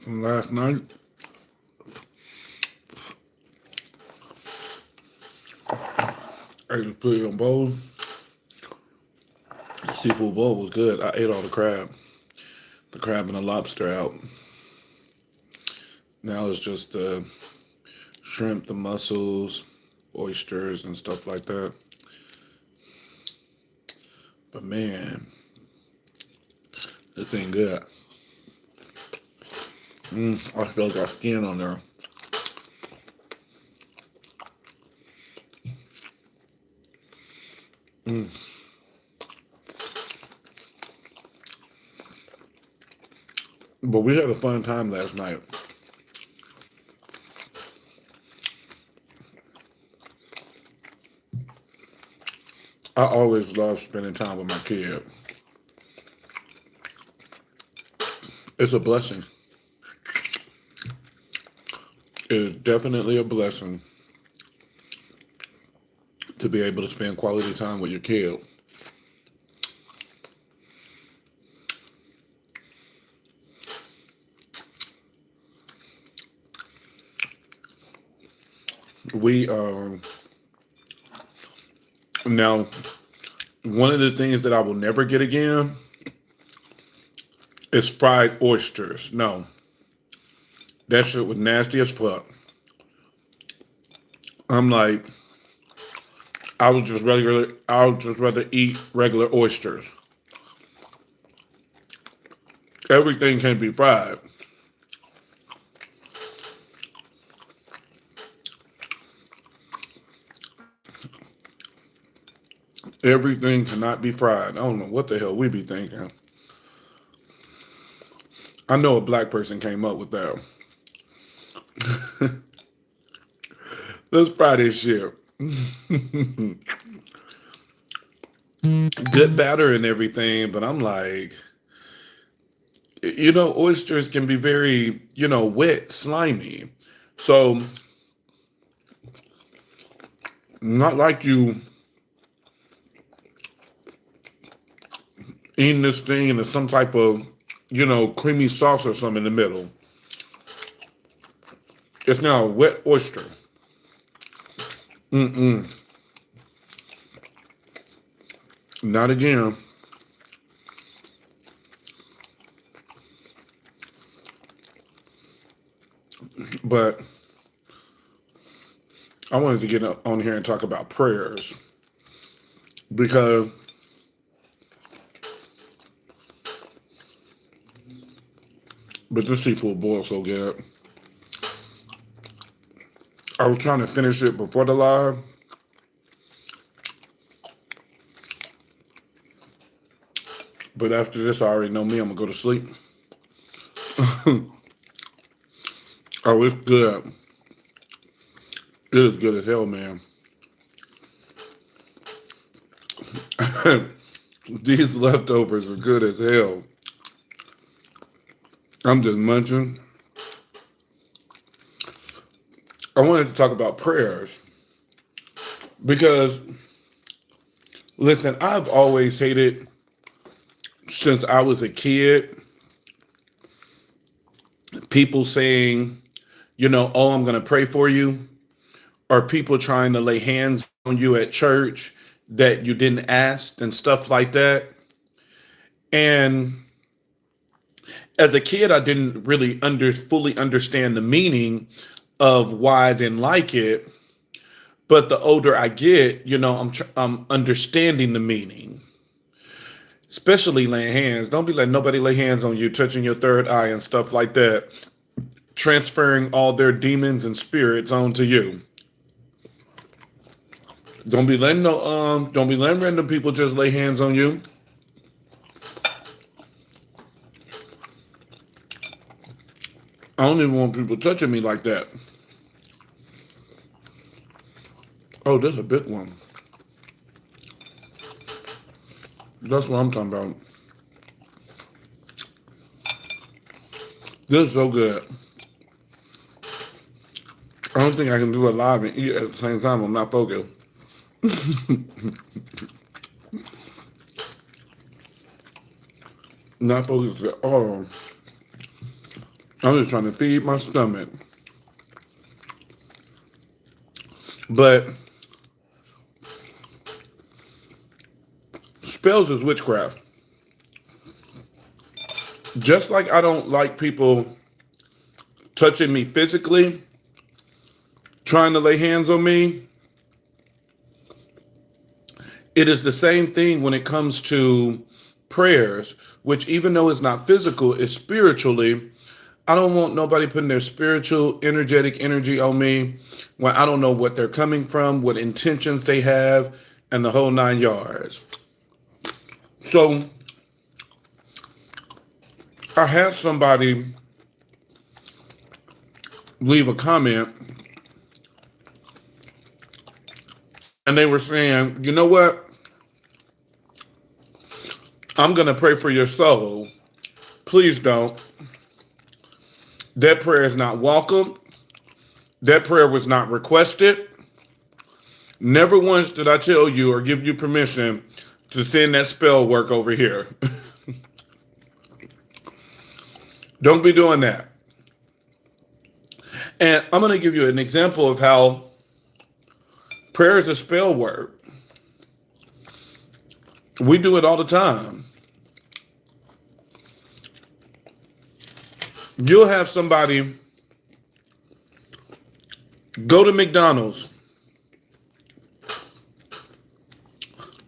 from last night. I ate a pretty on bowl. Seafood bowl was good. I ate all the crab and the lobster out. Now it's just the shrimp, the mussels, oysters, and stuff like that. But man, this ain't good. I still got skin on there. Mm. But we had a fun time last night. I always love spending time with my kid. It's a blessing. It is definitely a blessing to be able to spend quality time with your kid. We now one of the things that I will never get again is fried oysters. No, that shit was nasty as fuck. I'm like, I would just rather eat regular oysters. Everything can be fried. Everything cannot be fried. I don't know what the hell we be thinking. I know a black person came up with that. Let's fry this shit. Good batter and everything, but I'm like, oysters can be very, wet, slimy. So, not like you eating this thing and there's some type of, creamy sauce or something in the middle. It's now a wet oyster. Mm-mm. Not again. But I wanted to get on here and talk about prayers because this seafood boils so good. I was trying to finish it before the live, but after this, I already know me. I'm gonna go to sleep. Oh, it's good. It is good as hell, man. These leftovers are good as hell. I'm just munching. I wanted to talk about prayers because, listen, I've always hated, since I was a kid, people saying, oh, I'm going to pray for you, or people trying to lay hands on you at church that you didn't ask and stuff like that. And as a kid, I didn't really fully understand the meaning of why I didn't like it. But the older I get, I'm understanding the meaning. Especially laying hands. Don't be letting nobody lay hands on you, touching your third eye and stuff like that, transferring all their demons and spirits onto you. Don't be letting random people just lay hands on you. I don't even want people touching me like that. Oh, this is a big one. That's what I'm talking about. This is so good. I don't think I can do it live and eat at the same time. I'm not focused. Not focused at all. I'm just trying to feed my stomach. But spells is witchcraft. Just like I don't like people touching me physically, trying to lay hands on me, it is the same thing when it comes to prayers, which even though it's not physical, it's spiritually. I don't want nobody putting their spiritual, energetic energy on me when I don't know what they're coming from, what intentions they have, and the whole 9 yards. So I had somebody leave a comment and they were saying, you know what? I'm going to pray for your soul. Please don't. That prayer is not welcome. That prayer was not requested. Never once did I tell you or give you permission to send that spell work over here. Don't be doing that. And I'm going to give you an example of how prayer is a spell work. We do it all the time. You'll have somebody go to McDonald's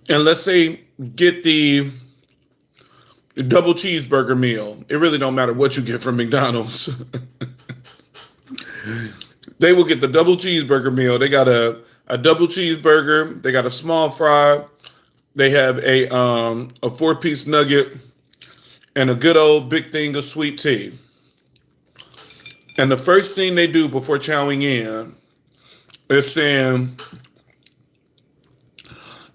and let's say get the double cheeseburger meal. It really don't matter what you get from McDonald's. They will get the double cheeseburger meal. They got a double cheeseburger. They got a small fry. They have a 4-piece nugget and a good old big thing of sweet tea. And the first thing they do before chowing in is saying,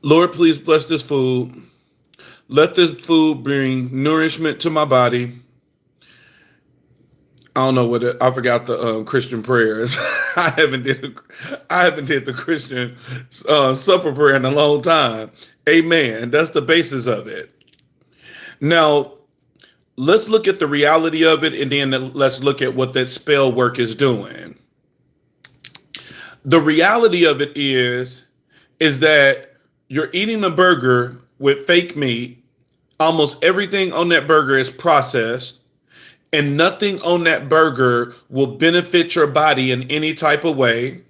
Lord, please bless this food. Let this food bring nourishment to my body. I don't know I forgot the Christian prayers. I haven't did the Christian supper prayer in a long time. Amen. That's the basis of it. Now, let's look at the reality of it, and then let's look at what that spell work is doing. The reality of it is that you're eating a burger with fake meat. Almost everything on that burger is processed, and nothing on that burger will benefit your body in any type of way.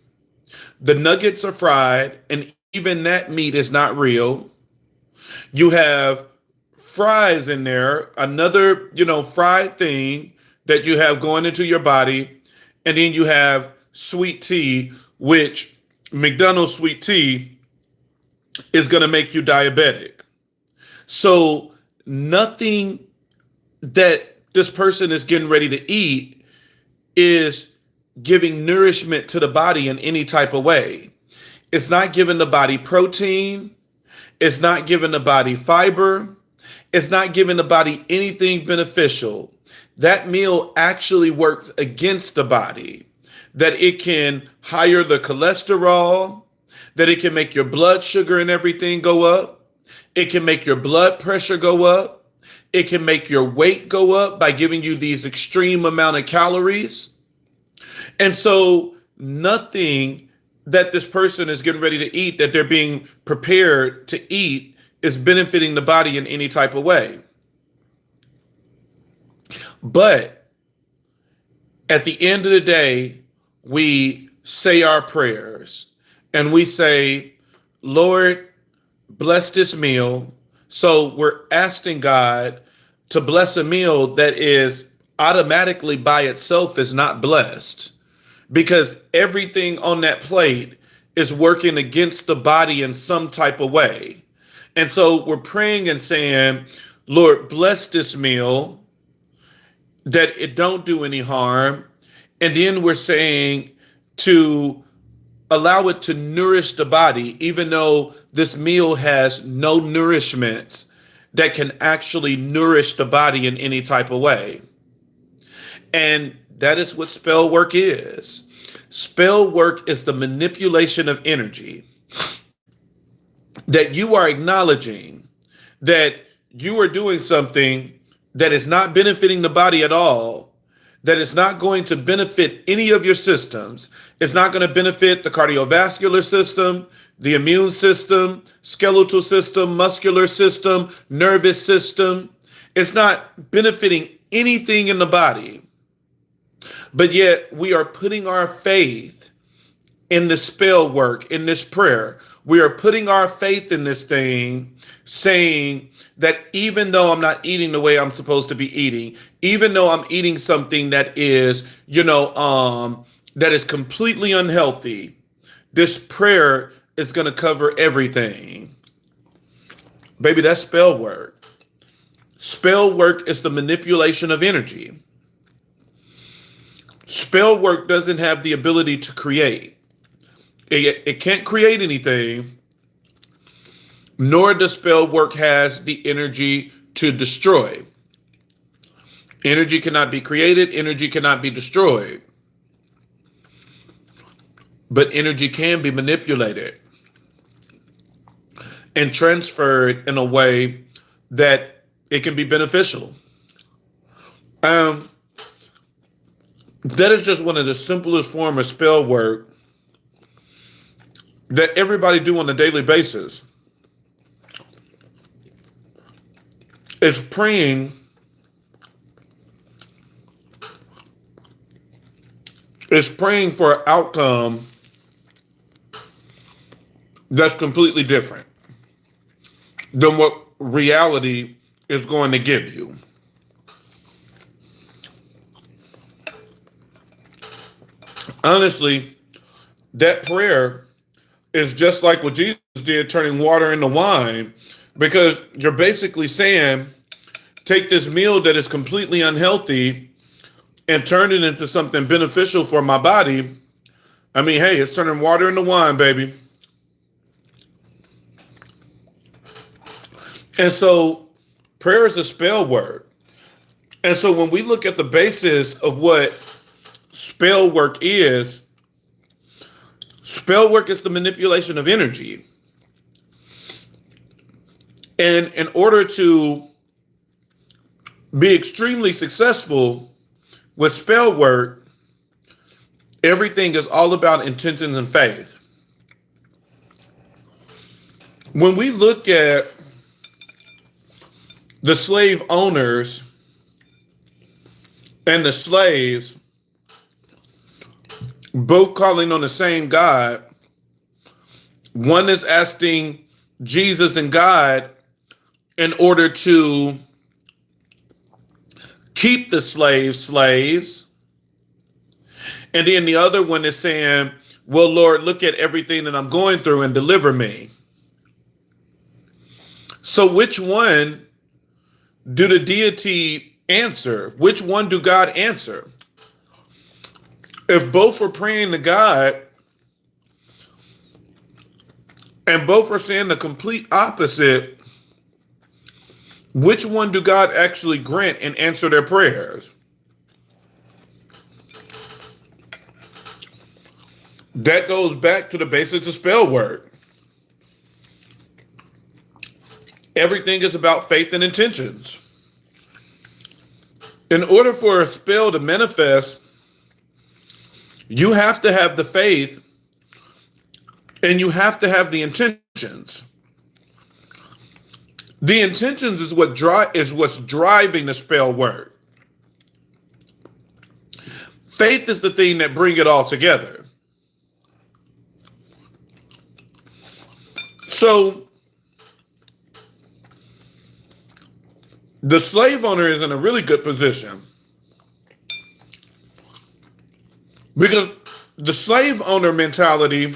The nuggets are fried, and even that meat is not real. You have fries in there, another, fried thing that you have going into your body. And then you have sweet tea, which McDonald's sweet tea is going to make you diabetic. So nothing that this person is getting ready to eat is giving nourishment to the body in any type of way. It's not giving the body protein. It's not giving the body fiber. It's not giving the body anything beneficial. That meal actually works against the body, that it can higher the cholesterol, that it can make your blood sugar and everything go up. It can make your blood pressure go up. It can make your weight go up by giving you these extreme amount of calories. And so nothing that this person is getting ready to eat, that they're being prepared to eat, is benefiting the body in any type of way. But at the end of the day, we say our prayers and we say, Lord, bless this meal. So we're asking God to bless a meal that is automatically by itself is not blessed, because everything on that plate is working against the body in some type of way. And so we're praying and saying, Lord, bless this meal, that it don't do any harm. And then we're saying to allow it to nourish the body, even though this meal has no nourishment that can actually nourish the body in any type of way. And that is what spell work is. Spell work is the manipulation of energy, that you are acknowledging that you are doing something that is not benefiting the body at all, that it's not going to benefit any of your systems. It's not going to benefit the cardiovascular system, the immune system, skeletal system, muscular system, nervous system. It's not benefiting anything in the body. But yet we are putting our faith in the spell work, in this prayer. We are putting our faith in this thing, saying that even though I'm not eating the way I'm supposed to be eating, even though I'm eating something that is, that is completely unhealthy, this prayer is going to cover everything. Baby, that's spell work. Spell work is the manipulation of energy. Spell work doesn't have the ability to create. It can't create anything, nor does spell work has the energy to destroy. Energy cannot be created, energy cannot be destroyed. But energy can be manipulated and transferred in a way that it can be beneficial. That is just one of the simplest forms of spell work that everybody do on a daily basis. It's praying. It's praying for an outcome that's completely different than what reality is going to give you. Honestly, that prayer is just like what Jesus did, turning water into wine, because you're basically saying, take this meal that is completely unhealthy and turn it into something beneficial for my body. I mean, hey, it's turning water into wine, baby. And so prayer is a spell word. And so when we look at the basis of what spell work is the manipulation of energy. And in order to be extremely successful with spell work, everything is all about intentions and faith. When we look at the slave owners and the slaves both calling on the same God, one is asking Jesus and God in order to keep the slaves. And then the other one is saying, well, Lord, look at everything that I'm going through and deliver me. So which one do the deity answer? Which one do God answer? If both are praying to God and both are saying the complete opposite, which one do God actually grant and answer their prayers? That goes back to the basics of spell work. Everything is about faith and intentions. In order for a spell to manifest, you have to have the faith and you have to have the intentions. The intentions is what's driving the spell work. Faith is the thing that brings it all together. So the slave owner is in a really good position because the slave owner mentality,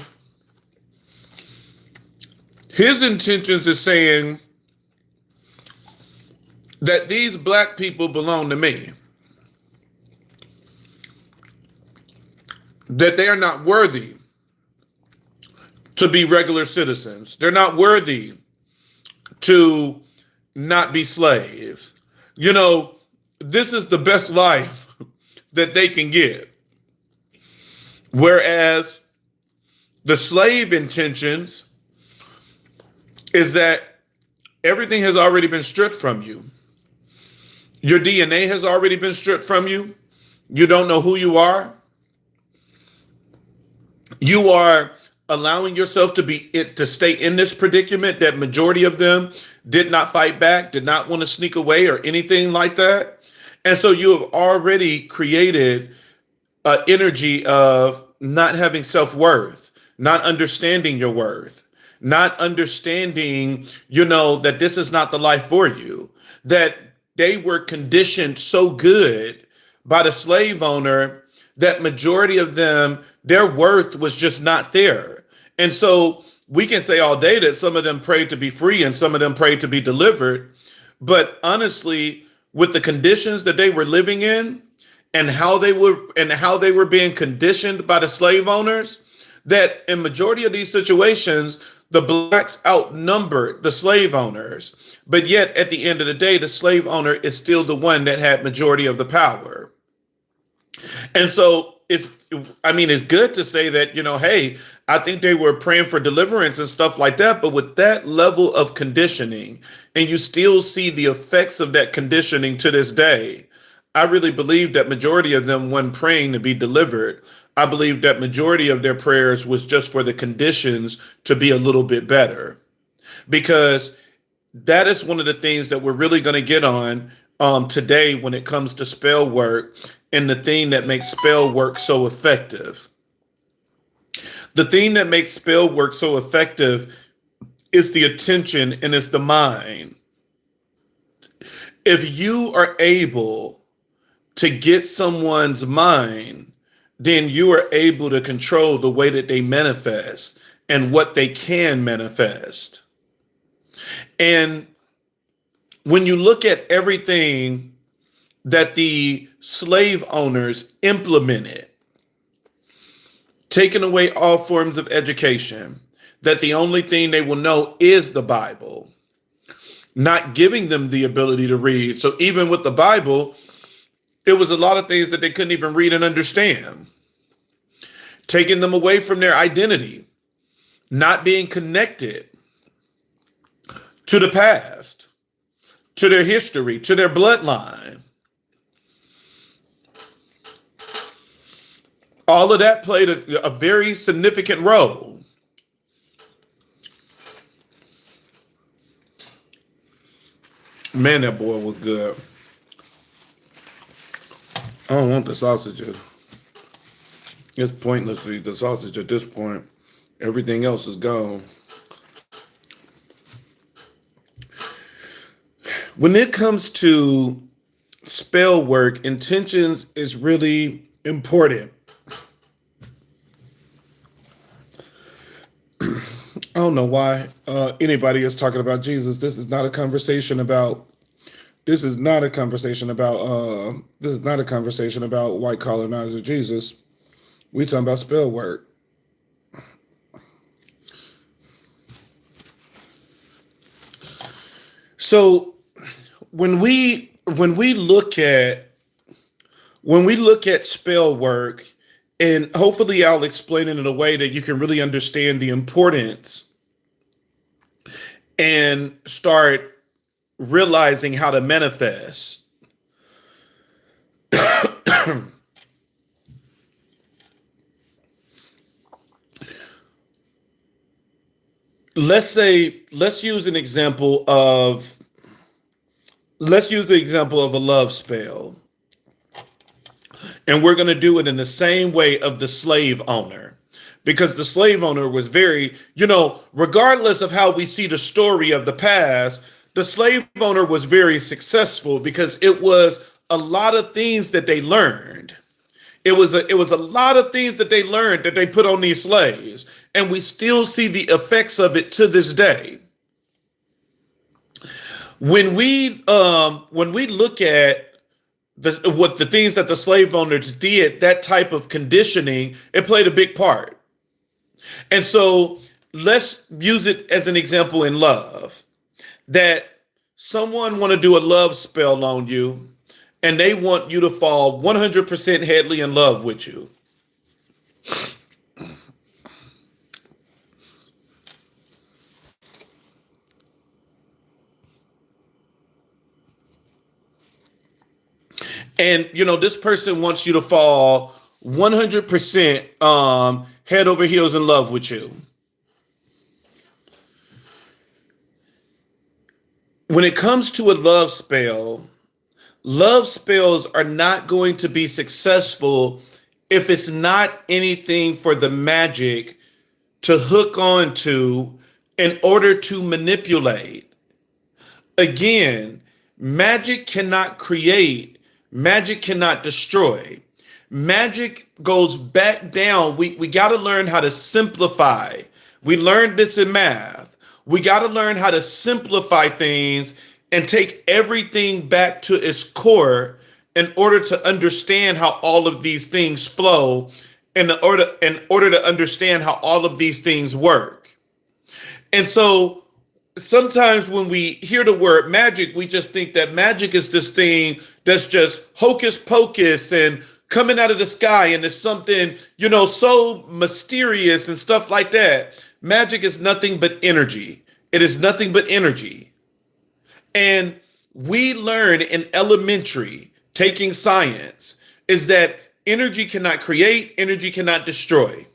his intentions is saying that these black people belong to me, that they are not worthy to be regular citizens. They're not worthy to not be slaves. You know, this is the best life that they can get. Whereas the slave intentions is that everything has already been stripped from you. Your DNA has already been stripped from you. You don't know who you are. You are allowing yourself to stay in this predicament that majority of them did not fight back, did not want to sneak away or anything like that. And so you have already created an energy of not having self-worth, not understanding your worth, not understanding, that this is not the life for you, that they were conditioned so good by the slave owner that majority of them, their worth was just not there. And so we can say all day that some of them prayed to be free and some of them prayed to be delivered. But honestly, with the conditions that they were living in, and how they were being conditioned by the slave owners, that in majority of these situations the blacks outnumbered the slave owners, but yet at the end of the day the slave owner is still the one that had majority of the power. And so it's good to say that, hey, I think they were praying for deliverance and stuff like that, but with that level of conditioning, and you still see the effects of that conditioning to this day, I really believe that majority of them weren't praying to be delivered. I believe that majority of their prayers was just for the conditions to be a little bit better, because that is one of the things that we're really going to get on today when it comes to spell work, and the thing that makes spell work so effective. The thing that makes spell work so effective is the attention and it's the mind. If you are able to get someone's mind, then you are able to control the way that they manifest and what they can manifest. And when you look at everything that the slave owners implemented, taking away all forms of education, that the only thing they will know is the Bible, not giving them the ability to read. So even with the Bible, it was a lot of things that they couldn't even read and understand, taking them away from their identity, not being connected to the past, to their history, to their bloodline. All of that played a very significant role. Man, that boy was good. I don't want the sausages. It's pointless to eat the sausage at this point. Everything else is gone. When it comes to spell work, intentions is really important. I don't know why anybody is talking about Jesus. This is not a conversation about. This is not a conversation about. This is not a conversation about white colonizer Jesus. We talking about spell work. So when we look at spell work, and hopefully I'll explain it in a way that you can really understand the importance and start realizing how to manifest. let's use an example of let's use the example of a love spell. And we're going to do it in the same way of the slave owner. Because the slave owner was very, regardless of how we see the story of the past, the slave owner was very successful because it was a lot of things that they learned. It was a lot of things that they learned that they put on these slaves. And we still see the effects of it to this day. When we look at the things that the slave owners did, that type of conditioning, it played a big part. And so let's use it as an example in love, that someone want to do a love spell on you and they want you to fall 100% headly in love with you. And this person wants you to fall 100% head over heels in love with you. When it comes to a love spells are not going to be successful if it's not anything for the magic to hook on to in order to manipulate. Again, magic cannot create, magic cannot destroy. Magic goes back down. We got to learn how to simplify. We learned this in math. We got to learn how to simplify things and take everything back to its core in order to understand how all of these things flow, in order to understand how all of these things work. And so sometimes when we hear the word magic, we just think that magic is this thing that's just hocus pocus and coming out of the sky, and it's something, so mysterious and stuff like that. Magic is nothing but energy. It is nothing but energy. And we learn in elementary, taking science, is that energy cannot create, energy cannot destroy.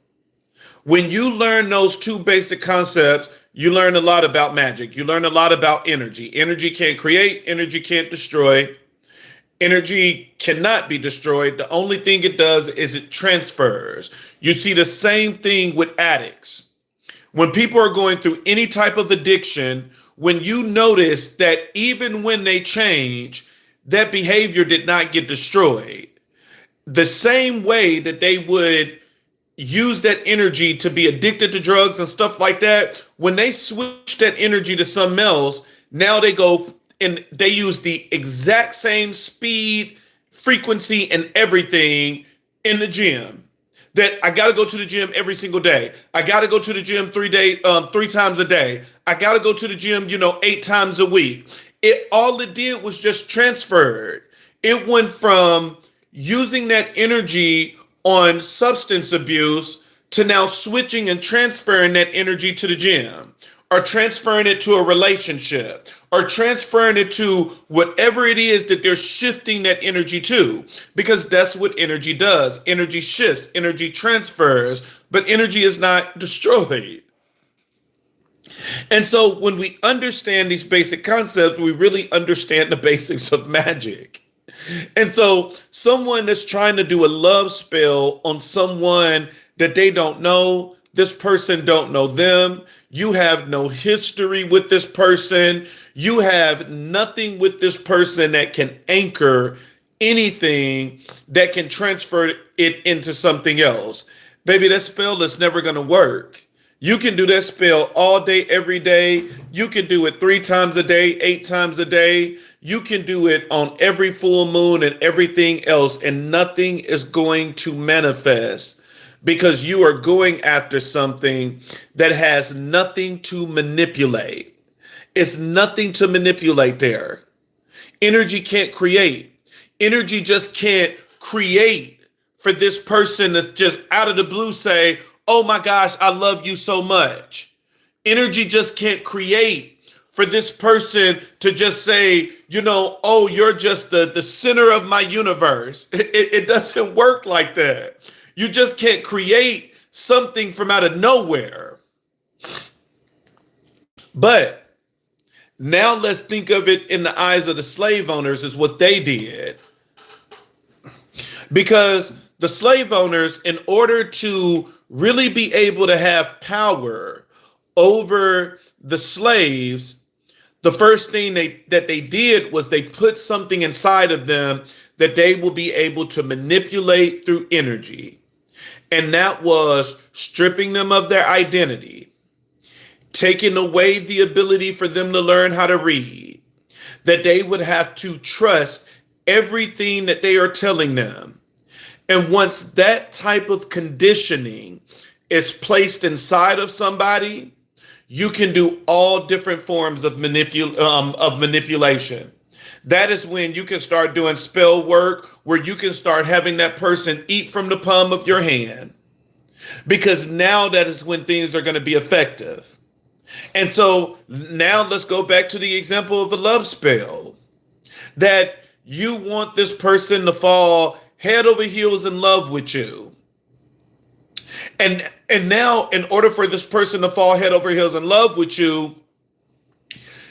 When you learn those two basic concepts, you learn a lot about magic. You learn a lot about energy. Energy can't create, energy can't destroy. Energy cannot be destroyed. The only thing it does is it transfers. You see the same thing with addicts. When people are going through any type of addiction, when you notice that even when they change, that behavior did not get destroyed. The same way that they would use that energy to be addicted to drugs and stuff like that, when they switch that energy to something else, now they go and they use the exact same speed, frequency, and everything in the gym. That I got to go to the gym every single day. I got to go to the gym 3 times a day. I got to go to the gym, 8 times a week. All it did was just transferred. It went from using that energy on substance abuse to now switching and transferring that energy to the gym, or transferring it to a relationship, or transferring it to whatever it is that they're shifting that energy to, because that's what energy does. Energy shifts, energy transfers, but energy is not destroyed. And so when we understand these basic concepts, we really understand the basics of magic. And so someone that's trying to do a love spell on someone that they don't know, this person don't know them, you have no history with this person, you have nothing with this person that can anchor anything that can transfer it into something else. Baby, that spell is never going to work. You can do that spell all day, every day. You can do it 3 times a day, 8 times a day. You can do it on every full moon and everything else, and nothing is going to manifest because you are going after something that has nothing to manipulate. It's nothing to manipulate there. Energy can't create. Energy just can't create for this person to just out of the blue say, oh my gosh, I love you so much. Energy just can't create for this person to just say, oh, you're just the center of my universe. It doesn't work like that. You just can't create something from out of nowhere. But now let's think of it in the eyes of the slave owners is what they did. Because the slave owners, in order to really be able to have power over the slaves, the first thing that they did was they put something inside of them that they will be able to manipulate through energy. And that was stripping them of their identity, taking away the ability for them to learn how to read, that they would have to trust everything that they are telling them. And once that type of conditioning is placed inside of somebody, you can do all different forms of manipulation. That is when you can start doing spell work, where you can start having that person eat from the palm of your hand, because now that is when things are going to be effective. And so now let's go back to the example of a love spell. That you want this person to fall head over heels in love with you. And now, in order for this person to fall head over heels in love with you,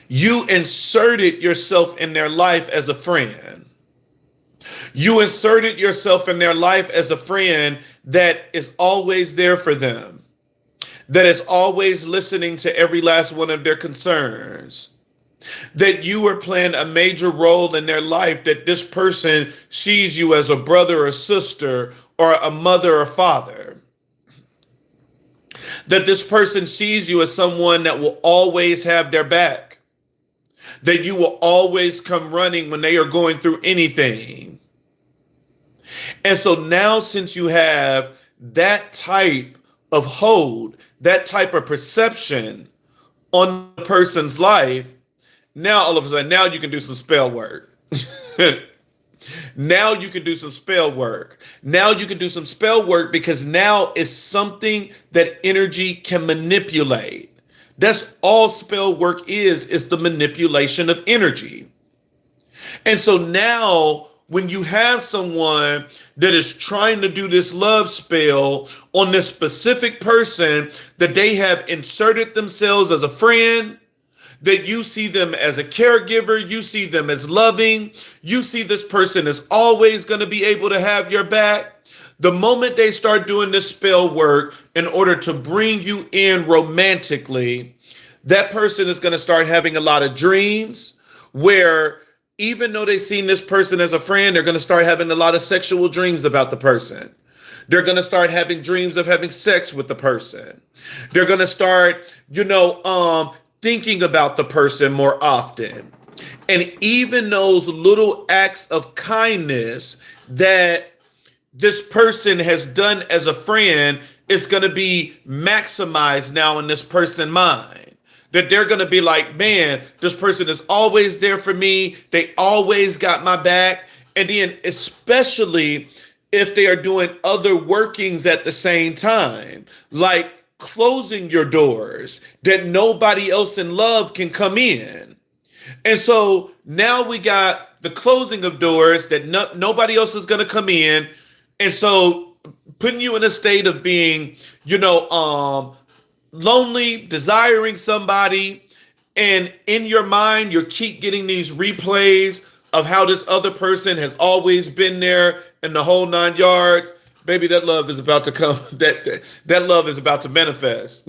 you inserted yourself in their life as a friend. You inserted yourself in their life as a friend that is always there for them, that is always listening to every last one of their concerns, that you are playing a major role in their life, that this person sees you as a brother or sister or a mother or father, that this person sees you as someone that will always have their back, that you will always come running when they are going through anything. And so now, since you have that type of hold, that type of perception on the person's life, now all of a sudden, now you can do some spell work. Now you can do some spell work. Now you can do some spell work because now it's something that energy can manipulate. That's all spell work is the manipulation of energy. And so now when you have someone that is trying to do this love spell on this specific person that they have inserted themselves as a friend, that you see them as a caregiver, you see them as loving, you see this person is always going to be able to have your back. The moment they start doing this spell work in order to bring you in romantically, that person is going to start having a lot of dreams where, even though they've seen this person as a friend, they're going to start having a lot of sexual dreams about the person. They're going to start having dreams of having sex with the person. They're going to start, thinking about the person more often. And even those little acts of kindness that this person has done as a friend is going to be maximized now in this person's mind. That they're going to be like, man, this person is always there for me. They always got my back. And then especially if they are doing other workings at the same time, like closing your doors that nobody else in love can come in. And so now we got the closing of doors that nobody else is going to come in. And so putting you in a state of being, lonely, desiring somebody. And in your mind, you keep getting these replays of how this other person has always been there in the whole 9 yards. Baby, that love is about to come. That love is about to manifest.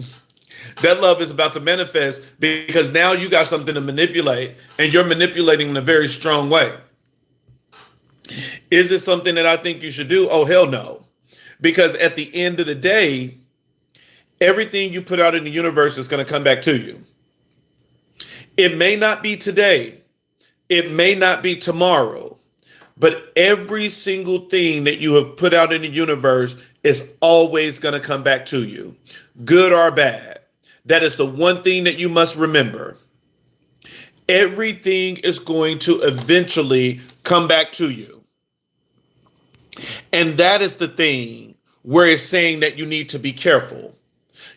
That love is about to manifest because now you got something to manipulate, and you're manipulating in a very strong way. Is it something that I think you should do? Oh, hell no. Because at the end of the day, everything you put out in the universe is going to come back to you. It may not be today. It may not be tomorrow. But every single thing that you have put out in the universe is always going to come back to you, good or bad. That is the one thing that you must remember. Everything is going to eventually come back to you. And that is the thing where it's saying that you need to be careful.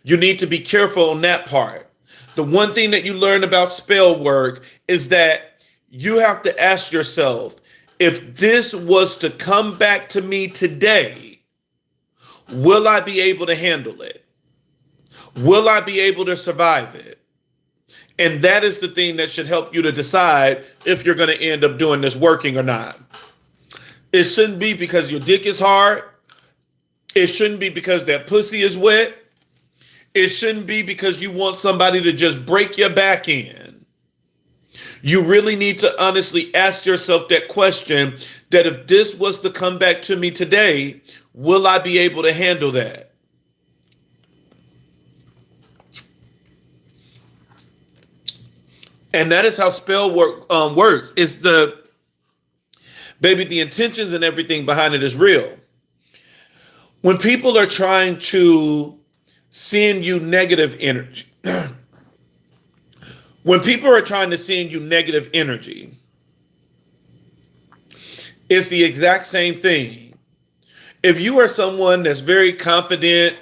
You need to be careful on that part. The one thing that you learn about spell work is that you have to ask yourself, if this was to come back to me today, will I be able to handle it? Will I be able to survive it? And that is the thing that should help you to decide if you're going to end up doing this working or not. It shouldn't be because your dick is hard. It shouldn't be because that pussy is wet. It shouldn't be because you want somebody to just break your back in. You really need to honestly ask yourself that question, that if this was to come back to me today, will I be able to handle that? And that is how spell work works. It's the intentions and everything behind it is real. When people are trying to send you negative energy, when people are trying to send you negative energy, it's the exact same thing. If you are someone that's very confident,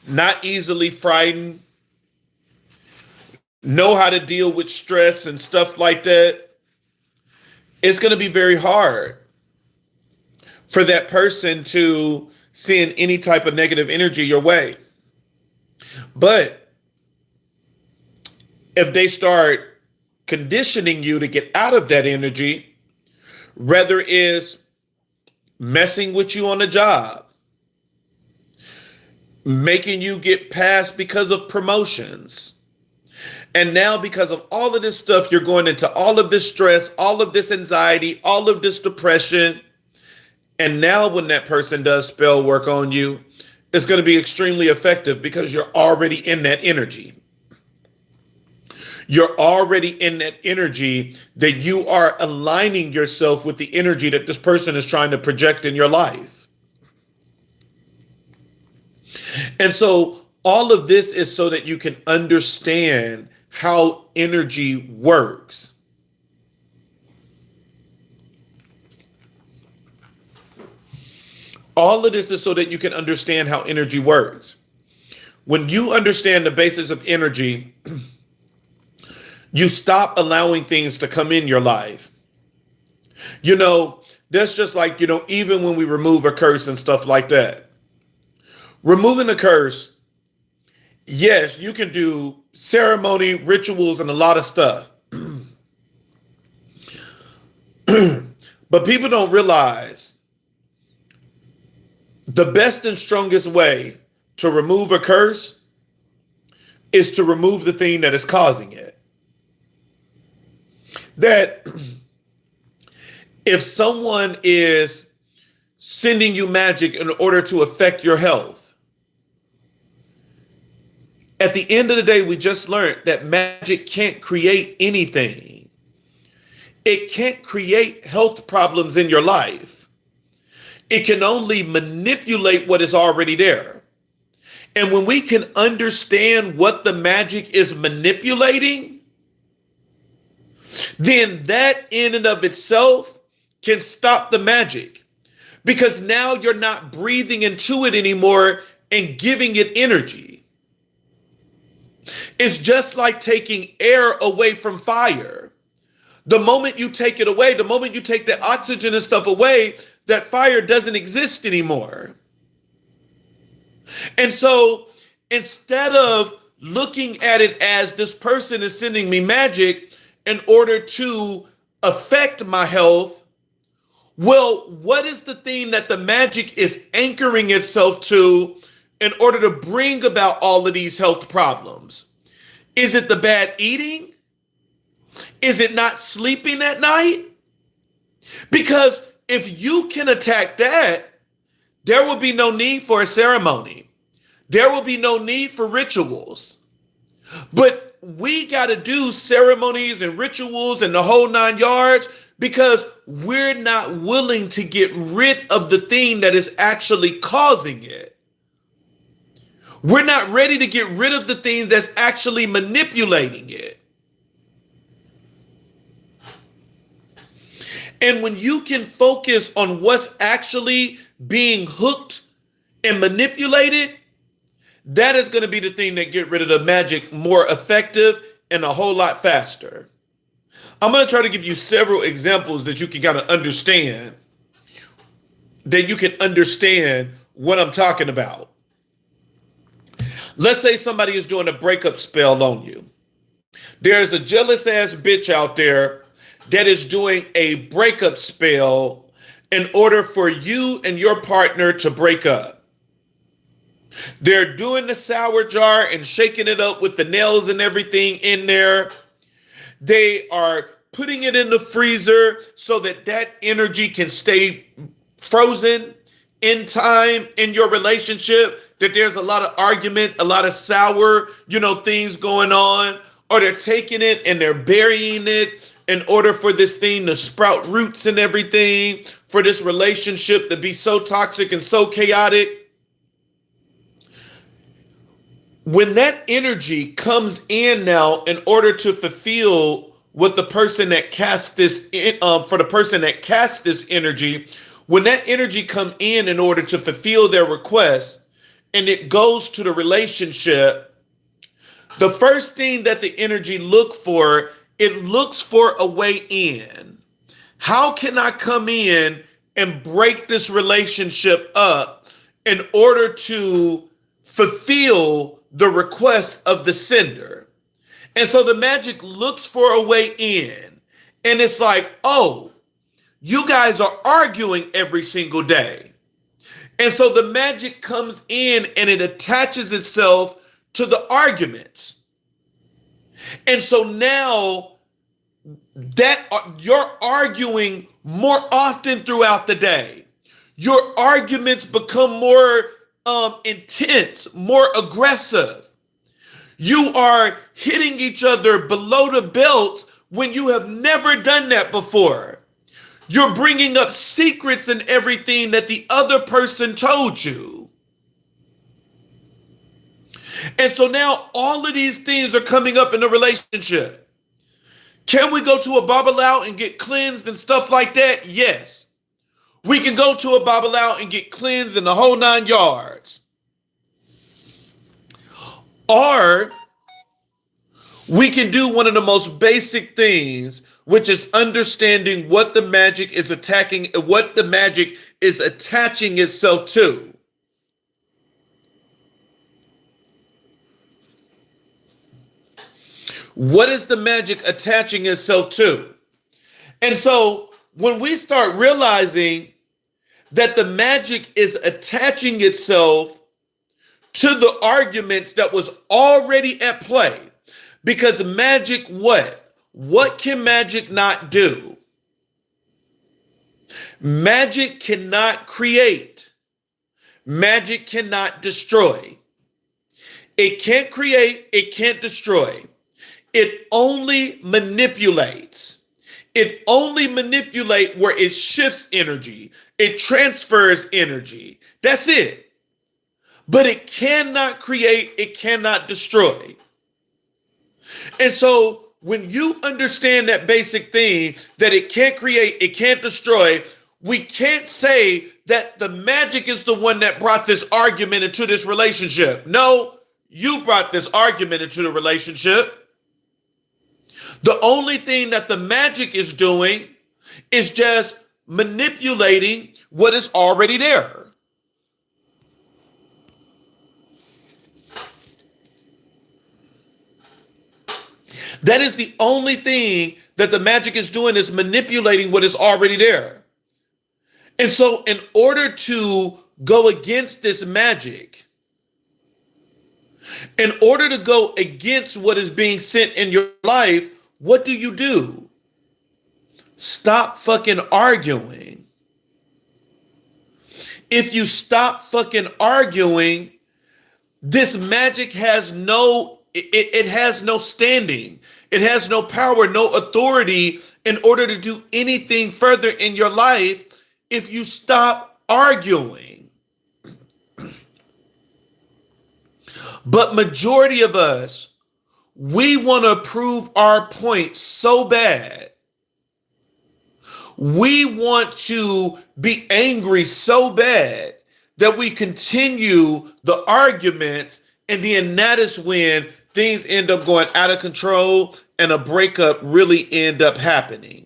not easily frightened, know how to deal with stress and stuff like that, it's going to be very hard for that person to send any type of negative energy your way. But if they start conditioning you to get out of that energy, whether it's messing with you on the job, making you get passed because of promotions, and now because of all of this stuff, you're going into all of this stress, all of this anxiety, all of this depression. And now when that person does spell work on you, it's going to be extremely effective because you're already in that energy. You're already in that energy that you are aligning yourself with the energy that this person is trying to project in your life. And so all of this is so that you can understand how energy works. All of this is so that you can understand how energy works. When you understand the basis of energy, you stop allowing things to come in your life. That's just like, even when we remove a curse and stuff like that. Removing a curse, yes, you can do ceremony, rituals, and a lot of stuff. But people don't realize the best and strongest way to remove a curse is to remove the thing that is causing it. That if someone is sending you magic in order to affect your health, at the end of the day, we just learned that magic can't create anything. It can't create health problems in your life. It can only manipulate what is already there. And when we can understand what the magic is manipulating, then that in and of itself can stop the magic. Because now you're not breathing into it anymore and giving it energy. It's just like taking air away from fire. The moment you take it away, the moment you take the oxygen and stuff away, that fire doesn't exist anymore. And so instead of looking at it as this person is sending me magic in order to affect my health, well, what is the thing that the magic is anchoring itself to in order to bring about all of these health problems? Is it the bad eating? Is it not sleeping at night? Because if you can attack that, there will be no need for a ceremony. There will be no need for rituals. But we got to do ceremonies and rituals and the whole 9 yards because we're not willing to get rid of the thing that is actually causing it. We're not ready to get rid of the thing that's actually manipulating it. And when you can focus on what's actually being hooked and manipulated, that is going to be the thing that get rid of the magic more effective and a whole lot faster. I'm going to try to give you several examples that you can kind of understand, that you can understand what I'm talking about. Let's say somebody is doing a breakup spell on you. There's a jealous ass bitch out there that is doing a breakup spell in order for you and your partner to break up. They're doing the sour jar and shaking it up with the nails and everything in there. They are putting it in the freezer so that that energy can stay frozen in time in your relationship, that there's a lot of argument, a lot of sour, things going on, or they're taking it and they're burying it in order for this thing to sprout roots and everything, for this relationship to be so toxic and so chaotic. When that energy comes in now in order to fulfill what the person that cast this for the person that cast this energy, when that energy come in order to fulfill their request and it goes to the relationship, the first thing that the energy it looks for a way in. How can I come in and break this relationship up in order to fulfill the request of the sender? And so the magic looks for a way in. And it's like, oh, you guys are arguing every single day. And so the magic comes in and it attaches itself to the arguments. And so now that you're arguing more often throughout the day. Your arguments become more intense, more aggressive. You are hitting each other below the belt when you have never done that before. You're bringing up secrets and everything that the other person told you. And so now all of these things are coming up in the relationship. Can we go to a Babalawo and get cleansed and stuff like that? Yes. We can go to a Babalawo and get cleansed in the whole 9 yards. Or we can do one of the most basic things, which is understanding what the magic is attacking, what the magic is attaching itself to. What is the magic attaching itself to? And so when we start realizing that the magic is attaching itself to the arguments that was already at play, because magic, what? What can magic not do? Magic cannot create. Magic cannot destroy. It can't create, it can't destroy. It only manipulates. It only manipulates where it shifts energy. It transfers energy. That's it. But it cannot create, it cannot destroy. And so when you understand that basic thing, that it can't create, it can't destroy, we can't say that the magic is the one that brought this argument into this relationship. No, you brought this argument into the relationship. The only thing that the magic is doing is just manipulating what is already there. That is the only thing that the magic is doing, is manipulating what is already there. And so in order to go against this magic, in order to go against what is being sent in your life, what do? Stop fucking arguing. If you stop fucking arguing, this magic has it has no standing. It has no power, no authority in order to do anything further in your life if you stop arguing. But majority of us, we want to prove our point so bad. We want to be angry so bad that we continue the arguments, and then that is when things end up going out of control and a breakup really end up happening.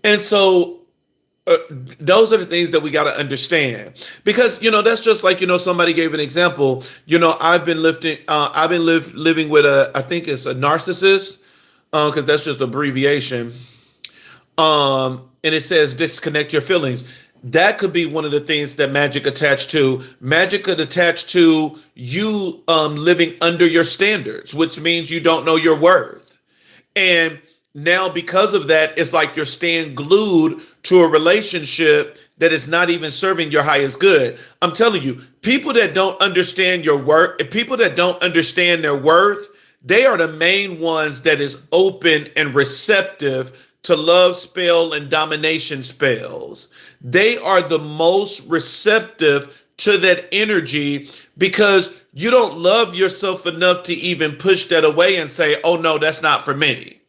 And so those are the things that we got to understand, because, that's just like, somebody gave an example. I've been living with I think it's a narcissist, because that's just abbreviation. And it says disconnect your feelings. That could be one of the things that magic attached to. Magic could attach to you living under your standards, which means you don't know your worth. And now, because of that, it's like you're staying glued to a relationship that is not even serving your highest good. I'm telling you, people that don't understand your worth, people that don't understand their worth, they are the main ones that is open and receptive to love spell and domination spells. They are the most receptive to that energy, because you don't love yourself enough to even push that away and say, oh no, that's not for me.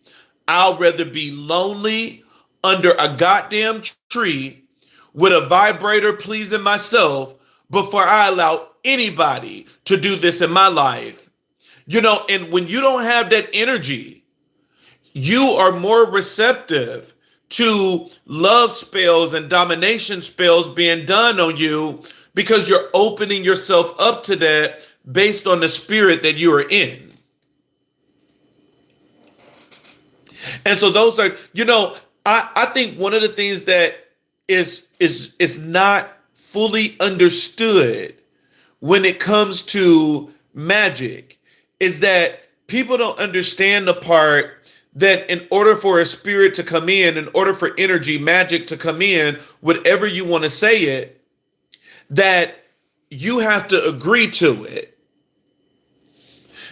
I'll rather be lonely under a goddamn tree with a vibrator pleasing myself before I allow anybody to do this in my life. And when you don't have that energy, you are more receptive to love spells and domination spells being done on you because you're opening yourself up to that based on the spirit that you are in. And so those are, I think one of the things that is not fully understood when it comes to magic is that people don't understand the part that in order for a spirit to come in order for energy, magic to come in, whatever you want to say it, that you have to agree to it.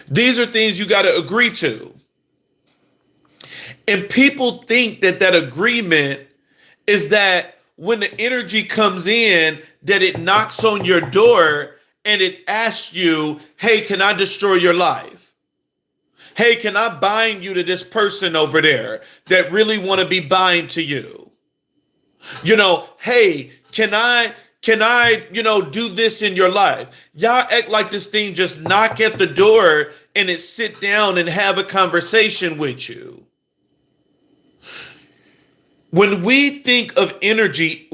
These are things you got to agree to. And people think that that agreement is that when the energy comes in, that it knocks on your door and it asks you, hey, can I destroy your life? Hey, can I bind you to this person over there that really want to be bind to you? Hey, can I, do this in your life? Y'all act like this thing just knock at the door and it sit down and have a conversation with you. When we think of energy,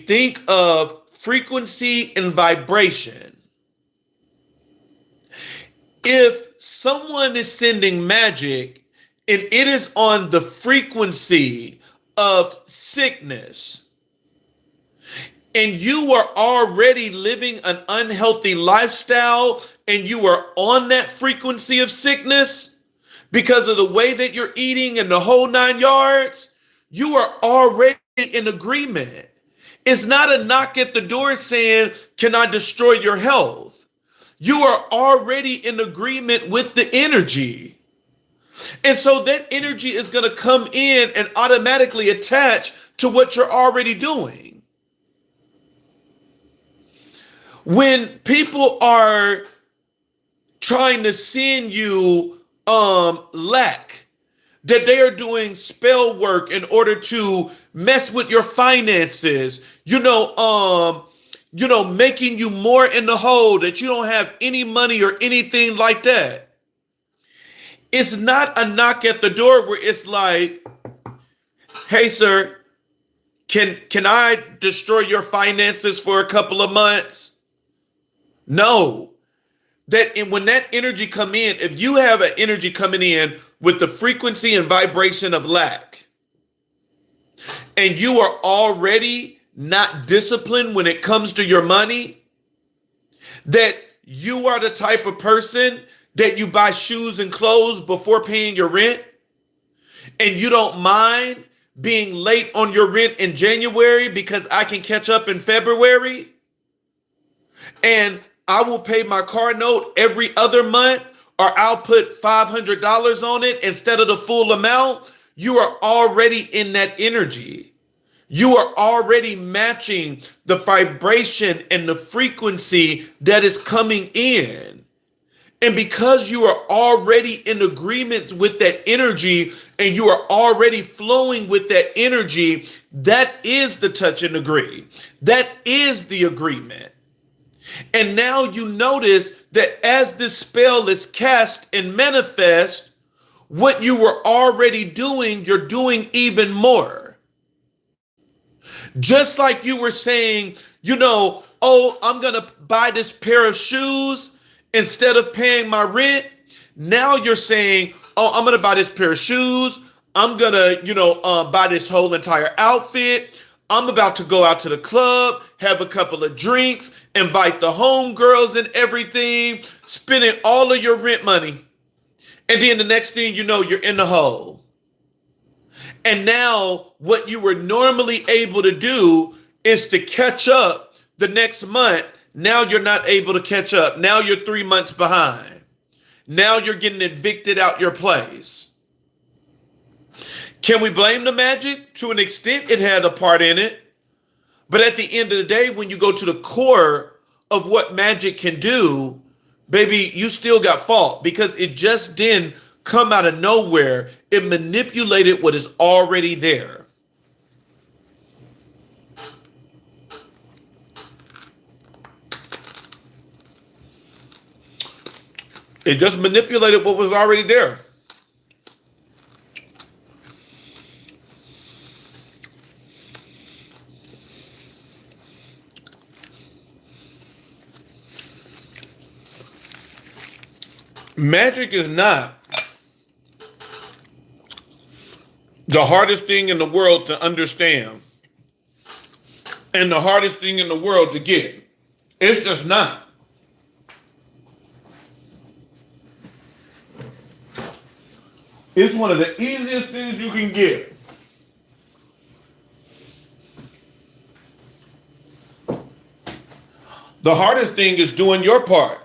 think of frequency and vibration. If someone is sending magic and it is on the frequency of sickness, and you are already living an unhealthy lifestyle and you are on that frequency of sickness because of the way that you're eating and the whole 9 yards, you are already in agreement. It's not a knock at the door saying, can I destroy your health? You are already in agreement with the energy. And so that energy is going to come in and automatically attach to what you're already doing. When people are trying to send you lack, that they are doing spell work in order to mess with your finances, making you more in the hole, that you don't have any money or anything like that. It's not a knock at the door where it's like, hey, sir, can I destroy your finances for a couple of months? No. When that energy come in, if you have an energy coming in with the frequency and vibration of lack, and you are already not disciplined when it comes to your money, that you are the type of person that you buy shoes and clothes before paying your rent, and you don't mind being late on your rent in January because I can catch up in February, and I will pay my car note every other month, or I'll put $500 on it instead of the full amount. You are already in that energy. You are already matching the vibration and the frequency that is coming in. And because you are already in agreement with that energy and you are already flowing with that energy, that is the touch and agree. That is the agreement. And now you notice that as this spell is cast and manifest, what you were already doing, you're doing even more. Just like you were saying, oh, I'm going to buy this pair of shoes instead of paying my rent. Now you're saying, oh, I'm going to buy this pair of shoes. I'm going to, buy this whole entire outfit. I'm about to go out to the club, have a couple of drinks, invite the homegirls and everything, spending all of your rent money. And then the next thing you know, you're in the hole. And now what you were normally able to do is to catch up the next month. Now you're not able to catch up. Now you're 3 months behind. Now you're getting evicted out your place. Can we blame the magic? To an extent, it had a part in it. But at the end of the day, when you go to the core of what magic can do, baby, you still got fault because it just didn't come out of nowhere. It manipulated what is already there. It just manipulated what was already there. Magic is not the hardest thing in the world to understand and the hardest thing in the world to get. It's just not. It's one of the easiest things you can get. The hardest thing is doing your part.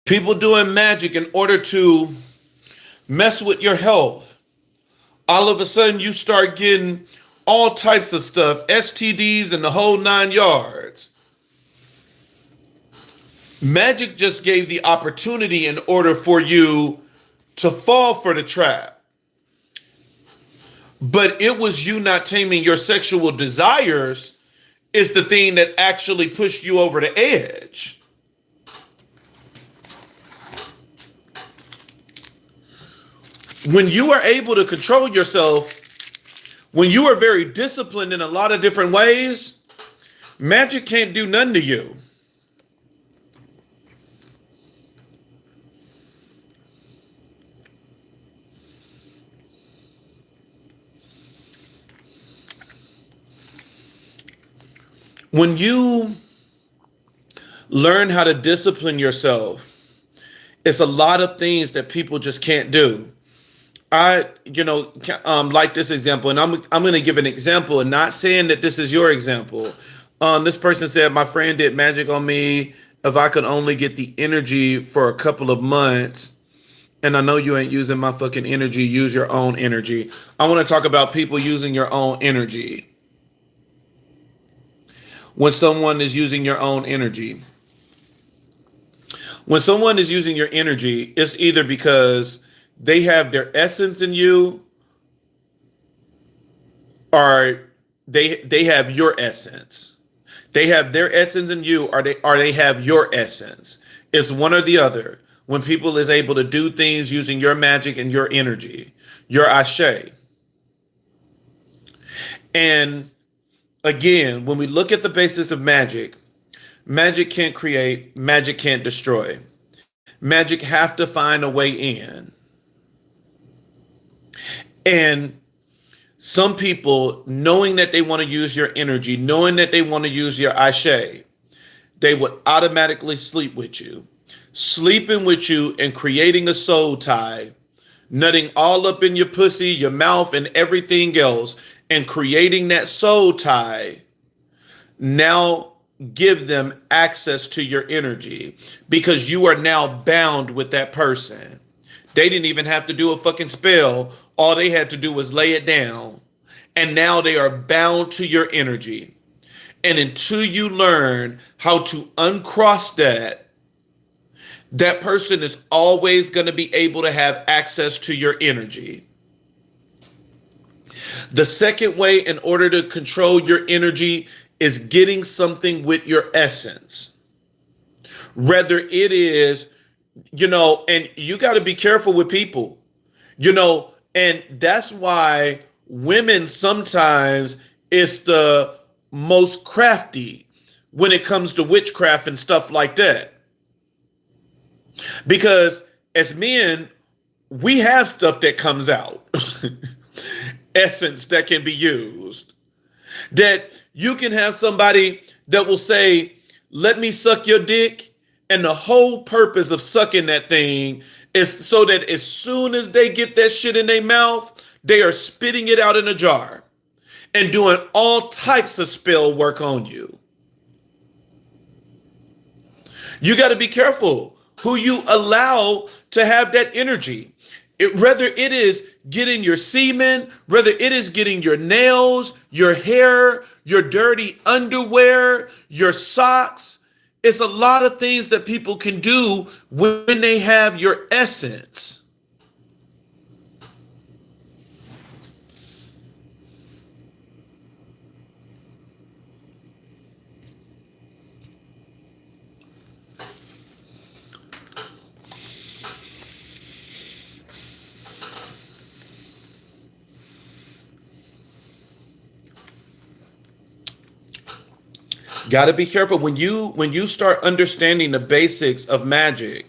People doing magic in order to mess with your health. All of a sudden, you start getting all types of stuff, STDs and the whole 9 yards. Magic just gave the opportunity in order for you to fall for the trap. But it was you not taming your sexual desires is the thing that actually pushed you over the edge. When you are able to control yourself, when you are very disciplined in a lot of different ways, magic can't do nothing to you. When you learn how to discipline yourself, it's a lot of things that people just can't do. Like this example, and I'm going to give an example and not saying that this is your example. This person said, my friend did magic on me. If I could only get the energy for a couple of months, and I know you ain't using my fucking energy, use your own energy. I want to talk about people using your own energy. When someone is using your own energy. When someone is using your energy, it's either because they have their essence in you, or they have your essence. They have their essence in you, or they have your essence. It's one or the other. When people is able to do things using your magic and your energy, your ashe. And again, when we look at the basis of magic, magic can't create, magic can't destroy. Magic have to find a way in. And some people, knowing that they want to use your energy, knowing that they want to use your ashe, they would automatically sleep with you. Sleeping with you and creating a soul tie, nutting all up in your pussy, your mouth, and everything else, and creating that soul tie, now give them access to your energy because you are now bound with that person. They didn't even have to do a fucking spell. All they had to do was lay it down. And now they are bound to your energy. And until you learn how to uncross that, that person is always going to be able to have access to your energy. The second way in order to control your energy is getting something with your essence. Whether it is, and you got to be careful with people, and that's why women sometimes is the most crafty when it comes to witchcraft and stuff like that. Because as men, we have stuff that comes out, essence that can be used. That you can have somebody that will say, let me suck your dick. And the whole purpose of sucking that thing is so that as soon as they get that shit in their mouth, they are spitting it out in a jar and doing all types of spell work on you. You got to be careful who you allow to have that energy. Whether it is getting your semen, whether it is getting your nails, your hair, your dirty underwear, your socks. It's a lot of things that people can do when they have your essence. Got to be careful when you start understanding the basics of magic.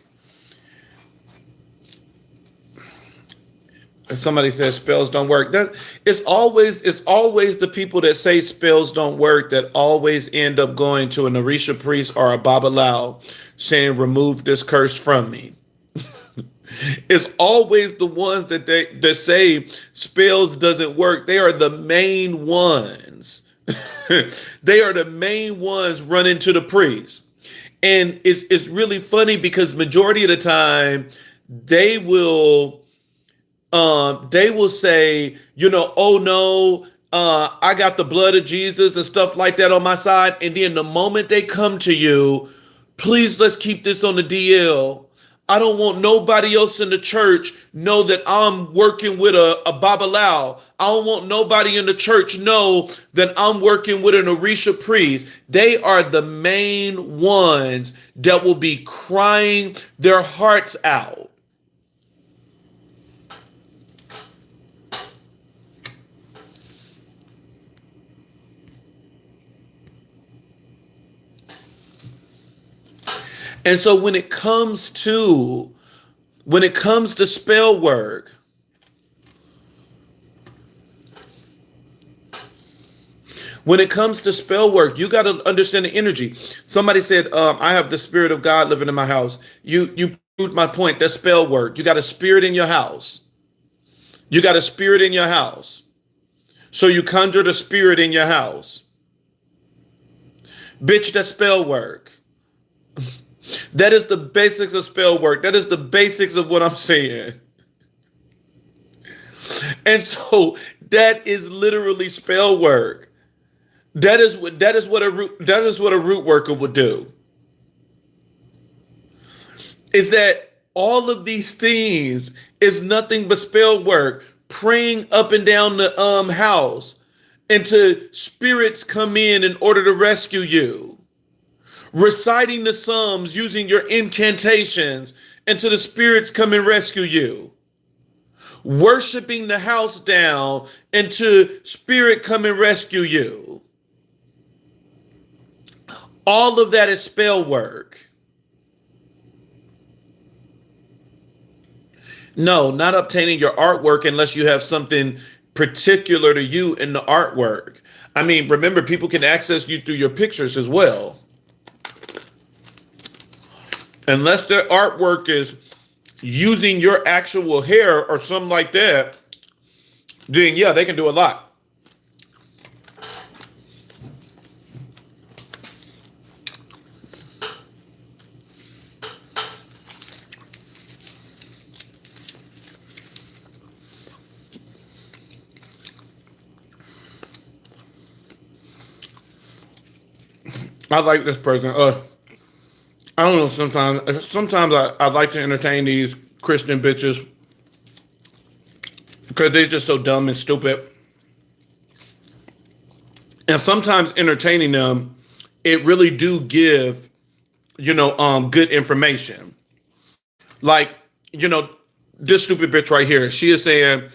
Somebody says spells don't work. That it's always the people that say spells don't work that always end up going to an Orisha priest or a Babalao saying remove this curse from me. It's always the ones that say spells doesn't work. They are the main ones. They are the main ones running to the priest. And it's really funny because majority of the time they will say, oh no, I got the blood of Jesus and stuff like that on my side. And then the moment they come to you, please let's keep this on the DL. I don't want nobody else in the church know that I'm working with a Babalao. I don't want nobody in the church know that I'm working with an Orisha priest. They are the main ones that will be crying their hearts out. And so when it comes to spell work, you got to understand the energy. Somebody said, I have the spirit of God living in my house. You proved my point. That's spell work. You got a spirit in your house. You got a spirit in your house. So you conjured a spirit in your house. Bitch, that's spell work. That is the basics of spell work. That is the basics of what I'm saying. And so that is literally spell work. That is what a root worker would do. Is that all of these things is nothing but spell work, praying up and down the house until spirits come in order to rescue you. Reciting the Psalms using your incantations until the spirits come and rescue you. Worshiping the house down until spirit come and rescue you. All of that is spell work. No, not obtaining your artwork unless you have something particular to you in the artwork. I mean, remember, people can access you through your pictures as well. Unless their artwork is using your actual hair or something like that, then yeah, they can do a lot. I like this person. I don't know, sometimes I'd like to entertain these Christian bitches because they're just so dumb and stupid. And sometimes entertaining them, it really do give, good information. Like, this stupid bitch right here, she is saying,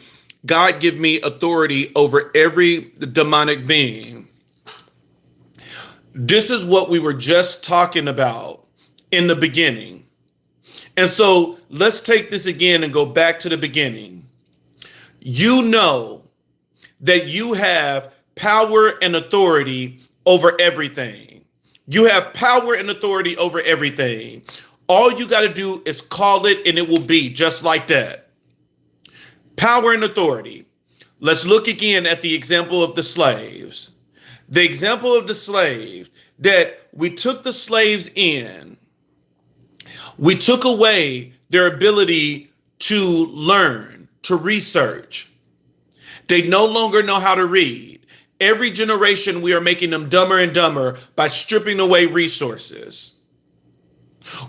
God give me authority over every demonic being. This is what we were just talking about in the beginning. And so let's take this again and go back to the beginning. You know that you have power and authority over everything. You have power and authority over everything. All you got to do is call it and it will be just like that. Power and authority. Let's look again at the example of the slaves. The example of the slave, that we took the slaves in. We took away their ability to learn, to research. They no longer know how to read. Every generation, we are making them dumber and dumber by stripping away resources.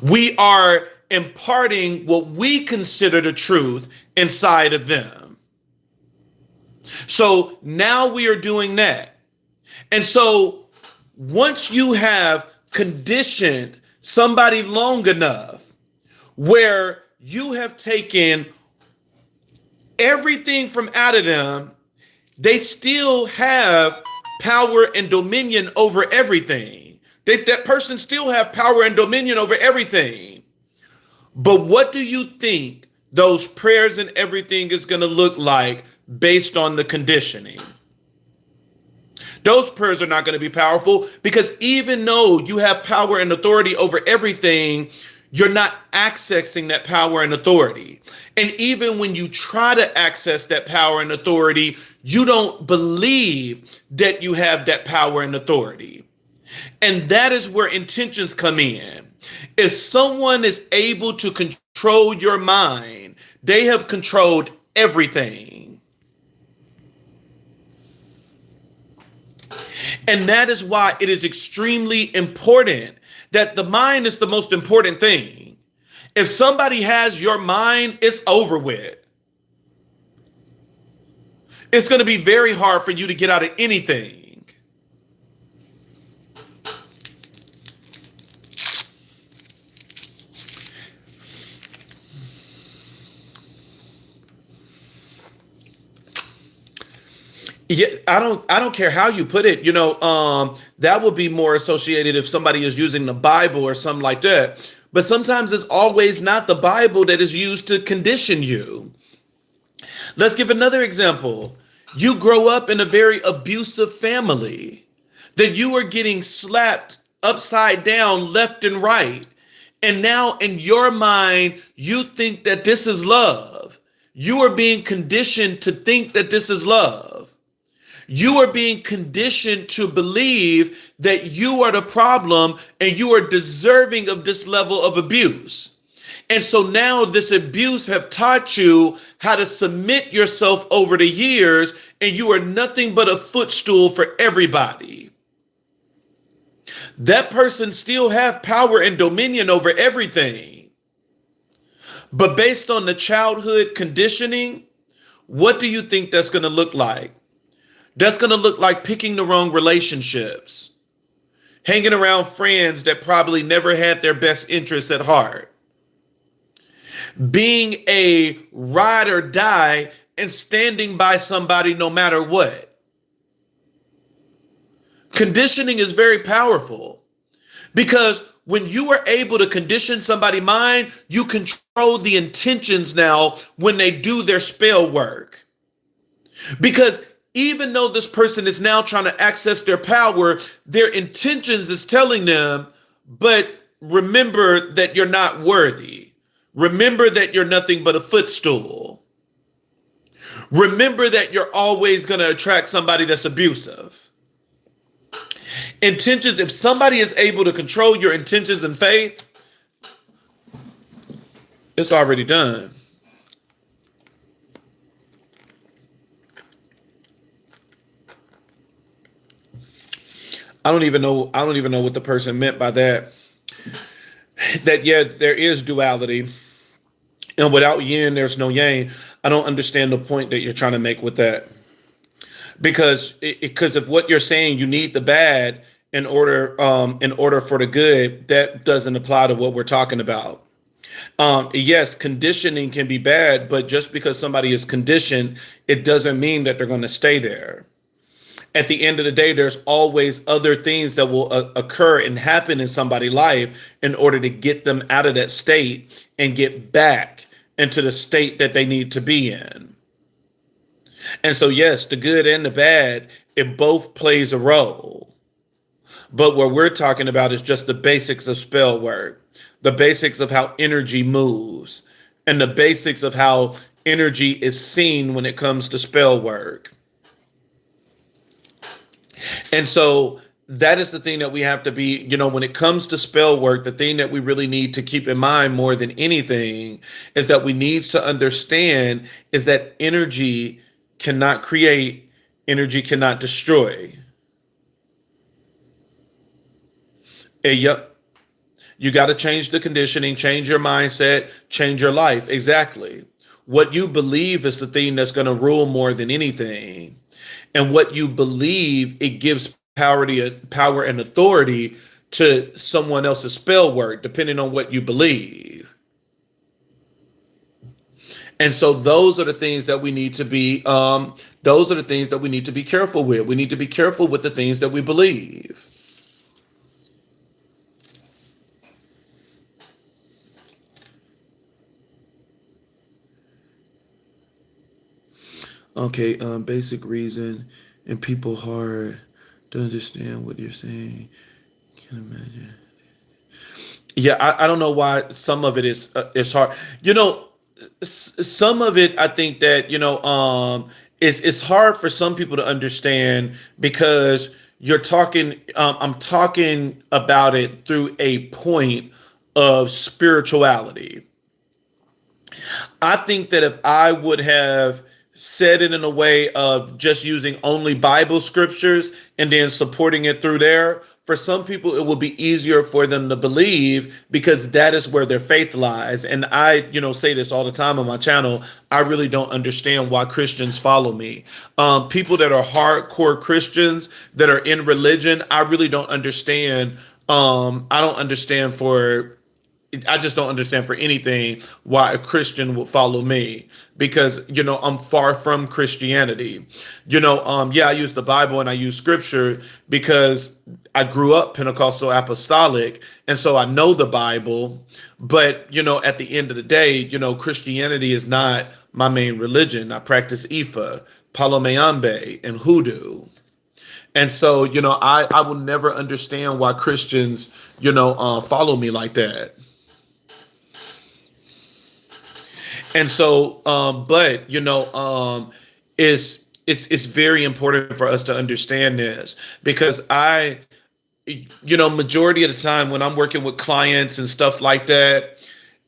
We are imparting what we consider the truth inside of them. So now we are doing that. And so once you have conditioned somebody long enough where you have taken everything from out of them, they still have power and dominion over everything. That person still have power and dominion over everything. But what do you think those prayers and everything is going to look like based on the conditioning? Those prayers are not going to be powerful, because even though you have power and authority over everything, you're not accessing that power and authority. And even when you try to access that power and authority, you don't believe that you have that power and authority. And that is where intentions come in. If someone is able to control your mind, they have controlled everything. And that is why it is extremely important that the mind is the most important thing. If somebody has your mind, it's over with. It's going to be very hard for you to get out of anything. Yeah, I don't care how you put it. That would be more associated if somebody is using the Bible or something like that. But sometimes it's always not the Bible that is used to condition you. Let's give another example. You grow up in a very abusive family, that you are getting slapped upside down left and right. And now in your mind, you think that this is love. You are being conditioned to think that this is love. You are being conditioned to believe that you are the problem and you are deserving of this level of abuse. And so now this abuse have taught you how to submit yourself over the years, and you are nothing but a footstool for everybody. That person still have power and dominion over everything. But based on the childhood conditioning, what do you think that's going to look like? That's going to look like picking the wrong relationships, hanging around friends that probably never had their best interests at heart, being a ride or die and standing by somebody no matter what. Conditioning is very powerful, because when you are able to condition somebody's mind, you control the intentions now when they do their spell work. Because even though this person is now trying to access their power, their intentions is telling them, but remember that you're not worthy. Remember that you're nothing but a footstool. Remember that you're always going to attract somebody that's abusive. Intentions, if somebody is able to control your intentions and faith, it's already done. I don't even know what the person meant by that. That, yeah, there is duality. And without yin, there's no yang. I don't understand the point that you're trying to make with that. Because if what you're saying, you need the bad in order for the good, that doesn't apply to what we're talking about. Yes, conditioning can be bad, but just because somebody is conditioned, it doesn't mean that they're going to stay there. At the end of the day, there's always other things that will occur and happen in somebody's life in order to get them out of that state and get back into the state that they need to be in. And so, yes, the good and the bad, it both plays a role. But what we're talking about is just the basics of spell work, the basics of how energy moves, and the basics of how energy is seen when it comes to spell work. And so that is the thing that we have to be, when it comes to spell work, the thing that we really need to keep in mind more than anything is that we need to understand is that energy cannot create, energy cannot destroy. Yep. You got to change the conditioning, change your mindset, change your life. Exactly. What you believe is the thing that's going to rule more than anything. And what you believe, it gives power and authority to someone else's spell work, depending on what you believe. And so those are the things that we need to be, careful with. We need to be careful with the things that we believe. Okay, basic reason and people hard to understand what you're saying. Can't imagine. Yeah, I don't know why some of it is it's hard. You know, some of it I think that it's hard for some people to understand because you're talking. I'm talking about it through a point of spirituality. I think that if I would have said it in a way of just using only Bible scriptures and then supporting it through there, for some people it will be easier for them to believe because that is where their faith lies. And I, say this all the time on my channel. I really don't understand why Christians follow me. People that are hardcore Christians that are in religion, I really don't understand. I don't understand for I just don't understand for anything why a Christian would follow me because I'm far from Christianity. Yeah, I use the Bible and I use scripture because I grew up Pentecostal apostolic and so I know the Bible, but at the end of the day, Christianity is not my main religion. I practice Ifa, Palomayambe, and Hoodoo. And so, I will never understand why Christians, follow me like that. And so, but it's very important for us to understand this because majority of the time when I'm working with clients and stuff like that,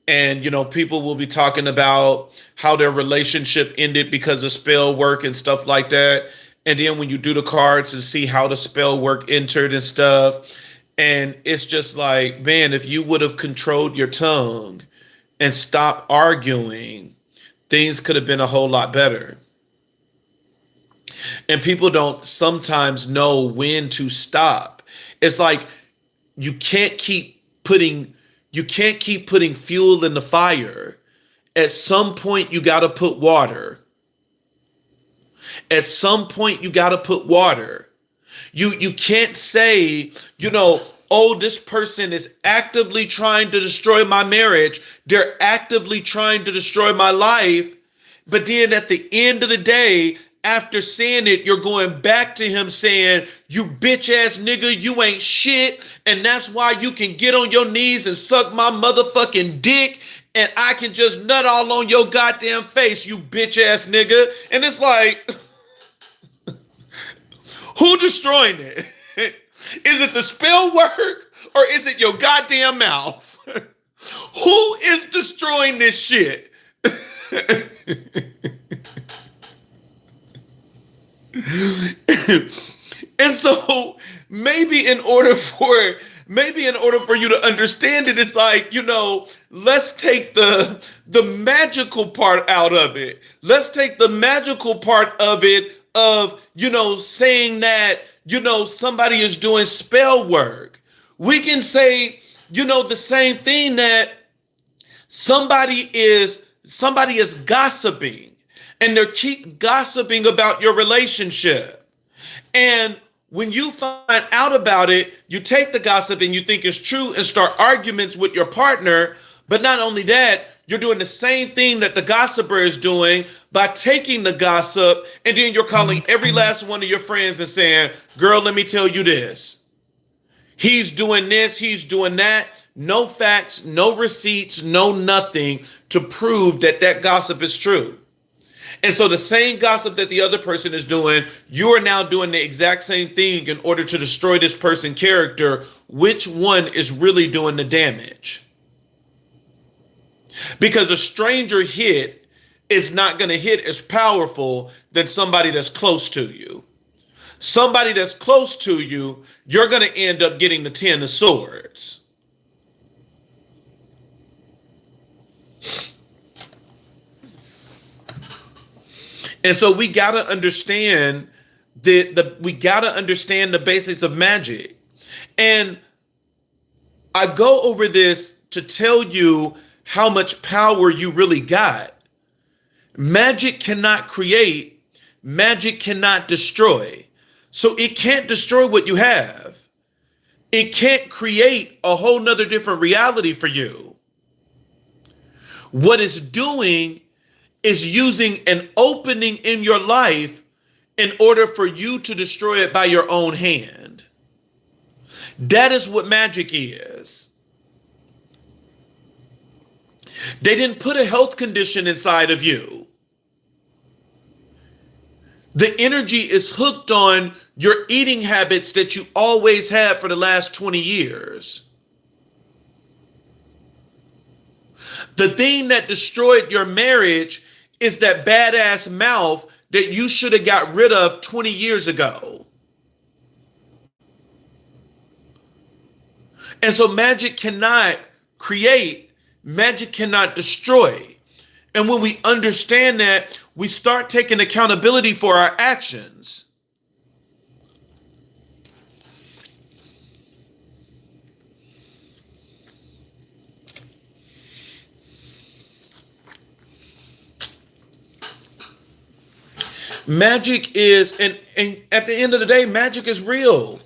and people will be talking about how their relationship ended because of spell work and stuff like that. And then when you do the cards and see how the spell work entered and stuff, and it's just like, man, if you would have controlled your tongue and stop arguing, things could have been a whole lot better. And people don't sometimes know when to stop. It's like you can't keep putting fuel in the fire. At some point you got to put water. At some point you got to put water. You can't say, oh, this person is actively trying to destroy my marriage. They're actively trying to destroy my life. But then at the end of the day, after saying it, you're going back to him saying, you bitch ass nigga, you ain't shit. And that's why you can get on your knees and suck my motherfucking dick. And I can just nut all on your goddamn face, you bitch ass nigga. And it's like, who destroying it? Is it the spell work or is it your goddamn mouth? Who is destroying this shit? And so maybe in order for you to understand it, it's like, let's take the magical part out of it. Let's take the magical part of it of, saying that, somebody is doing spell work. We can say, the same thing that somebody is gossiping and they keep gossiping about your relationship. And when you find out about it, you take the gossip and you think it's true and start arguments with your partner. But not only that, you're doing the same thing that the gossiper is doing by taking the gossip and then you're calling every last one of your friends and saying, girl, let me tell you this. He's doing this, he's doing that. No facts, no receipts, no nothing to prove that gossip is true. And so the same gossip that the other person is doing, you are now doing the exact same thing in order to destroy this person's character. Which one is really doing the damage? Because a stranger hit is not going to hit as powerful than somebody that's close to you. Somebody that's close to you, you're going to end up getting the 10 of swords. And so we got to understand the basics of magic. And I go over this to tell you how much power you really got. Magic cannot create, magic cannot destroy. So it can't destroy what you have. It can't create a whole nother different reality for you. What it's doing is using an opening in your life in order for you to destroy it by your own hand. That is what magic is. They didn't put a health condition inside of you. The energy is hooked on your eating habits that you always had for the last 20 years. The thing that destroyed your marriage is that badass mouth that you should have got rid of 20 years ago. And so magic cannot create, magic cannot destroy. And when we understand that, we start taking accountability for our actions. Magic is, and at the end of the day, magic is real.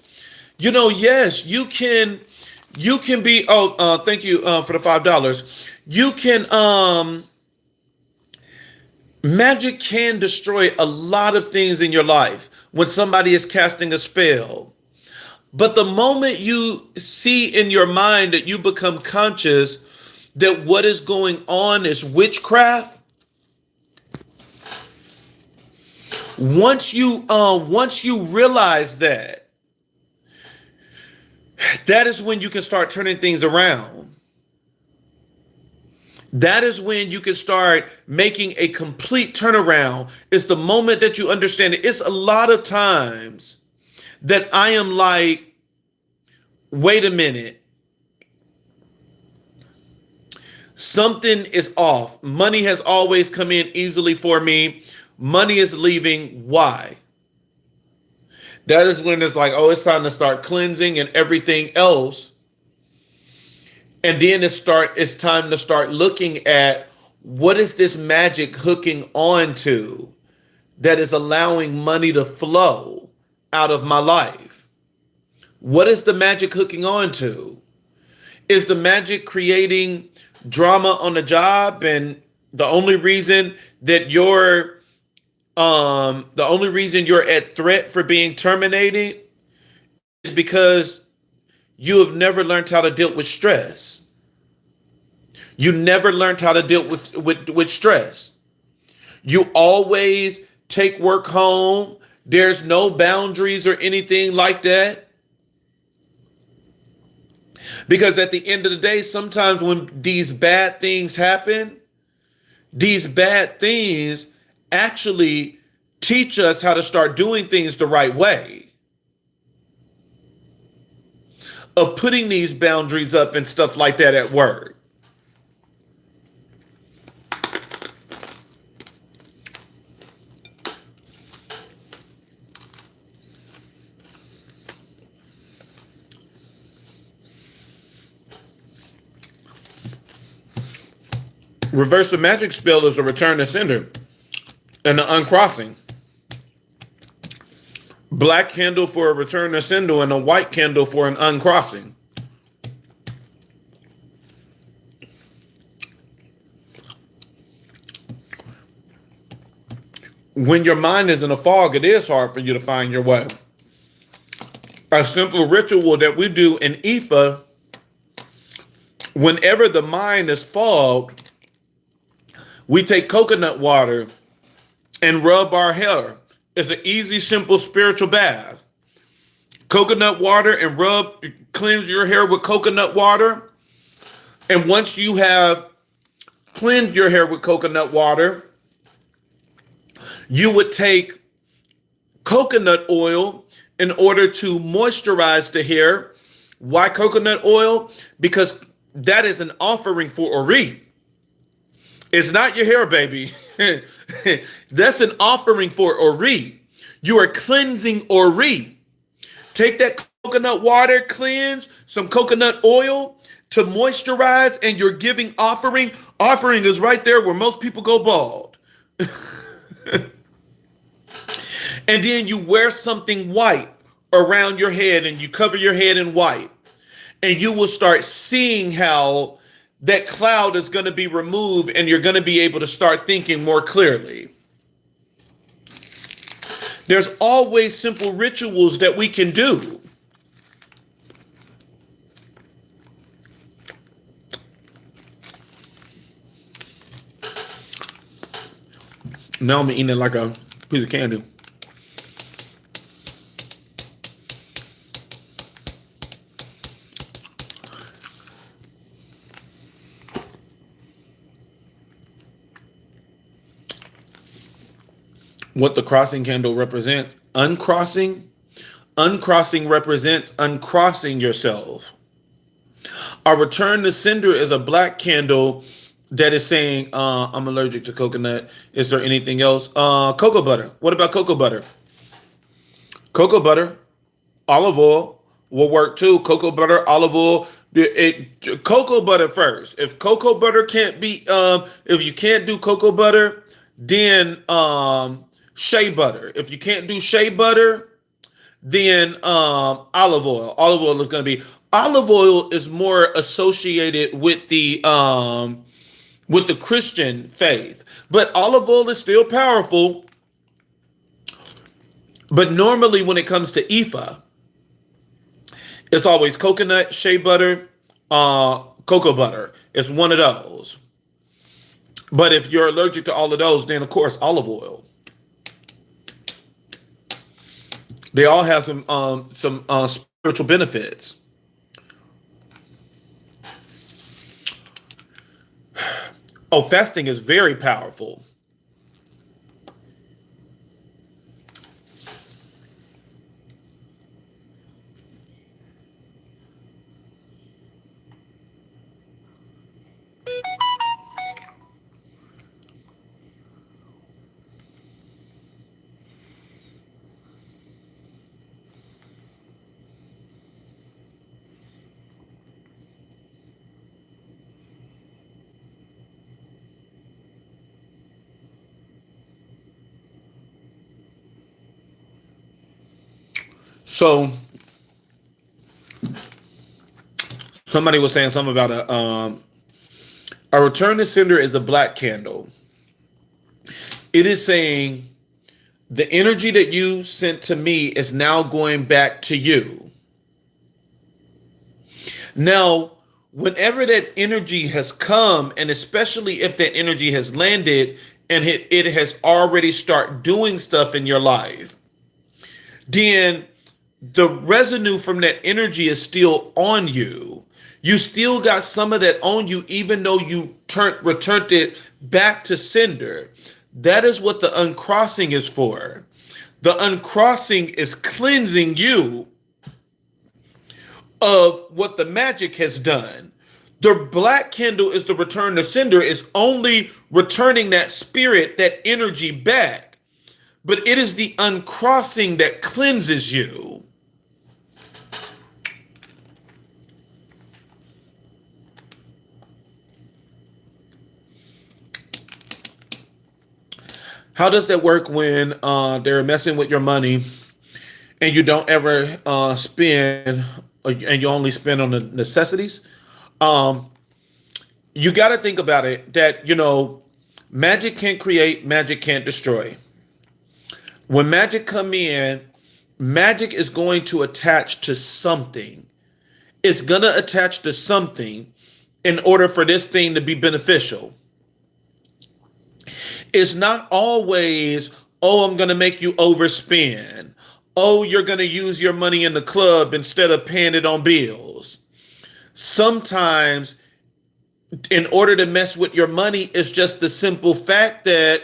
Yes, you can be, thank you for the $5. You can, magic can destroy a lot of things in your life when somebody is casting a spell. But the moment you see in your mind that you become conscious that what is going on is witchcraft, once you realize that, that is when you can start turning things around. That is when you can start making a complete turnaround. It's the moment that you understand it. It's a lot of times that I am like, wait a minute. Something is off. Money has always come in easily for me. Money is leaving. Why? That is when it's like, oh, it's time to start cleansing and everything else. And then it's time to start looking at what is this magic hooking on to that is allowing money to flow out of my life? What is the magic hooking on to? Is the magic creating drama on the job? And the only reason that you're at threat for being terminated is because you have never learned how to deal with stress. You never learned how to deal with stress. You always take work home. There's no boundaries or anything like that. Because at the end of the day, sometimes when these bad things happen, these bad things actually teach us how to start doing things the right way. Of putting these boundaries up and stuff like that at work. Reverse the magic spell is a return to sender and the uncrossing. Black candle for a return to sender and a white candle for an uncrossing. When your mind is in a fog, it is hard for you to find your way. A simple ritual that we do in Ifa, whenever the mind is fogged, we take coconut water and rub our hair. It's an easy, simple spiritual bath. Coconut water and cleanse your hair with coconut water. And once you have cleansed your hair with coconut water, you would take coconut oil in order to moisturize the hair. Why coconut oil? Because that is an offering for Ori. It's not your hair, baby. That's an offering for Ori. You are cleansing Ori. Take that coconut water, cleanse, some coconut oil to moisturize, and you're giving offering. Offering is right there where most people go bald. And then you wear something white around your head and you cover your head in white. And you will start seeing how that cloud is going to be removed and you're going to be able to start thinking more clearly. There's always simple rituals that we can do. Now I'm eating it like a piece of candy. What the crossing candle represents, uncrossing. Uncrossing represents uncrossing yourself. A return to sender is a black candle that is saying, I'm allergic to coconut. Is there anything else? Cocoa butter. What about cocoa butter? Cocoa butter, olive oil will work too. Cocoa butter, olive oil. Cocoa butter first. If cocoa butter can't be, if you can't do cocoa butter, then shea butter. If you can't do shea butter, then olive oil. Olive oil is going to be. Olive oil is more associated with the Christian faith, but olive oil is still powerful. But normally, when it comes to Ifa, it's always coconut, shea butter, cocoa butter. It's one of those. But if you're allergic to all of those, then of course olive oil. They all have some spiritual benefits. Oh, fasting is very powerful. So somebody was saying something about a return to sender is a black candle. It is saying the energy that you sent to me is now going back to you. Now, whenever that energy has come, and especially if that energy has landed and it has already started doing stuff in your life, then the residue from that energy is still on you. You still got some of that on you, even though you returned it back to sender. That is what the uncrossing is for. The uncrossing is cleansing you of what the magic has done. The black candle is the return to sender, is only returning that spirit, that energy back. But it is the uncrossing that cleanses you. How does that work when they're messing with your money and you don't ever spend, and you only spend on the necessities? You got to think about it that, magic can't create, magic can't destroy. When magic come in, magic is going to attach to something. It's going to attach to something in order for this thing to be beneficial. It's not always, oh, I'm going to make you overspend. Oh, you're going to use your money in the club instead of paying it on bills. Sometimes, in order to mess with your money, it's just the simple fact that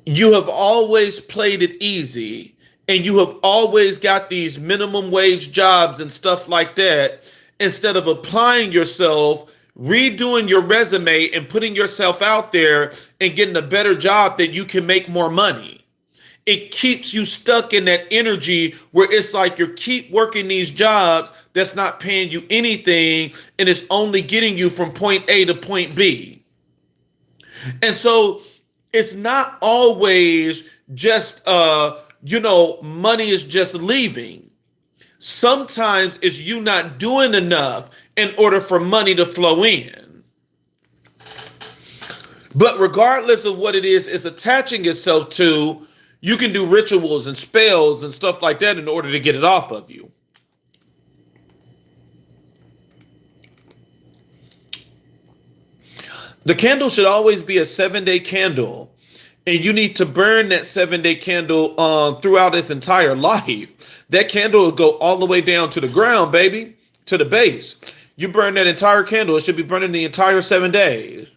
you have always played it easy and you have always got these minimum wage jobs and stuff like that, instead of applying yourself, redoing your resume and putting yourself out there and getting a better job that you can make more money. It keeps you stuck in that energy where it's like you keep working these jobs that's not paying you anything and it's only getting you from point A to point B. And so it's not always just, money is just leaving. Sometimes it's you not doing enough in order for money to flow in. But regardless of what it is it's attaching itself to, you can do rituals and spells and stuff like that in order to get it off of you. The candle should always be a 7-day candle, and you need to burn that 7-day candle throughout its entire life. That candle will go all the way down to the ground, baby, to the base. You burn that entire candle, it should be burning the entire 7 days.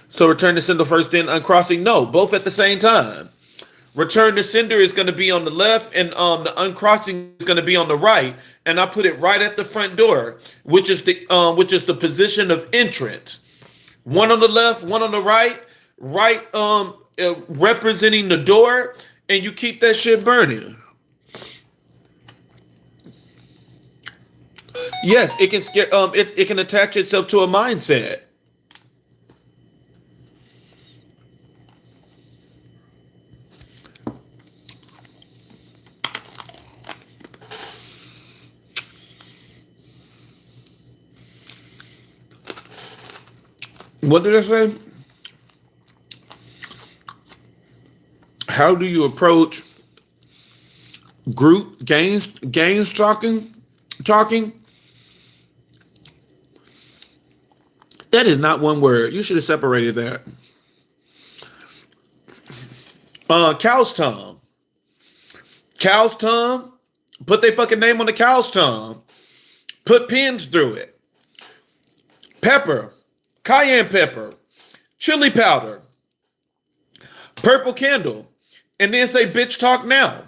So return to sender first, then uncrossing? No, both at the same time. Return to sender is going to be on the left, and the uncrossing is going to be on the right. And I put it right at the front door, which is the position of entrance. One on the left, one on the right, representing the door, and you keep that shit burning. Yes, it can scare. It can attach itself to a mindset. What did I say? How do you approach group gains talking? That is not one word. You should have separated that. Cow's tongue. Cow's tongue. Put their fucking name on the cow's tongue. Put pins through it. Pepper. Cayenne pepper. Chili powder. Purple candle. And then say, bitch, talk now.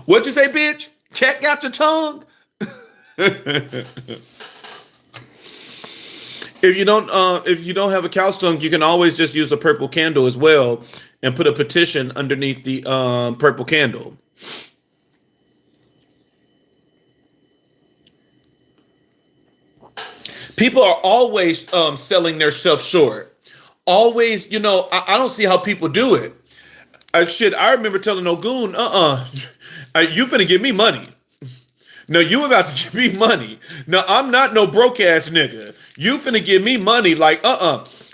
What'd you say, bitch? Cat got your tongue? If you don't have a cow's tongue, you can always just use a purple candle as well and put a petition underneath the purple candle. People are always selling their stuff short. Always, I don't see how people do it. I remember telling Ogun, you finna give me money. No, you about to give me money. No, I'm not no broke ass nigga. You finna give me money. Like,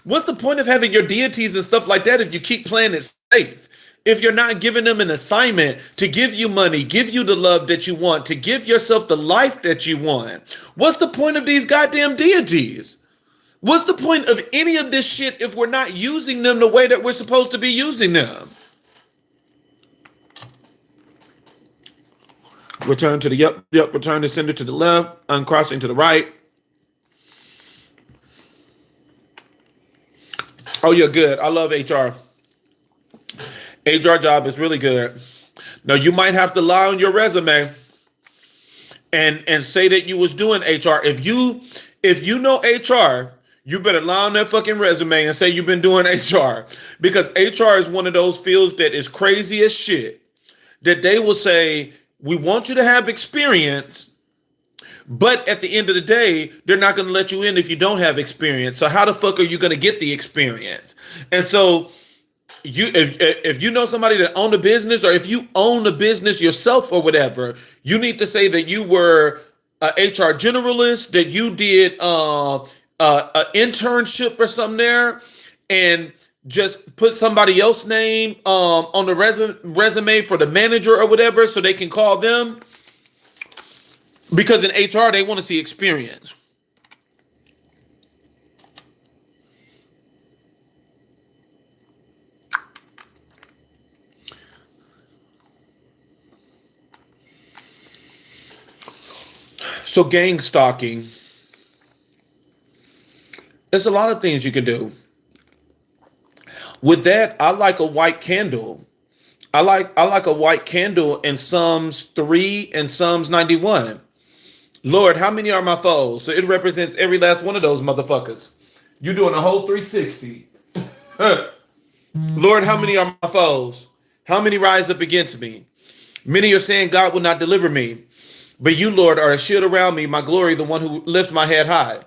what's the point of having your deities and stuff like that if you keep playing it safe? If you're not giving them an assignment to give you money, give you the love that you want, to give yourself the life that you want, what's the point of these goddamn deities? What's the point of any of this shit if we're not using them the way that we're supposed to be using them? Return to the yep, return to sender to the left, uncrossing to the right. Oh, you're good. I love HR. HR job is really good. Now, you might have to lie on your resume and say that you was doing HR. If you know HR, you better lie on that fucking resume and say you've been doing HR, because HR is one of those fields that is crazy as shit, that they will say, we want you to have experience, but at the end of the day, they're not going to let you in if you don't have experience. So how the fuck are you going to get the experience? And so if you know somebody that owned a business, or if you own a business yourself or whatever, you need to say that you were a HR generalist, that you did an internship or something there, and just put somebody else's name on the resume for the manager or whatever, so they can call them. Because in HR, they want to see experience. So gang stalking. There's a lot of things you can do. With that, I like a white candle. I like a white candle in Psalms 3 and Psalms 91. Lord, how many are my foes? So it represents every last one of those motherfuckers. You're doing a whole 360. Lord, how many are my foes? How many rise up against me? Many are saying God will not deliver me. But you, Lord, are a shield around me, my glory, the one who lifts my head high.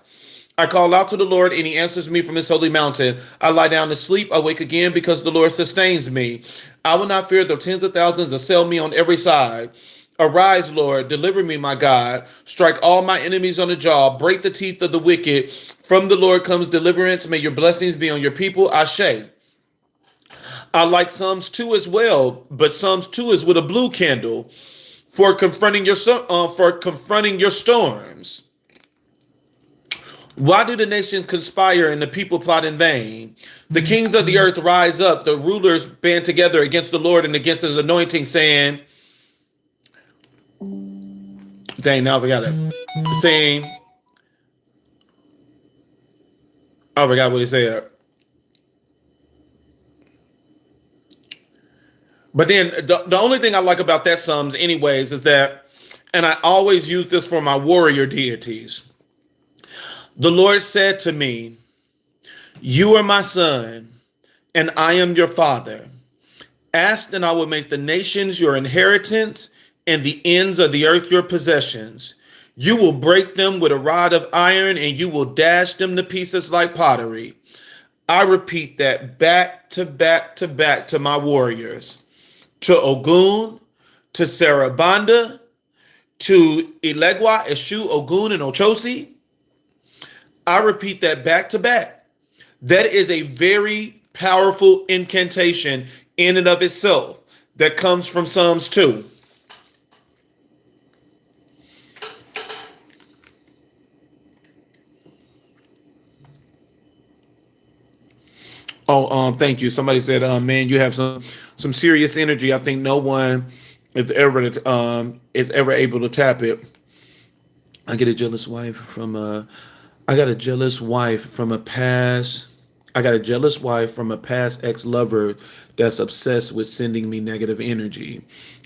I call out to the Lord, and he answers me from his holy mountain. I lie down to sleep, I wake again because the Lord sustains me. I will not fear though tens of thousands assail me on every side. Arise, Lord, deliver me, my God. Strike all my enemies on the jaw, break the teeth of the wicked. From the Lord comes deliverance. May your blessings be on your people. Ashe. I like Psalms 2 as well, but Psalms 2 is with a blue candle for confronting your storms. Why do the nations conspire and the people plot in vain? The kings of the earth rise up, the rulers band together against the Lord and against his anointing, saying, dang, now I forgot it. Saying, I forgot what he said. But then the only thing I like about that Psalms, anyways, is that, and I always use this for my warrior deities. The Lord said to me, you are my son, and I am your father. Ask, and I will make the nations your inheritance, and the ends of the earth your possessions. You will break them with a rod of iron, and you will dash them to pieces like pottery. I repeat that back to back to back to my warriors, to Ogun, to Sarabanda, to Ilegwa, Eshu, Ogun, and Ochosi. I repeat that back to back. That is a very powerful incantation in and of itself that comes from Psalms 2. Oh, thank you. Somebody said, man, you have some serious energy. I think no one is ever able to tap it. I got a jealous wife from a past ex-lover that's obsessed with sending me negative energy.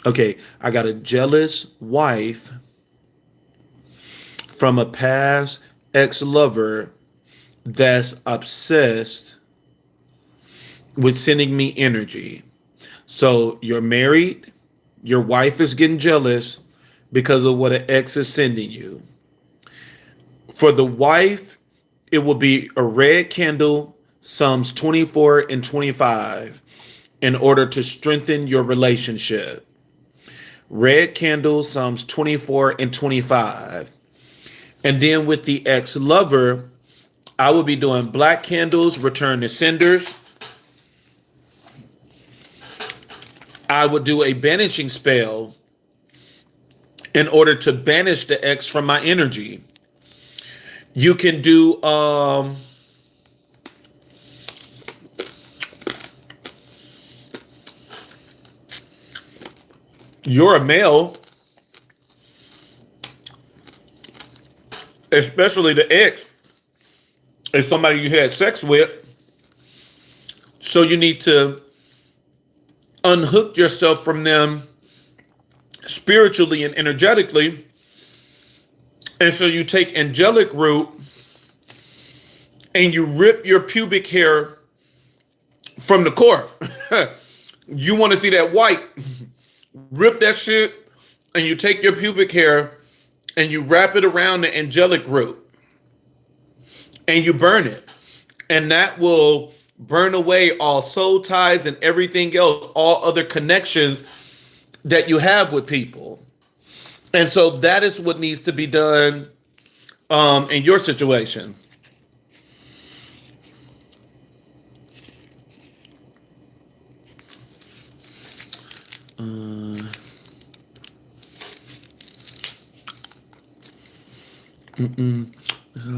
Okay, I got a jealous wife from a past ex-lover that's obsessed with sending me energy. So you're married, your wife is getting jealous because of what an ex is sending you. For the wife, it will be a red candle, Psalms 24 and 25, in order to strengthen your relationship. Red candle, Psalms 24 and 25. And then with the ex-lover, I will be doing black candles, return to senders. I would do a banishing spell in order to banish the ex from my energy. You can do you're a male, especially the ex is somebody you had sex with. So you need to unhook yourself from them spiritually and energetically. And so you take angelic root and you rip your pubic hair from the core. You want to see that white. Rip that shit and you take your pubic hair and you wrap it around the angelic root and you burn it. And that will burn away all soul ties and everything else, all other connections that you have with people. And so that is what needs to be done in your situation.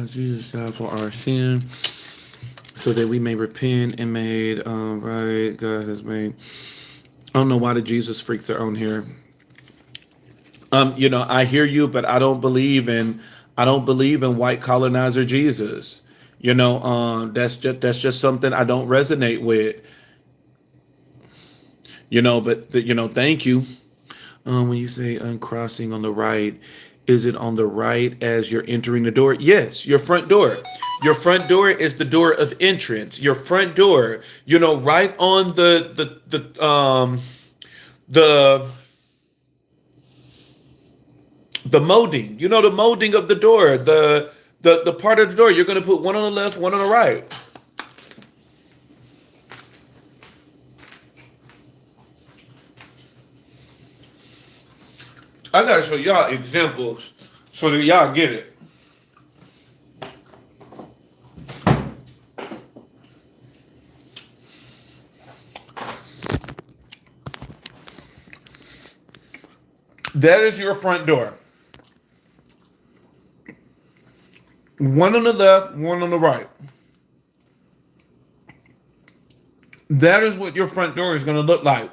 Jesus died for our sin, so that we may repent and made right. God has made. I don't know why the Jesus freaks are on here. I hear you, but I don't believe in white colonizer Jesus. That's just something I don't resonate with. Thank you. When you say uncrossing on the right, is it on the right as you're entering the door? Yes, your front door. Your front door is the door of entrance. Your front door, right on the molding. The molding of the door, the The part of the door, you're going to put one on the left, one on the right. I got to show y'all examples so that y'all get it. That is your front door. One on the left, one on the right. That is what your front door is going to look like.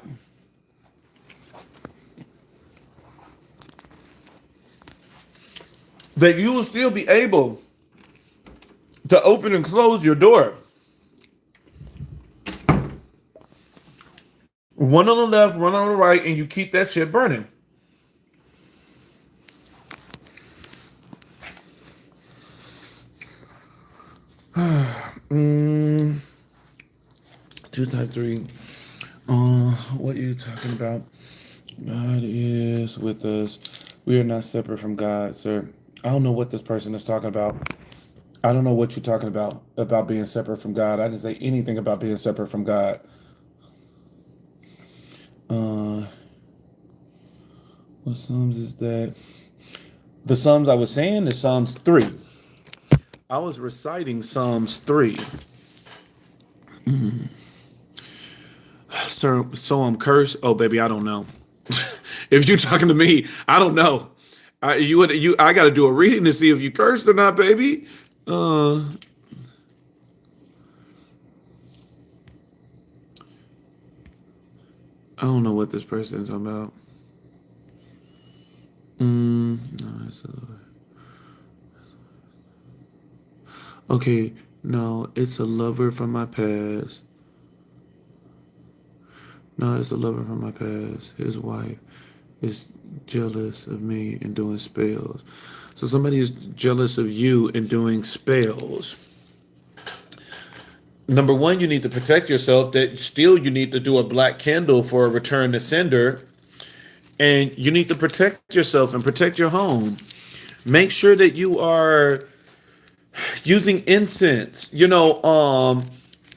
That you will still be able to open and close your door. One on the left, one on the right, and you keep that shit burning. Two type 3. What are you talking about? God is with us. We are not separate from God, sir. I don't know what this person is talking about. I don't know what you're talking about being separate from God. I didn't say anything about being separate from God. What Psalms is that? The Psalms I was saying is Psalms 3. I was reciting Psalms 3. Sir, so I'm cursed. Oh, baby, I don't know. If you're talking to me, I don't know. I got to do a reading to see if you cursed or not, baby. I don't know what this person is about. No, it's okay. No, it's a lover from my past. No, it's a lover from my past. His wife is jealous of me and doing spells. So somebody is jealous of you and doing spells. Number one, you need to protect yourself. That still you need to do a black candle for a return to sender. And you need to protect yourself and protect your home. Make sure that you are using incense.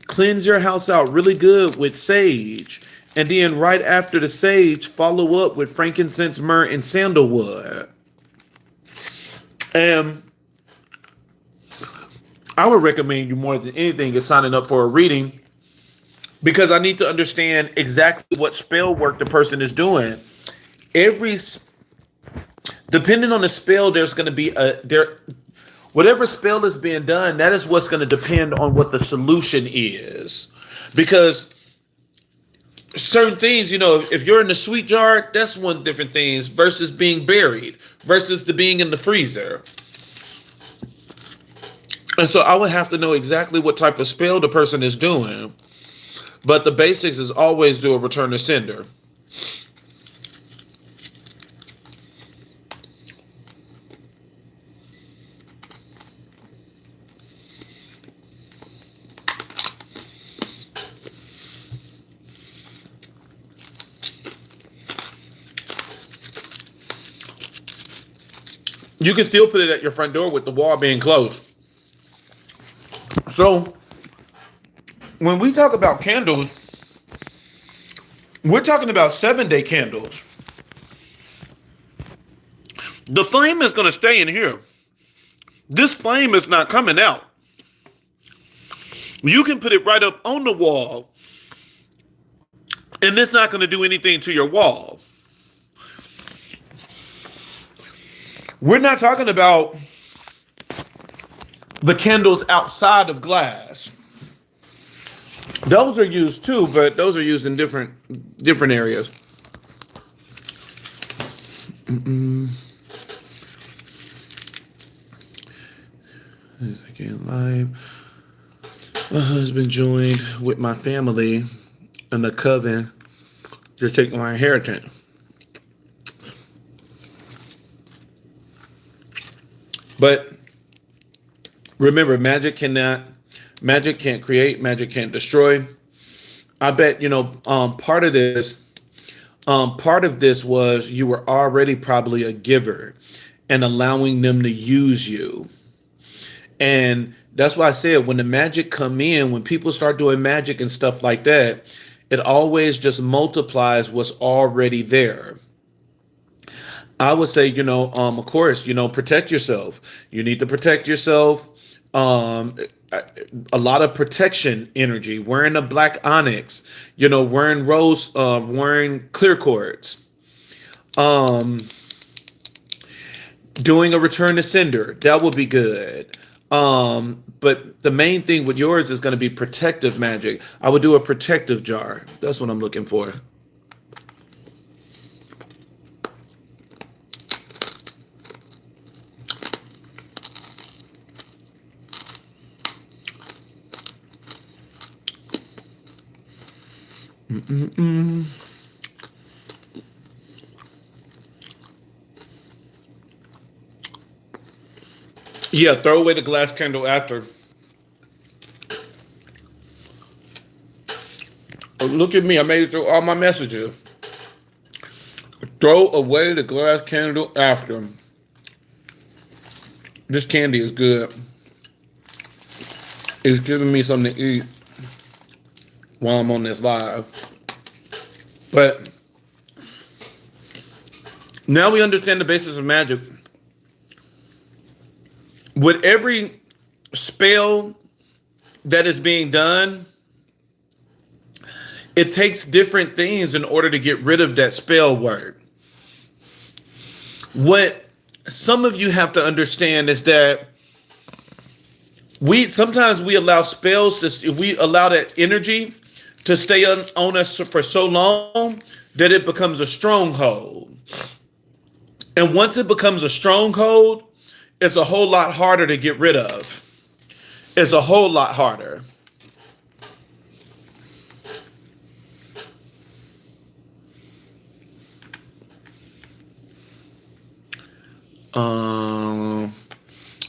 Cleanse your house out really good with sage. And then right after the sage, follow up with frankincense, myrrh, and sandalwood. And I would recommend you more than anything is signing up for a reading, because I need to understand exactly what spell work the person is doing. Depending on the spell, there's going to be whatever spell is being done, that is what's going to depend on what the solution is. Because certain things, if you're in the sweet jar, that's one different things versus being buried, versus the being in the freezer. And so I would have to know exactly what type of spell the person is doing. But the basics is always do a return to sender. You can still put it at your front door with the wall being closed. So, when we talk about candles, we're talking about 7-day candles. The flame is going to stay in here. This flame is not coming out. You can put it right up on the wall, and it's not going to do anything to your wall. We're not talking about the candles outside of glass. Those are used too, but those are used in different areas. Again, live. My husband joined with my family in the coven to take my inheritance. But remember, magic can't create, magic can't destroy. I bet, part of this was you were already probably a giver and allowing them to use you. And that's why I said when the magic come in, when people start doing magic and stuff like that, it always just multiplies what's already there. I would say, of course, protect yourself. You need to protect yourself. Um, a lot of protection energy, wearing a black onyx, wearing rose, wearing clear cords, um, doing a return to sender. That would be good. But the main thing with yours is going to be protective magic. I would do a protective jar. That's what I'm looking for. Mm-mm-mm. Yeah, throw away the glass candle after. Oh, look at me. I made it through all my messages. Throw away the glass candle after. This candy is good. It's giving me something to eat while I'm on this live. But now we understand the basis of magic. With every spell that is being done, it takes different things in order to get rid of that spell word. What some of you have to understand is that sometimes we allow spells we allow that energy to stay on us for so long that it becomes a stronghold. And once it becomes a stronghold, it's a whole lot harder to get rid of. It's a whole lot harder.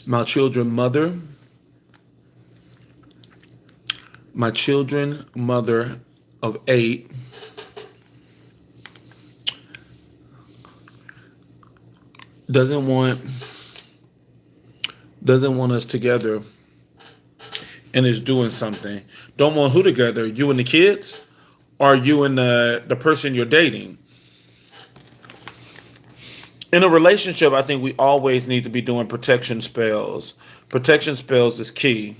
My children mother of 8 doesn't want us together and is doing something. Don't want who together? You and the kids, or you and the person you're dating? In a relationship, I think we always need to be doing protection spells. Protection spells is key.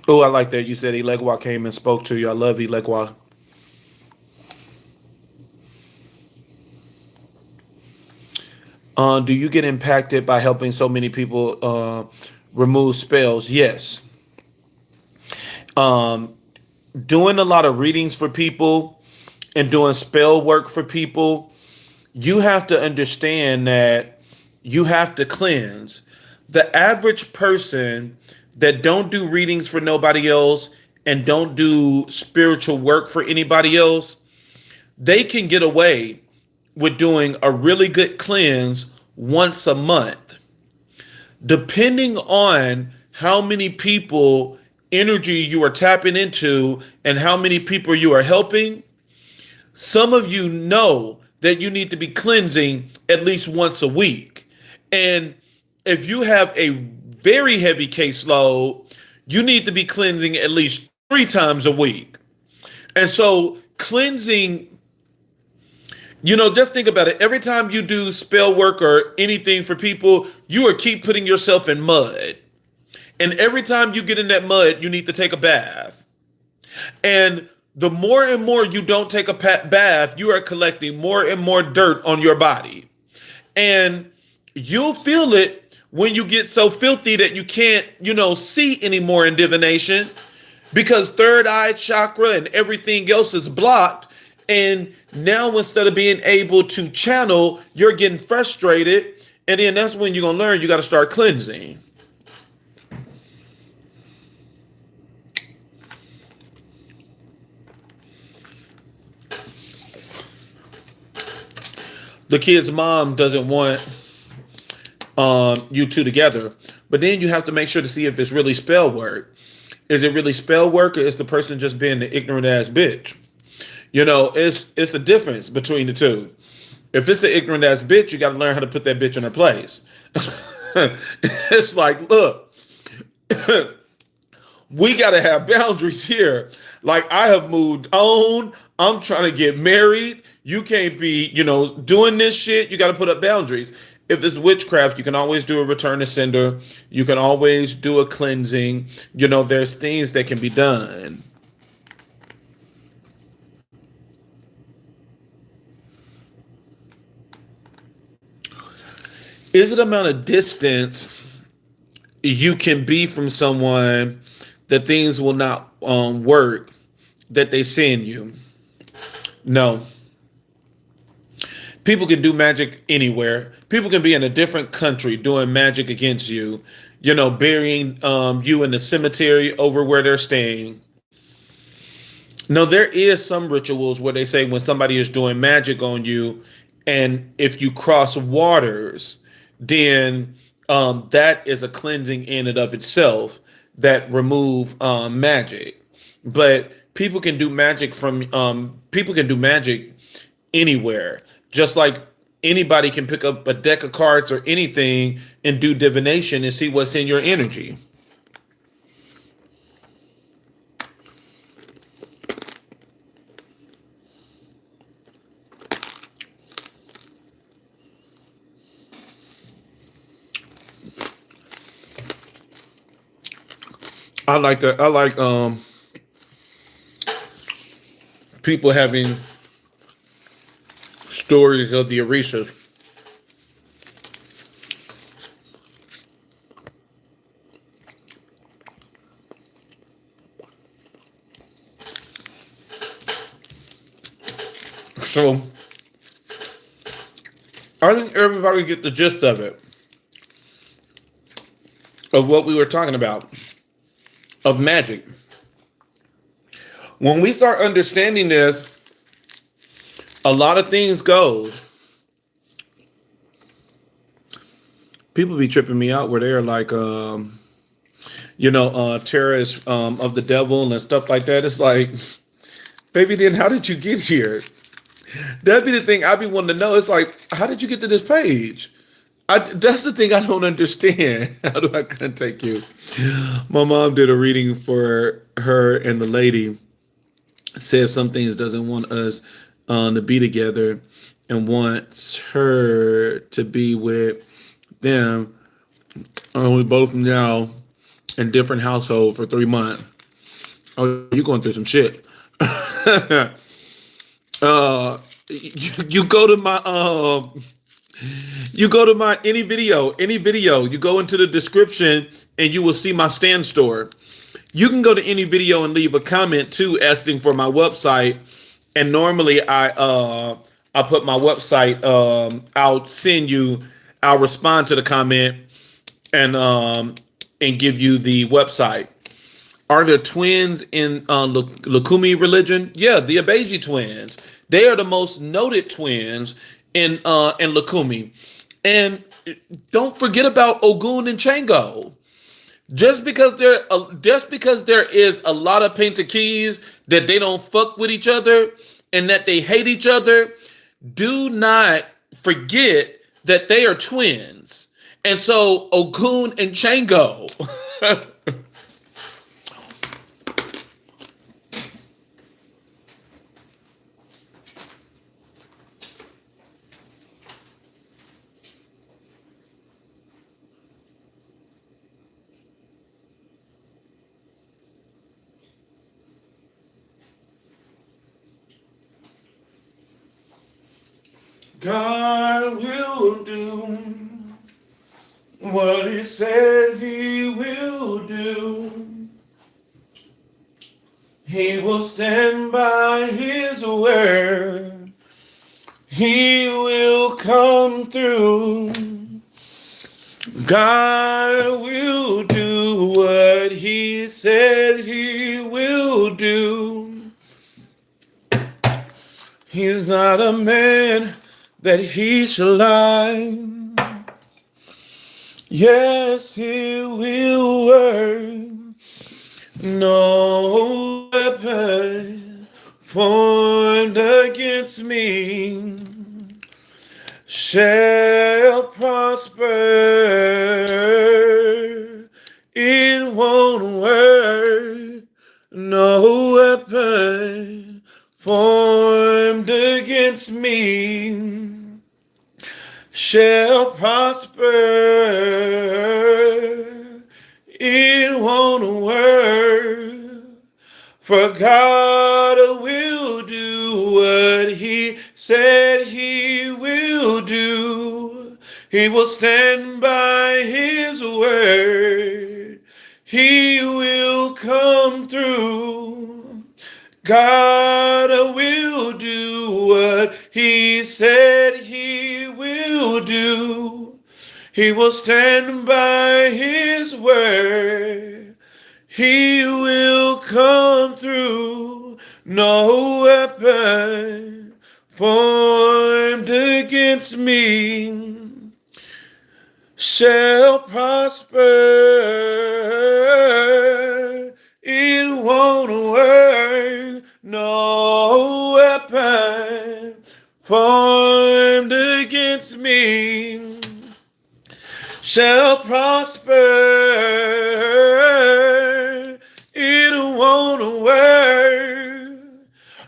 Oh, I like that. You said Elegwa came and spoke to you. I love Elegwa. Do you get impacted by helping so many people remove spells? Yes. Doing a lot of readings for people and doing spell work for people, you have to understand that you have to cleanse. The average person that don't do readings for nobody else and don't do spiritual work for anybody else, they can get away with doing a really good cleanse once a month. Depending on how many people energy you are tapping into and how many people you are helping, some of you know that you need to be cleansing at least once a week. And if you have a very heavy caseload, you need to be cleansing at least 3 times a week. And so cleansing, just think about it. Every time you do spell work or anything for people, you are keep putting yourself in mud. And every time you get in that mud, you need to take a bath. And the more and more you don't take a bath, you are collecting more and more dirt on your body. And you'll feel it when you get so filthy that you can't, see anymore in divination, because third eye chakra and everything else is blocked. And now instead of being able to channel, you're getting frustrated. And then that's when you're going to learn you got to start cleansing. The kid's mom doesn't want you two together, but then you have to make sure to see if it's really spell work. Is it really spell work, or is the person just being the ignorant ass bitch? It's a difference between the two. If it's an ignorant ass bitch, you got to learn how to put that bitch in her place. It's like, look, we got to have boundaries here. Like, I have moved on. I'm trying to get married. You can't be, doing this shit. You got to put up boundaries. If it's witchcraft, you can always do a return to sender. You can always do a cleansing. There's things that can be done. Is it amount of distance you can be from someone that things will not work that they send you? No. People can do magic anywhere. People can be in a different country doing magic against you, burying you in the cemetery over where they're staying. No, there is some rituals where they say when somebody is doing magic on you, and if you cross waters, then that is a cleansing in and of itself that remove magic. But people can do magic anywhere. Just like anybody can pick up a deck of cards or anything and do divination and see what's in your energy. I like that. I like people having stories of the Orishas. So I think everybody get the gist of it, of what we were talking about, of magic. When we start understanding this, a lot of things goes. People be tripping me out where they're like, terrorists of the devil and stuff like that. It's like, baby, then how did you get here? That'd be the thing I'd be wanting to know. It's like, how did you get to this page? That's the thing I don't understand. How do I contact you? My mom did a reading for her, and the lady says some things doesn't want us to be together and wants her to be with them. We both now in different households for 3 months. Oh, you're going through some shit. You go to my any video, you go into the description and you will see my stand store. You can go to any video and leave a comment too, asking for my website. And normally I put my website, I'll respond to the comment and give you the website. Are there twins in Lukumi religion? Yeah, the Abeji twins. They are the most noted twins in Lukumi. And don't forget about Ogun and Chango. Just because there is a lot of painted keys that they don't fuck with each other and that they hate each other, do not forget that they are twins. And so Ogun and Chango. God will do what he said he will do. He will stand by his word. He will come through. God will do what he said he will do. He's not a man that he shall lie. Yes, he will work. No weapon formed against me shall prosper. It won't work. No weapon formed against me shall prosper. It won't work. For God will do what he said he will do. He will stand by his word. He will come through. God will do what he said he will do. He will stand by his word. He will come through. No weapon formed against me shall prosper. It won't work. No weapon formed against me shall prosper. It won't work.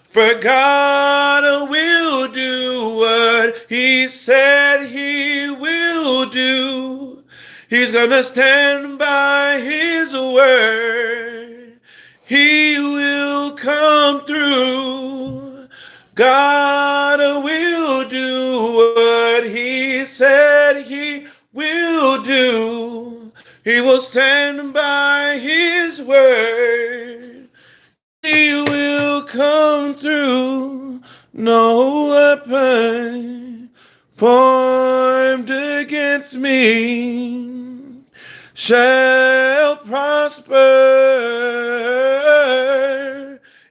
For God will do what he said he will do. He's gonna stand by his word. He will come through. God will do what he said he will do. He will stand by his word. He will come through. No weapon formed against me shall prosper.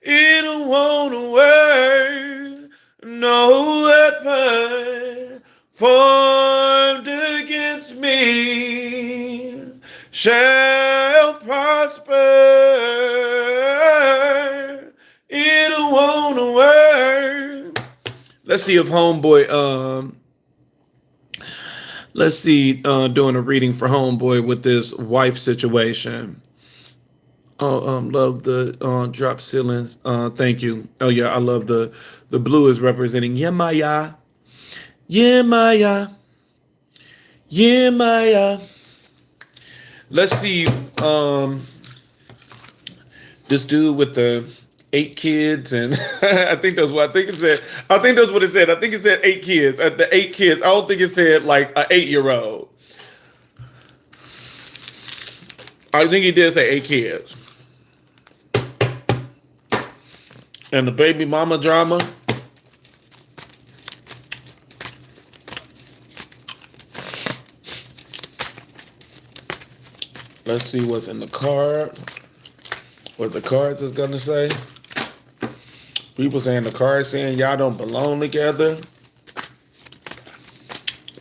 It won't work. No weapon formed against me shall prosper. It won't work. Let's see if homeboy let's see doing a reading for homeboy with this wife situation. Oh, love the drop ceilings. Thank you. Oh yeah, I love the blue is representing Yemaya. Yemaya. Yemaya. Let's see this dude with the 8 kids, and I think that's what it said. I think that's what it said. I think it said 8 kids. The 8 kids. I don't think it said like an 8-year-old. I think he did say 8 kids. And the baby mama drama. Let's see what's in the card. What the cards is gonna say. People saying the card saying y'all don't belong together.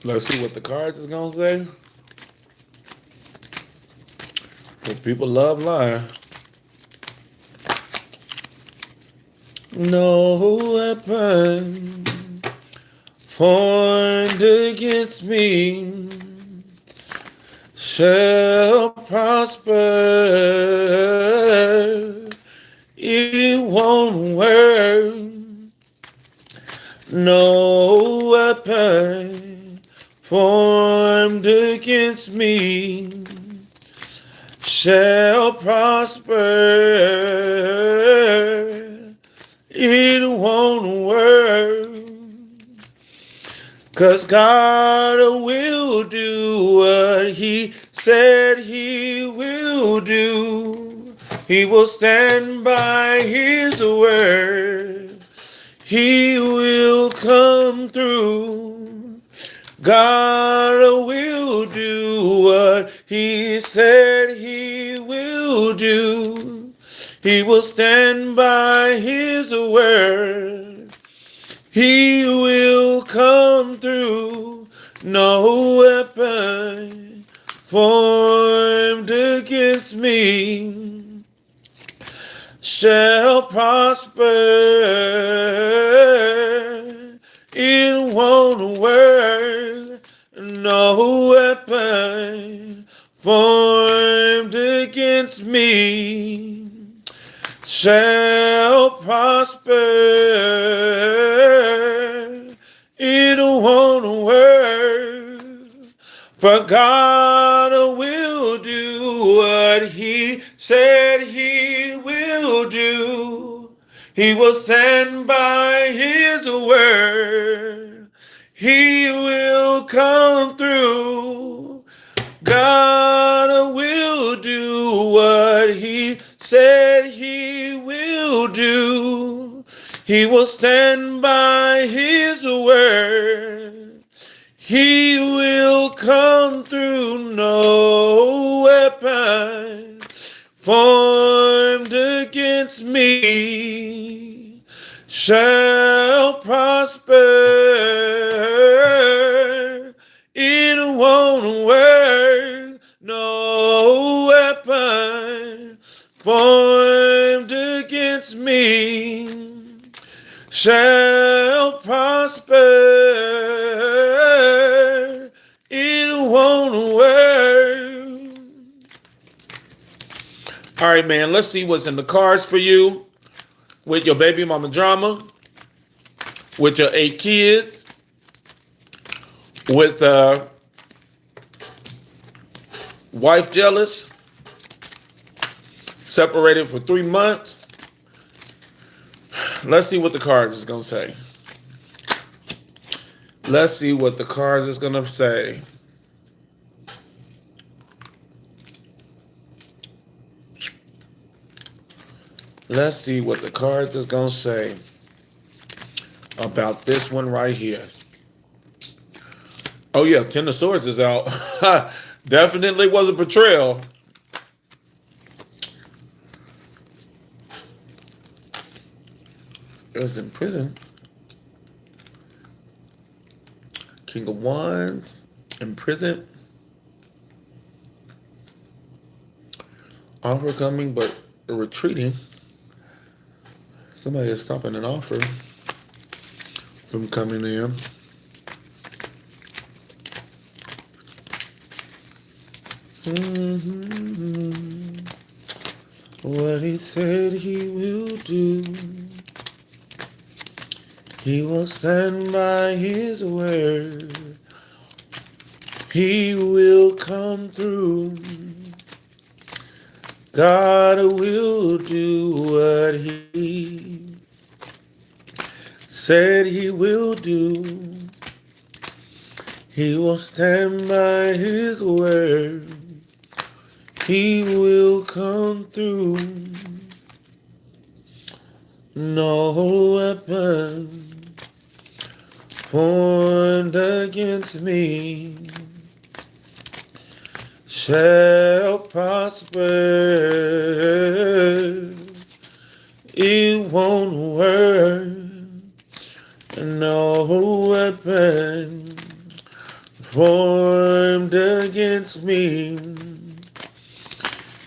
Let's see what the cards is gonna say. Because people love lying. No weapon formed against me shall prosper. It won't work. No weapon formed against me shall prosper. It won't work. 'Cause God will do what he said he will do. He will stand by his word. He will come through. God will do what he said he will do. He will stand by his word. He will come through. No weapon formed against me shall prosper. It won't work. no weapon formed against me shall prosper. It won't work. For God will do what He said He will do. He will stand by His word. He will come through. God will do what He said He will do. He will stand by His word. He will come through. No weapon formed against me shall prosper. It won't work. No weapon formed against me shall prosper. It won't work. All right, man, let's see what's in the cards for you with your baby mama drama, with your 8 kids, with wife jealous, separated for 3 months. Let's see what the cards is going to say. Let's see what the cards is going to say. Let's see what the cards is going to say about this one right here. Oh, yeah, 10 of Swords is out. Definitely was a betrayal. It was in prison. King of Wands in prison. Offer coming, but retreating. Somebody is stopping an offer from coming in. What He said He will do. He will stand by His word. He will come through. God will do what He said He will do. He will stand by His word. He will come through. No weapon formed against me shall prosper. It won't work. No weapon formed against me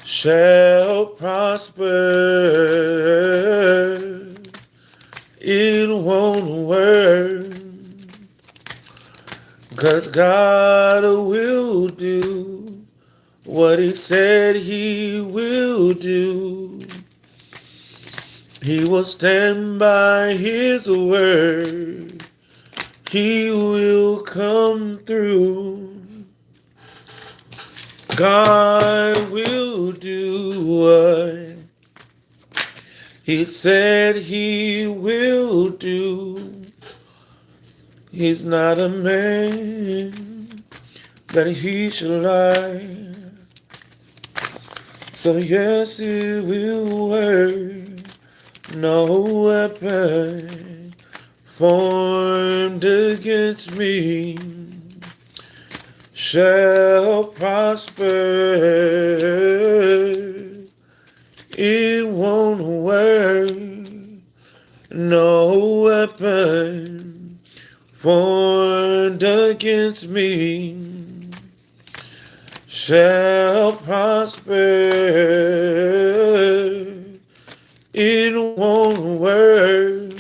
shall prosper. It won't work. 'Cause God will do what He said He will do. He will stand by His word. He will come through. God will do what He said He will do. He's not a man that He should lie. So yes, it will work. No weapon formed against me shall prosper. It won't work. No weapon formed against me shall prosper. It won't work.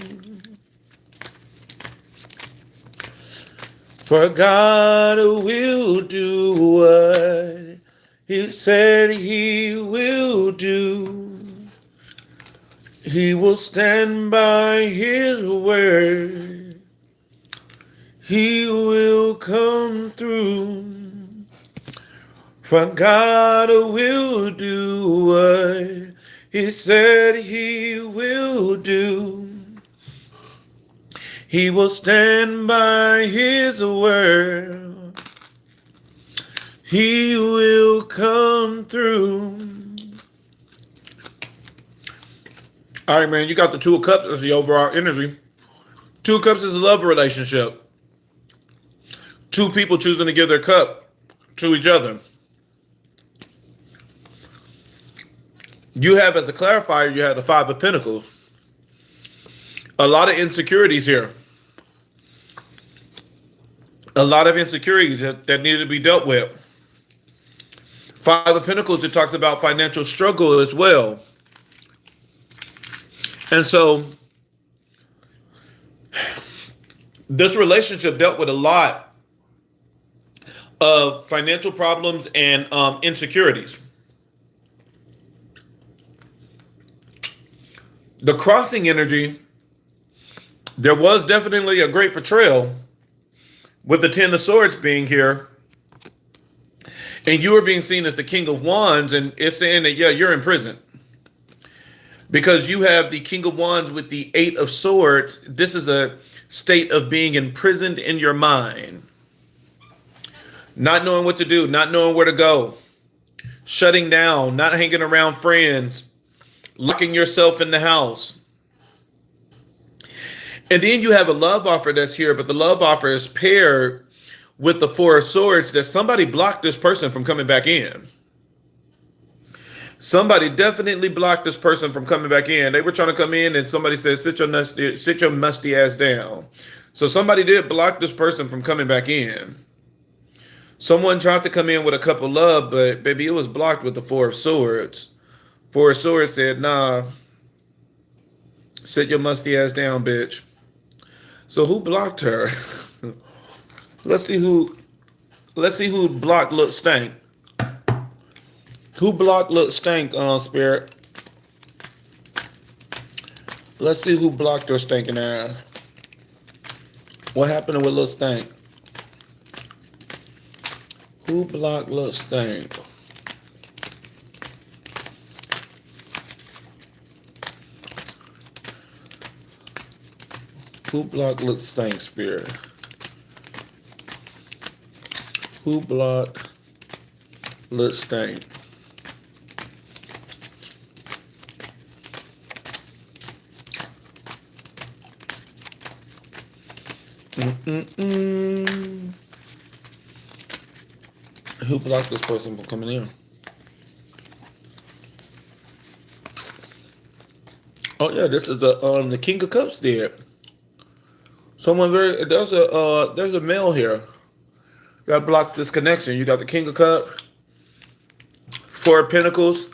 For God will do what he said he will do. He will stand by his word. He will come through. For God will do what he said he will do. He will stand by his word. He will come through. All right, man, you got the Two of Cups as the overall energy. Two of Cups is a love relationship. Two people choosing to give their cup to each other. You have, as a clarifier, you have the Five of Pentacles. A lot of insecurities here. A lot of insecurities that needed to be dealt with. Five of Pentacles, it talks about financial struggle as well. And so, this relationship dealt with a lot of financial problems and insecurities. The crossing energy, there was definitely a great betrayal with the Ten of Swords being here. And you are being seen as the King of Wands, and it's saying that, yeah, you're in prison. Because you have the King of Wands with the Eight of Swords. This is a state of being imprisoned in your mind. Not knowing what to do, not knowing where to go. Shutting down, not hanging around friends. Locking yourself in the house. And then you have a love offer that's here, but the love offer is paired with the Four of Swords, that somebody blocked this person from coming back in. Somebody definitely blocked this person from coming back in. They were trying to come in and somebody said, sit your musty ass down. So somebody did block this person from coming back in. Someone tried to come in with a cup of love, but baby, it was blocked with the Four of Swords. Four of Swords said, nah, sit your musty ass down, bitch. So who blocked her? Let's see who blocked Lil Stank. Who blocked Lil Stank, Spirit? Let's see who blocked her stinking ass. What happened with Lil Stank? Who blocked Lil Stank? Who blocked Lil Stank, Spirit? Who blocked Lil Stank? Who blocked this person from coming in? Oh yeah, this is the King of Cups there. Someone there's a male here. You gotta block this connection. You got the King of Cups, Four of Pentacles,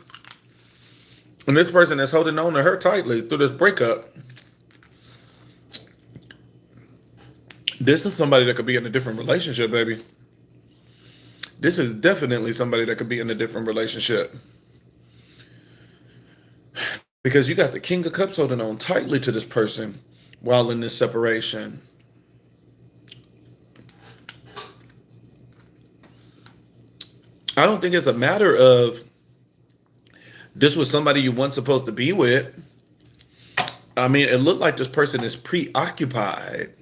and this person is holding on to her tightly through this breakup. This is somebody that could be in a different relationship, baby. This is definitely somebody that could be in a different relationship. Because you got the King of Cups holding on tightly to this person while in this separation. I don't think it's a matter of this was somebody you weren't supposed to be with. I mean, it looked like this person is preoccupied.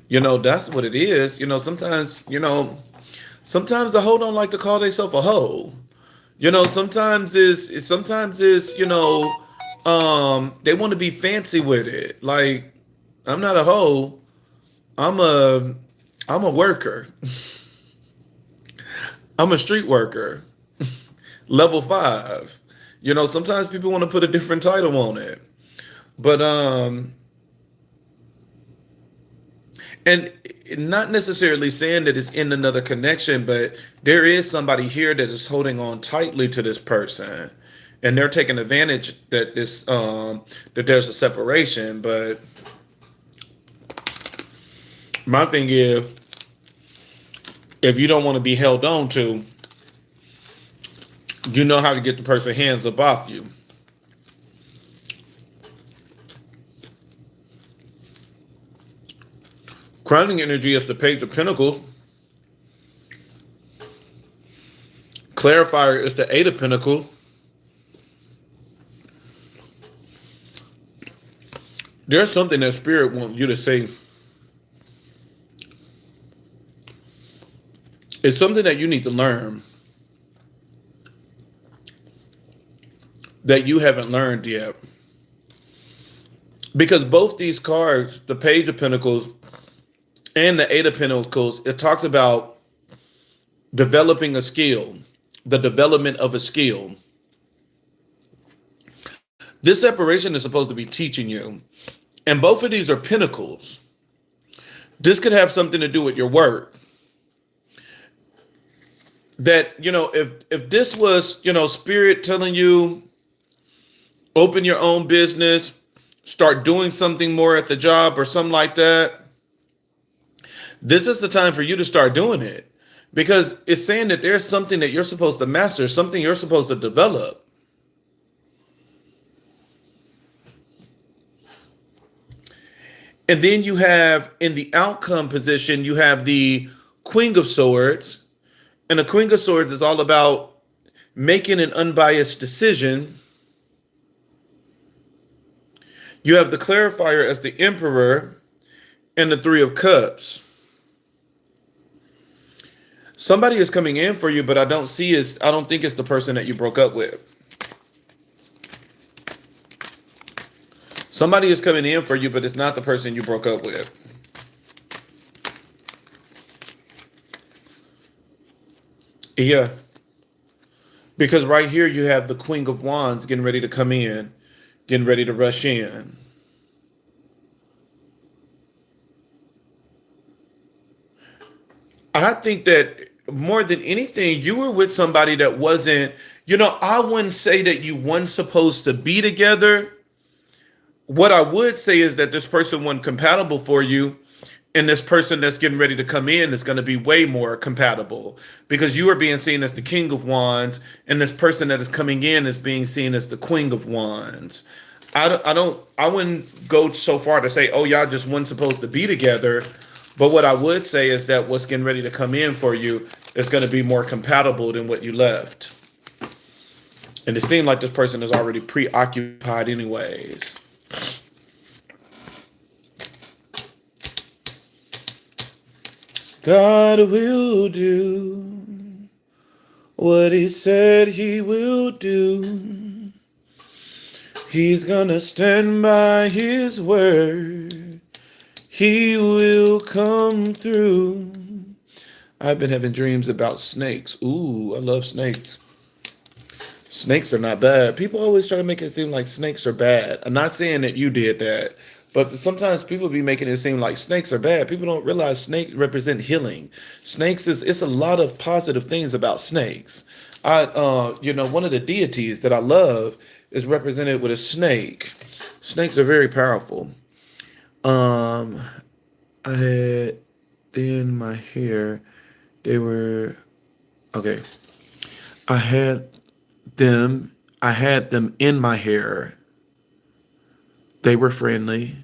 You know, that's what it is. You know, sometimes the hoe don't like to call themselves a hoe. You know, sometimes is they want to be fancy with it. Like, I'm not a hoe. I'm a worker. I'm a street worker. Level 5. You know, sometimes people want to put a different title on it. But and not necessarily saying that it's in another connection, but there is somebody here that is holding on tightly to this person, and they're taking advantage that that there's a separation. But my thing is, If you don't want to be held on to, you know how to get the person's hands up off you. Crowning energy is the Page of Pentacles. Clarifier is the Eight of Pentacles. There's something that Spirit wants you to say. It's something that you need to learn that you haven't learned yet. Because both these cards, the Page of Pentacles and the Eight of Pentacles, it talks about developing a skill, the development of a skill. This separation is supposed to be teaching you. And both of these are pentacles. This could have something to do with your work. That, if this was, Spirit telling you, open your own business, start doing something more at the job or something like that, this is the time for you to start doing it. Because it's saying that there's something that you're supposed to master, something you're supposed to develop. And then you have, in the outcome position, you have the Queen of Swords. And the Queen of Swords is all about making an unbiased decision. You have the Clarifier as the Emperor and the Three of Cups. Somebody is coming in for you, but I don't think it's the person that you broke up with. Somebody is coming in for you, but it's not the person you broke up with. Yeah. Because right here you have the Queen of Wands getting ready to come in, getting ready to rush in. I think that more than anything, you were with somebody that wasn't, I wouldn't say that you weren't supposed to be together. What I would say is that this person wasn't compatible for you, and this person that's getting ready to come in is going to be way more compatible, because you are being seen as the King of Wands, and this person that is coming in is being seen as the Queen of Wands. I wouldn't go so far to say, oh, y'all just weren't supposed to be together. But what I would say is that what's getting ready to come in for you is going to be more compatible than what you left. And it seemed like this person is already preoccupied anyways. God will do what he said he will do. He's gonna stand by his word. He will come through. I've been having dreams about snakes. Ooh, I love snakes. Snakes are not bad. People always try to make it seem like snakes are bad. I'm not saying that you did that, but sometimes people be making it seem like snakes are bad. People don't realize snakes represent healing. It's a lot of positive things about snakes. One of the deities that I love is represented with a snake. Snakes are very powerful. I had in my hair, they were okay. I had them in my hair. They were friendly.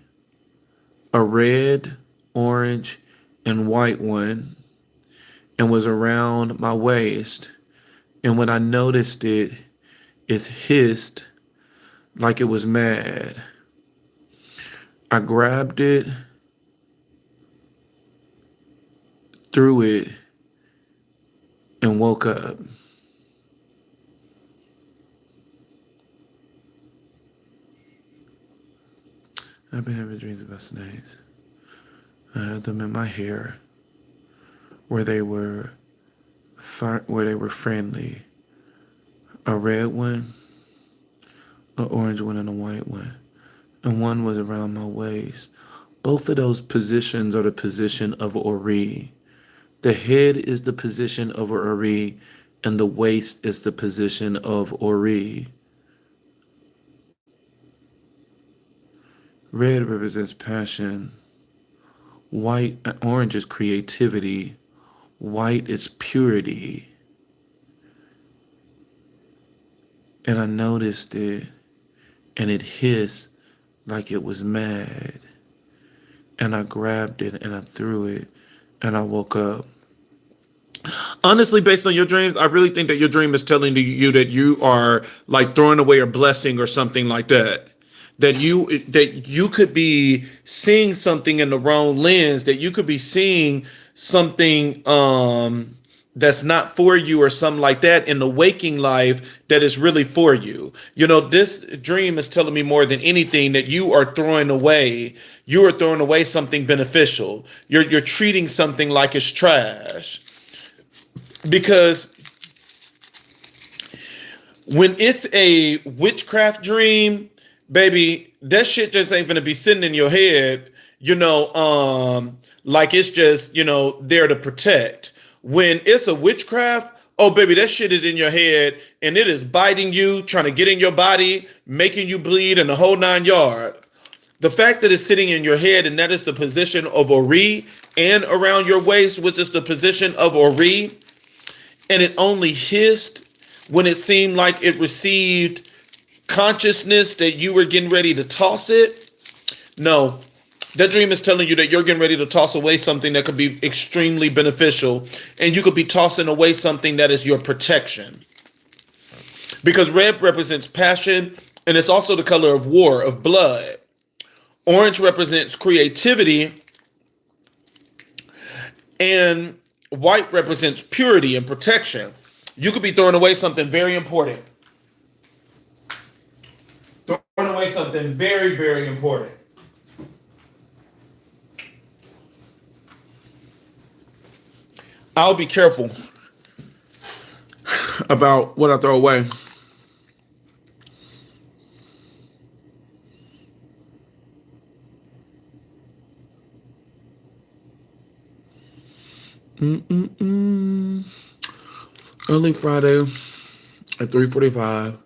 A red, orange, and white one, and was around my waist. And when I noticed it, it hissed like it was mad. I grabbed it, threw it, and woke up. I've been having dreams about snakes. I had them in my hair, where they were friendly. A red one, an orange one, and a white one. And one was around my waist. Both of those positions are the position of Ori. The head is the position of Ori, and the waist is the position of Ori. Red represents passion. Orange is creativity. white is purity. And I noticed it, and it hissed like it was mad. And I grabbed it and I threw it, and I woke up. Honestly, based on your dreams, I really think that your dream is telling you that you are like throwing away a blessing or something like that. That you could be seeing something in the wrong lens, that you could be seeing something that's not for you or something like that in the waking life that is really for you. You know, this dream is telling me more than anything that you are throwing away something beneficial. You're treating something like it's trash. Because when it's a witchcraft dream, baby, that shit just ain't gonna be sitting in your head, like it's just, there to protect. When it's a witchcraft, oh baby, that shit is in your head and it is biting you, trying to get in your body, making you bleed and the whole 9 yards. The fact that it's sitting in your head and that is the position of Ori, and around your waist, which is the position of Ori, and it only hissed when it seemed like it received consciousness that you were getting ready to toss it. No, that dream is telling you that you're getting ready to toss away something that could be extremely beneficial, and you could be tossing away something that is your protection. Because red represents passion, and it's also the color of war, of blood. Orange represents creativity, and white represents purity and protection. You could be throwing away something very important. Throwing away something very, very important. I'll be careful about what I throw away. Early Friday at 3:45,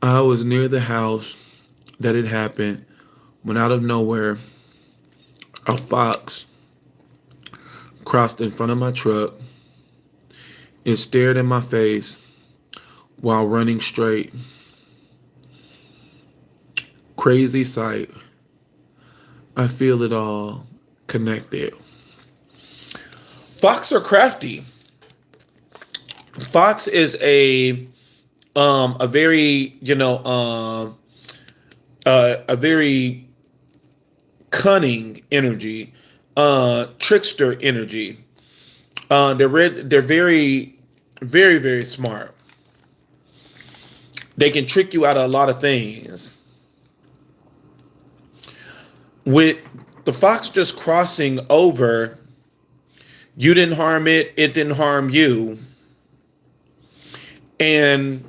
I was near the house that it happened when out of nowhere, a fox crossed in front of my truck and stared in my face while running straight. Crazy sight. I feel it all connected. Fox are crafty. Fox is a very a very cunning energy, trickster energy. They're very, very, very smart. They can trick you out of a lot of things. With the fox just crossing over, you didn't harm it, it didn't harm you. And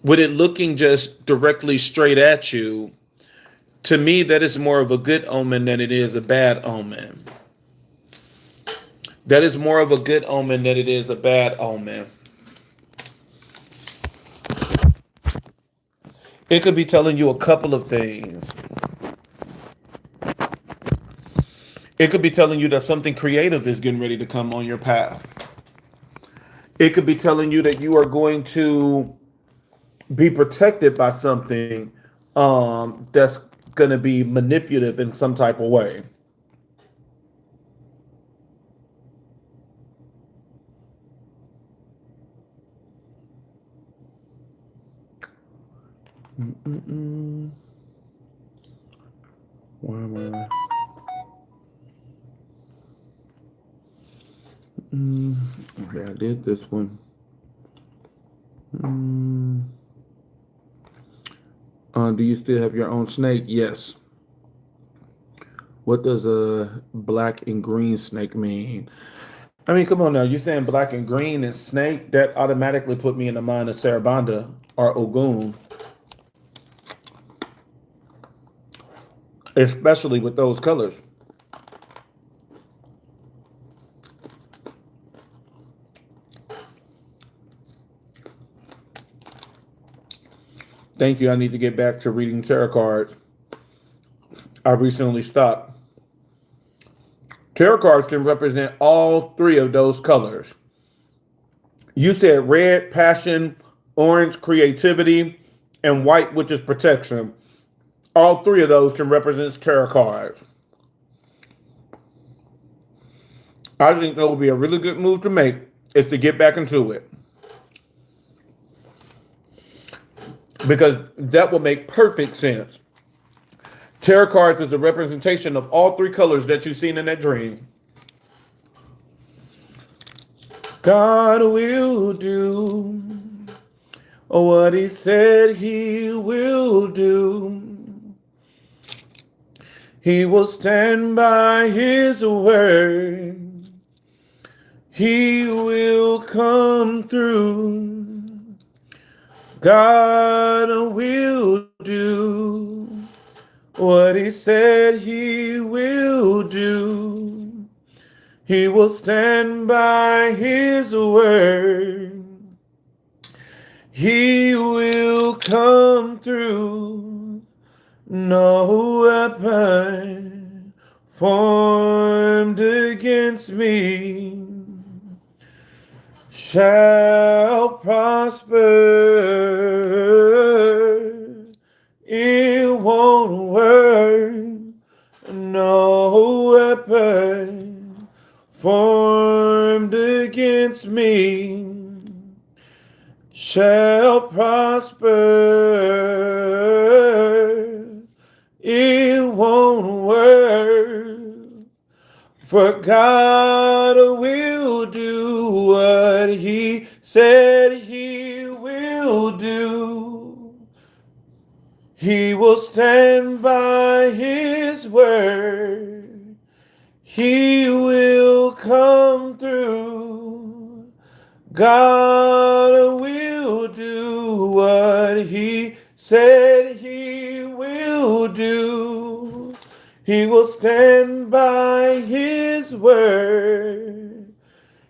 with it looking just directly straight at you, to me, that is more of a good omen than it is a bad omen. That is more of a good omen than it is a bad omen. It could be telling you a couple of things. It could be telling you that something creative is getting ready to come on your path. It could be telling you that you are going to be protected by something that's going to be manipulative in some type of way. Where am I? Okay, I did this one. Do you still have your own snake? Yes. What does a black and green snake mean? I mean, come on now. You're saying black and green and snake? That automatically put me in the mind of Sarabanda or Ogun, especially with those colors. Thank you. I need to get back to reading tarot cards. I recently stopped. Tarot cards can represent all three of those colors. You said red, passion, orange, creativity, and white, which is protection. All three of those can represent tarot cards. I think that would be a really good move to make, is to get back into it. Because that will make perfect sense. Tarot cards is a representation of all three colors that you've seen in that dream. God will do what he said he will do. He will stand by his word. He will come through. God will do what he said he will do. He will stand by his word. He will come through. No weapon formed against me shall prosper. It won't work. No weapon formed against me shall prosper. It won't work. For God will do what he said he will do. He will stand by his word. He will come through. God will do what he said he will do. He will stand by his word.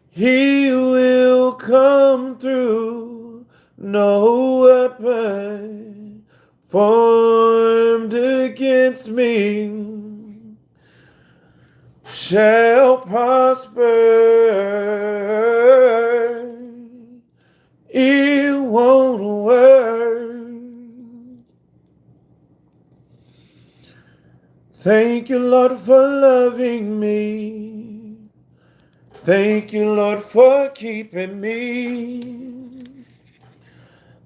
He will come through. No weapon formed against me shall prosper. It won't work. Thank you, Lord, for loving me. Thank you, Lord, for keeping me.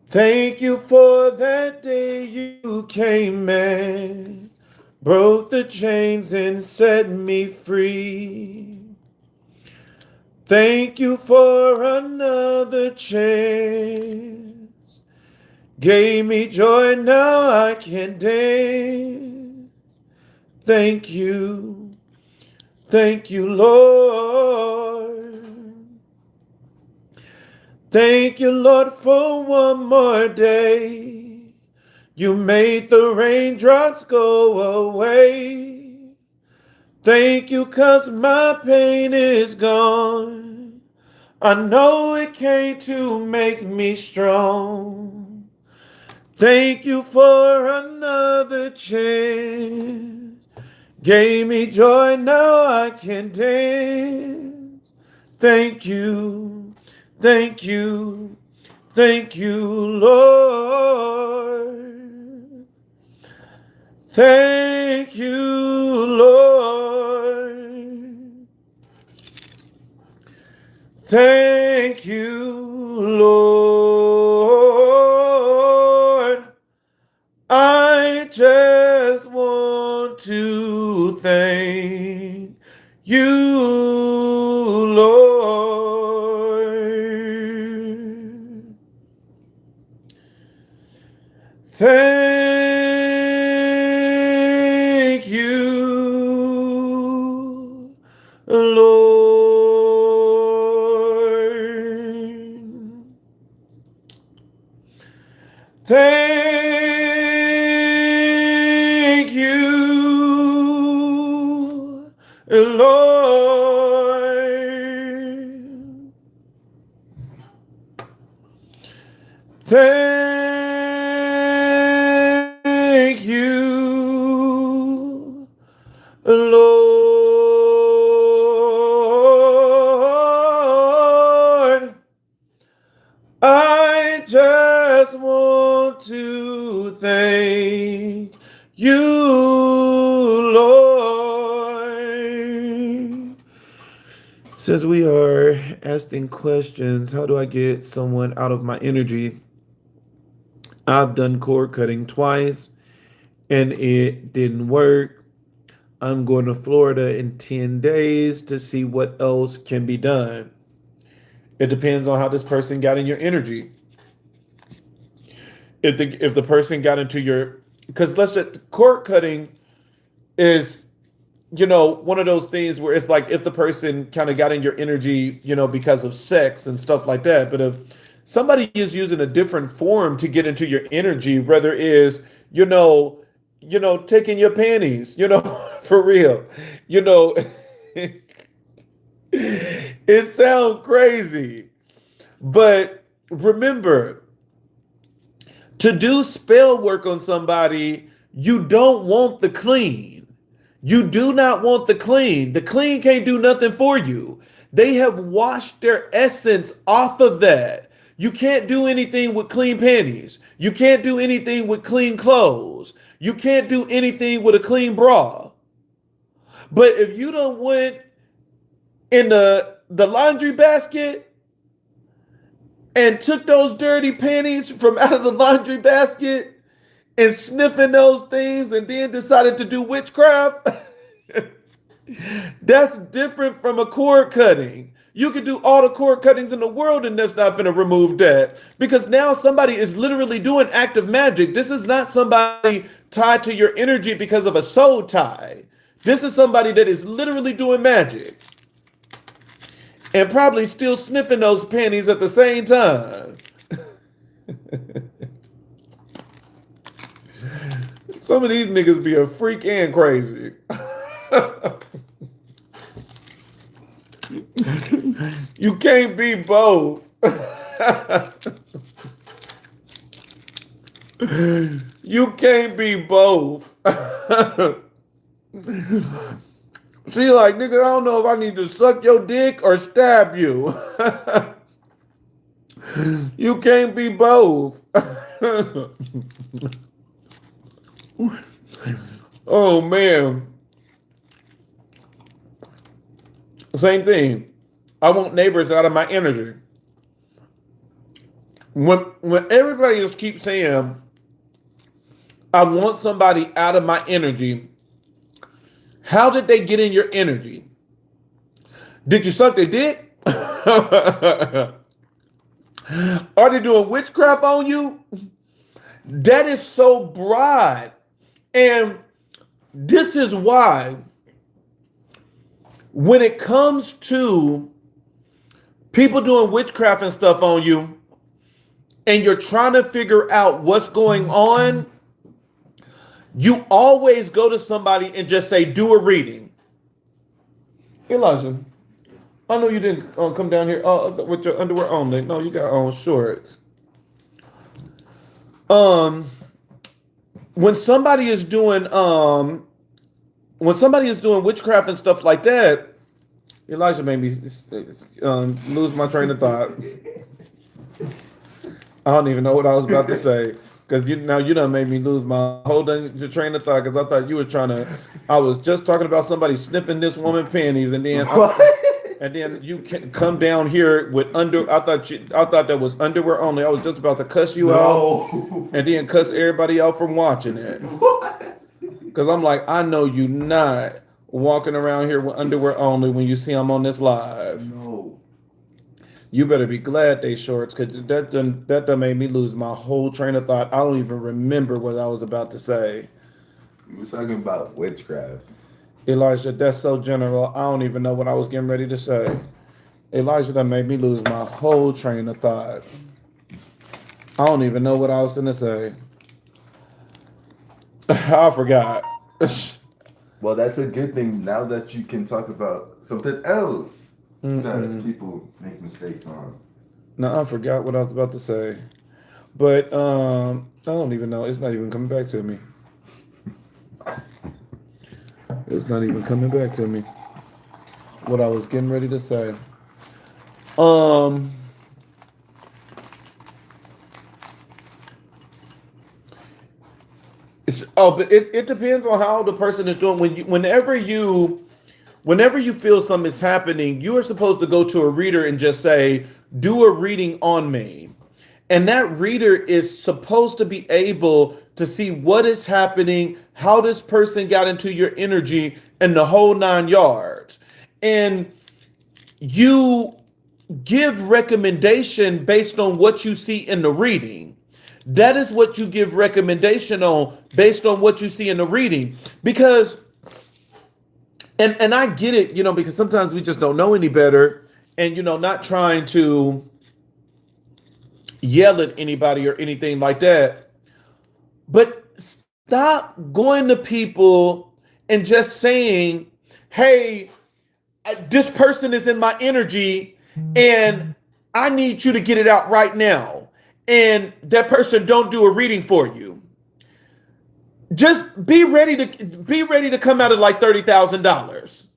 Thank you for that day you came and broke the chains and set me free. Thank you for another chance. Gave me joy, now I can dance. Thank you, Lord. Thank you, Lord, for one more day. You made the raindrops go away. Thank you, 'cause my pain is gone. I know it came to make me strong. Thank you for another chance. Gave me joy, now I can dance. Thank you, Lord. Thank you, Lord. Thank you, Lord. I just want to thank you, Lord. Thank you, Lord. Thank you, Lord. Thank you, Lord. you, Lord. Says we are asking questions. How do I get someone out of my energy? I've done cord cutting twice and it didn't work. I'm going to Florida in 10 days to see what else can be done. It depends on how this person got in your energy. If the person got into your, because let's just, cord cutting is, one of those things where it's like if the person kind of got in your energy, because of sex and stuff like that. But if somebody is using a different form to get into your energy, whether it is, taking your panties, for real, it sounds crazy. But remember, to do spell work on somebody, you don't want the clean. You do not want the clean. The clean can't do nothing for you. They have washed their essence off of that. You can't do anything with clean panties. You can't do anything with clean clothes. You can't do anything with a clean bra. But if you don't went in the laundry basket and took those dirty panties from out of the laundry basket and sniffing those things and then decided to do witchcraft, that's different from a cord cutting. You could do all the cord cuttings in the world and that's not going to remove that, because now somebody is literally doing active magic. This is not somebody tied to your energy because of a soul tie. This is somebody that is literally doing magic and probably still sniffing those panties at the same time. Some of these niggas be a freak and crazy. You can't be both. You can't be both. She like, nigga, I don't know if I need to suck your dick or stab you. You can't be both. Oh man. Same thing. I want neighbors out of my energy. When everybody just keeps saying, I want somebody out of my energy, how did they get in your energy? Did you suck their dick? Are they doing witchcraft on you? That is so broad. And this is why when it comes to people doing witchcraft and stuff on you, and you're trying to figure out what's going on, you always go to somebody and just say, do a reading. Elijah, I know you didn't come down here with your underwear only. No, you got on shorts. When somebody is doing witchcraft and stuff like that, Elijah made me lose my train of thought. I don't even know what I was about to say, because you done made me lose my whole train of thought, because I thought you were I was just talking about somebody sniffing this woman's panties, and then you can come down here with I thought that was underwear only. I was just about to cuss you out and then cuss everybody out from watching it. Because I'm like, I know you not walking around here with underwear only when you see I'm on this live. No. You better be glad they shorts, because that done made me lose my whole train of thought. I don't even remember what I was about to say. You were talking about witchcraft. Elijah, that's so general. I don't even know what I was getting ready to say. Elijah done made me lose my whole train of thought. I don't even know what I was going to say. I forgot. Well, that's a good thing now that you can talk about something else that people make mistakes on. No, I forgot what I was about to say. But I don't even know. It's not even coming back to me. It's not even coming back to me. What I was getting ready to say. But it depends on how the person is doing. Whenever you feel something is happening, you are supposed to go to a reader and just say, "Do a reading on me." And that reader is supposed to be able to see what is happening, how this person got into your energy, and the whole 9 yards. And you give recommendation based on what you see in the reading. That is what you give recommendation on based on what you see in the reading. Because and I get it, because sometimes we just don't know any better, and not trying to yell at anybody or anything like that. But stop going to people and just saying, "Hey, this person is in my energy and I need you to get it out right now." And that person don't do a reading for you. Just be ready to come out of like $30,000,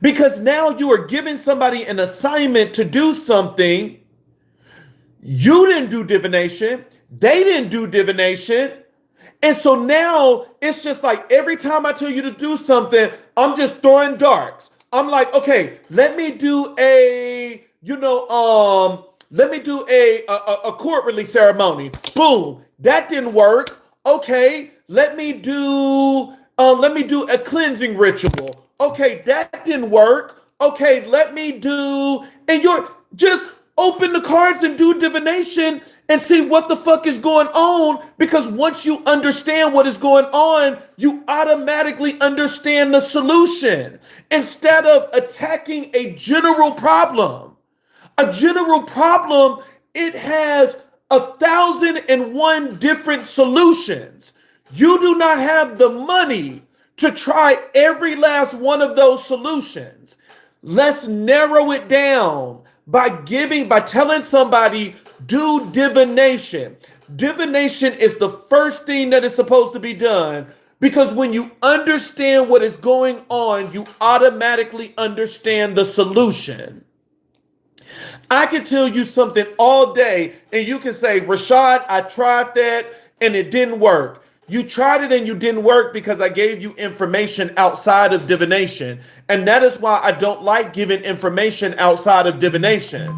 because now you are giving somebody an assignment to do something. You didn't do divination. They didn't do divination. And so now it's just like every time I tell you to do something, I'm just throwing darts. I'm like, okay, let me do a court release ceremony. Boom, that didn't work. Okay, let me do a cleansing ritual. Okay, that didn't work. Okay, and you're just open the cards and do divination and see what the fuck is going on. Because once you understand what is going on, you automatically understand the solution instead of attacking a general problem. A general problem, it has 1,001 different solutions. You do not have the money to try every last one of those solutions. Let's narrow it down by telling somebody, do divination. Divination is the first thing that is supposed to be done, because when you understand what is going on, you automatically understand the solution. I can tell you something all day and you can say, "Rashad, I tried that and it didn't work." You tried it and you didn't work because I gave you information outside of divination. And that is why I don't like giving information outside of divination.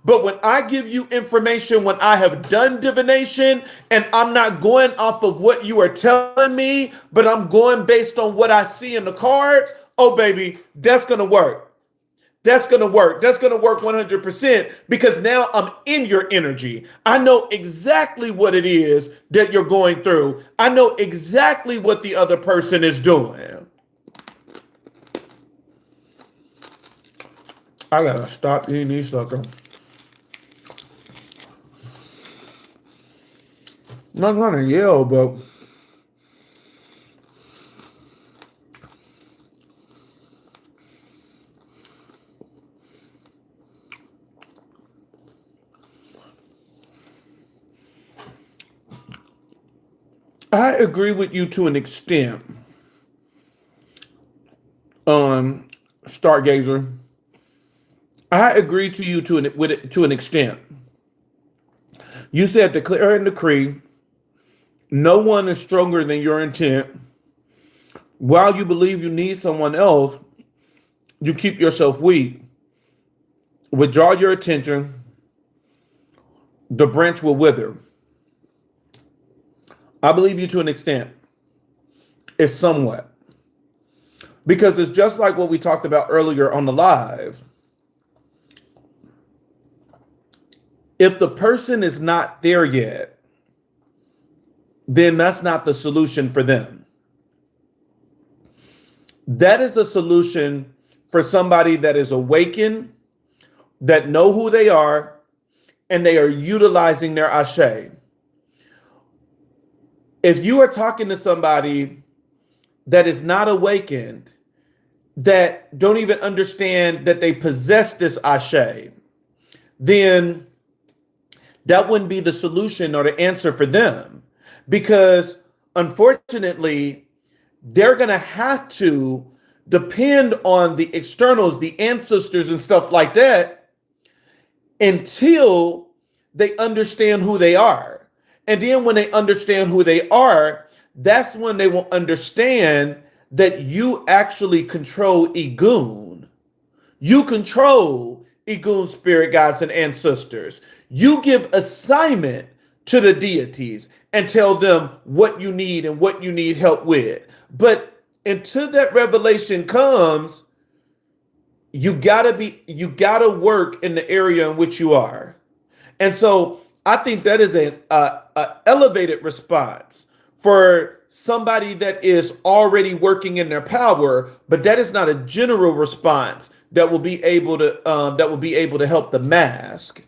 But when I give you information when I have done divination, and I'm not going off of what you are telling me, but I'm going based on what I see in the cards, oh baby, that's going to work. That's going to work. That's going to work 100%, because now I'm in your energy. I know exactly what it is that you're going through. I know exactly what the other person is doing. I got to stop eating these suckers. I'm not trying to yell, but I agree with you to an extent, Stargazer. I agree to you to an extent. You said, "Declare and decree, no one is stronger than your intent. While you believe you need someone else, you keep yourself weak. Withdraw your attention, the branch will wither." I believe you to an extent. It's somewhat. Because it's just like what we talked about earlier on the live. If the person is not there yet, then that's not the solution for them. That is a solution for somebody that is awakened, that know who they are, and they are utilizing their ashe. If you are talking to somebody that is not awakened, that don't even understand that they possess this ashe, then that wouldn't be the solution or the answer for them. Because unfortunately, they're going to have to depend on the externals, the ancestors and stuff like that, until they understand who they are. And then when they understand who they are, that's when they will understand that you actually control Igun. You control Igun spirit guides and ancestors. You give assignment to the deities and tell them what you need and what you need help with. But until that revelation comes, you gotta work in the area in which you are. And so I think that is a elevated response for somebody that is already working in their power, but that is not a general response that will be able to help the mask.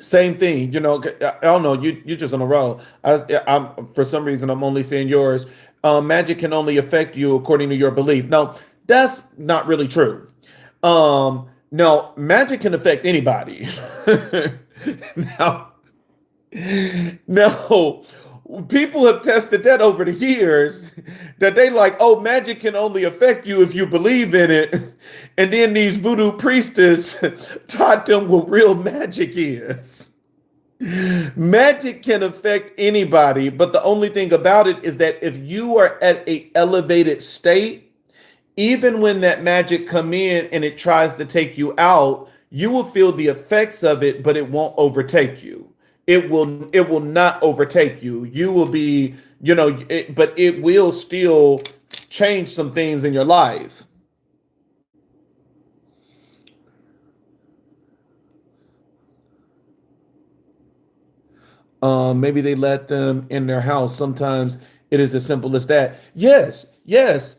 Same thing, I don't know. You just on a roll. I'm for some reason I'm only seeing yours. Magic can only affect you according to your belief. No, that's not really true. No, magic can affect anybody. now, no, people have tested that over the years that they like, oh, magic can only affect you if you believe in it. And then these voodoo priestess taught them what real magic is. Magic can affect anybody, but the only thing about it is that if you are at a elevated state, even when that magic come in and it tries to take you out, you will feel the effects of it, but it won't overtake you. It will not overtake you. You will be, but it will still change some things in your life. Maybe they let them in their house. Sometimes it is as simple as that. Yes,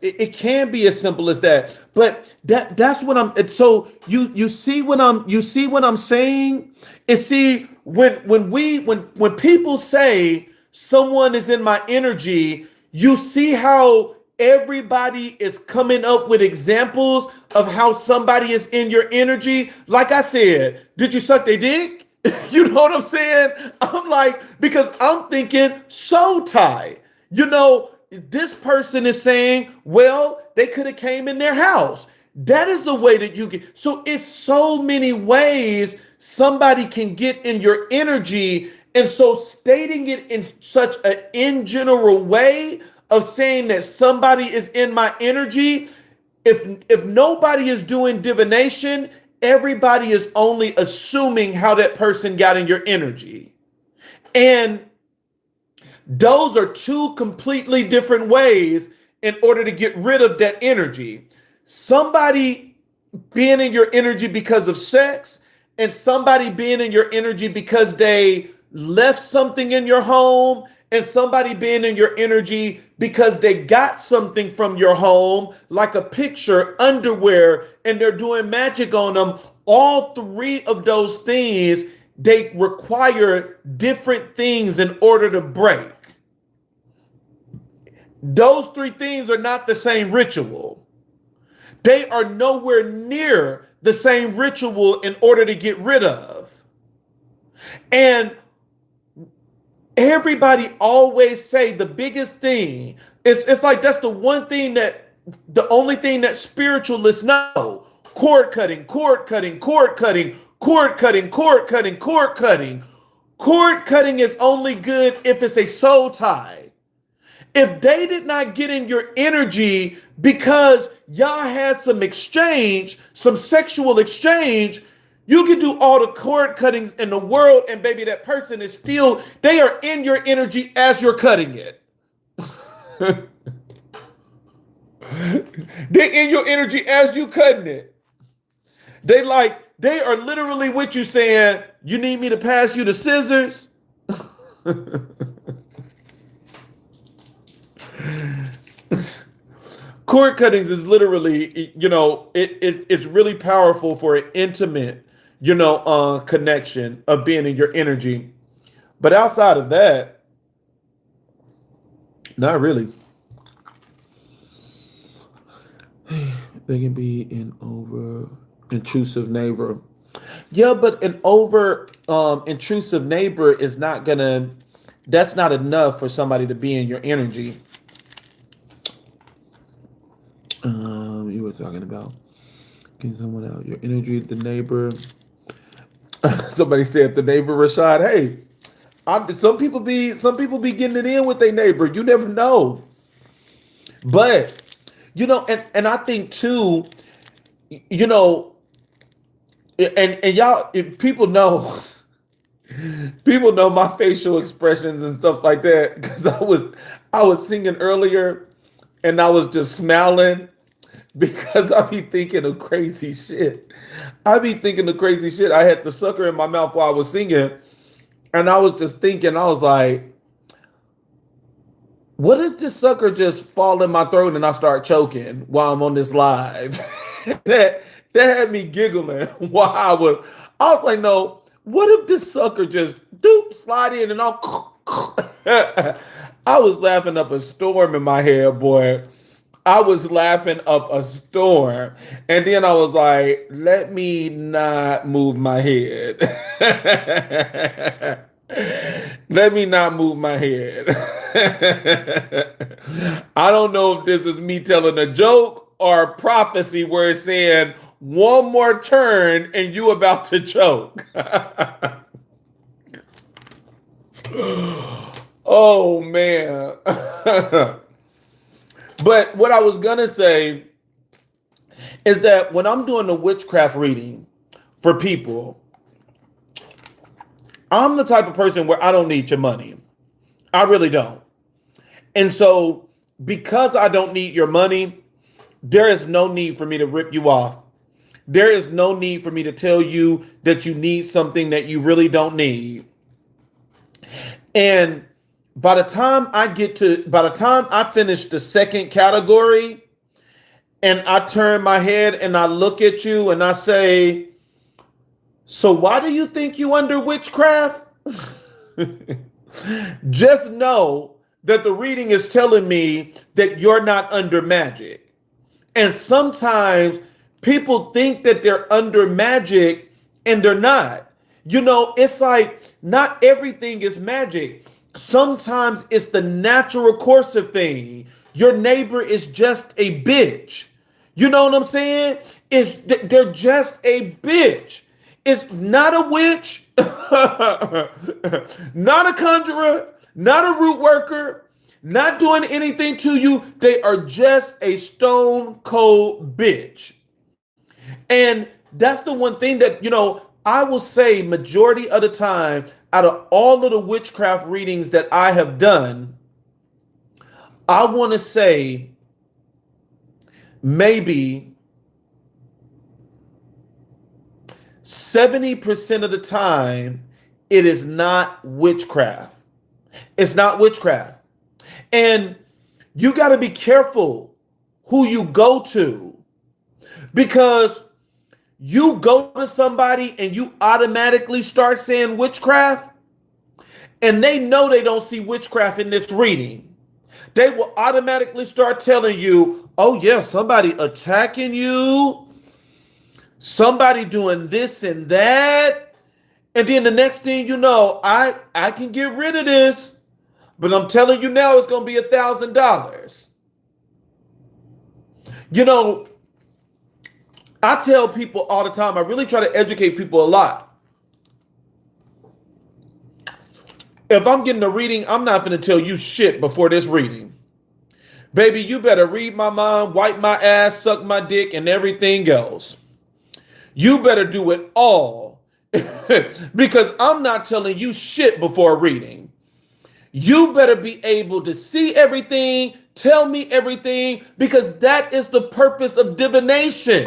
it can be as simple as that. But that's what I'm. So you see what I'm saying. And see when people say someone is in my energy, you see how everybody is coming up with examples of how somebody is in your energy. Like I said, did you suck their dick? You know what I'm saying? I'm like, because I'm thinking soul tie. This person is saying, well, they could have came in their house. That is a way that you get. So it's so many ways somebody can get in your energy. And so stating it in such an in general way of saying that somebody is in my energy, if nobody is doing divination, everybody is only assuming how that person got in your energy. And those are two completely different ways in order to get rid of that energy. Somebody being in your energy because of sex, and somebody being in your energy because they left something in your home, and somebody being in your energy because they got something from your home, like a picture, underwear, and they're doing magic on them. All three of those things, they require different things in order to break. Those three things are not the same ritual. They are nowhere near the same ritual in order to get rid of. And everybody always say the biggest thing, it's like that's the only thing that spiritualists know. Cord cutting, cord cutting, cord cutting, cord cutting, cord cutting, cord cutting. Cord cutting is only good if it's a soul tie. If they did not get in your energy because y'all had some exchange, some sexual exchange, you can do all the cord cuttings in the world, and baby, that person is still, they are in your energy as you're cutting it. They're in your energy as you cutting it. They are literally with you saying, you need me to pass you the scissors? Cord cuttings is literally, it's really powerful for an intimate, connection of being in your energy. But outside of that, not really. They can be an over intrusive neighbor. Yeah, but an over intrusive neighbor is not gonna, that's not enough for somebody to be in your energy. You we're talking about. Getting someone out. Your energy, the neighbor. Somebody said the neighbor Rashad. Hey, some people be getting it in with their neighbor. You never know. But and I think too, you know, and y'all, if people know. People know my facial expressions and stuff like that because I was singing earlier and I was just smiling because I be thinking of crazy shit. I be thinking of crazy shit. I had the sucker in my mouth while I was singing and I was just thinking, I was like, what if this sucker just fall in my throat and I start choking while I'm on this live? that had me giggling while I was like, no. What if this sucker just slide in and I'll I was laughing up a storm in my head, boy. I was laughing up a storm. And then I was like, let me not move my head. Let me not move my head. I don't know if this is me telling a joke or a prophecy where it's saying, one more turn and you about to choke. Oh man. But what I was gonna say is that when I'm doing the witchcraft reading for people, I'm the type of person where I don't need your money. I really don't. And so because I don't need your money, there is no need for me to rip you off. There is no need for me to tell you that you need something that you really don't need. And by the time I finish the second category and I turn my head and I look at you and I say, so why do you think you under witchcraft? Just know that the reading is telling me that you're not under magic. And sometimes people think that they're under magic and they're not. It's like not everything is magic. Sometimes it's the natural course of things. Your neighbor is just a bitch. You know what I'm saying? They're just a bitch. It's not a witch, not a conjurer, not a root worker, not doing anything to you. They are just a stone cold bitch. And that's the one thing that, I will say majority of the time, out of all of the witchcraft readings that I have done, I want to say maybe 70% of the time, it is not witchcraft. It's not witchcraft. And you got to be careful who you go to, because you go to somebody and you automatically start saying witchcraft, and they know they don't see witchcraft in this reading. They will automatically start telling you, oh yeah, somebody attacking you, somebody doing this and that. And then the next thing you know, I can get rid of this, but I'm telling you now it's going to be $1,000. I tell people all the time, I really try to educate people a lot. If I'm getting a reading, I'm not going to tell you shit before this reading. Baby, you better read my mind, wipe my ass, suck my dick, and everything else. You better do it all. Because I'm not telling you shit before reading. You better be able to see everything, tell me everything, because that is the purpose of divination.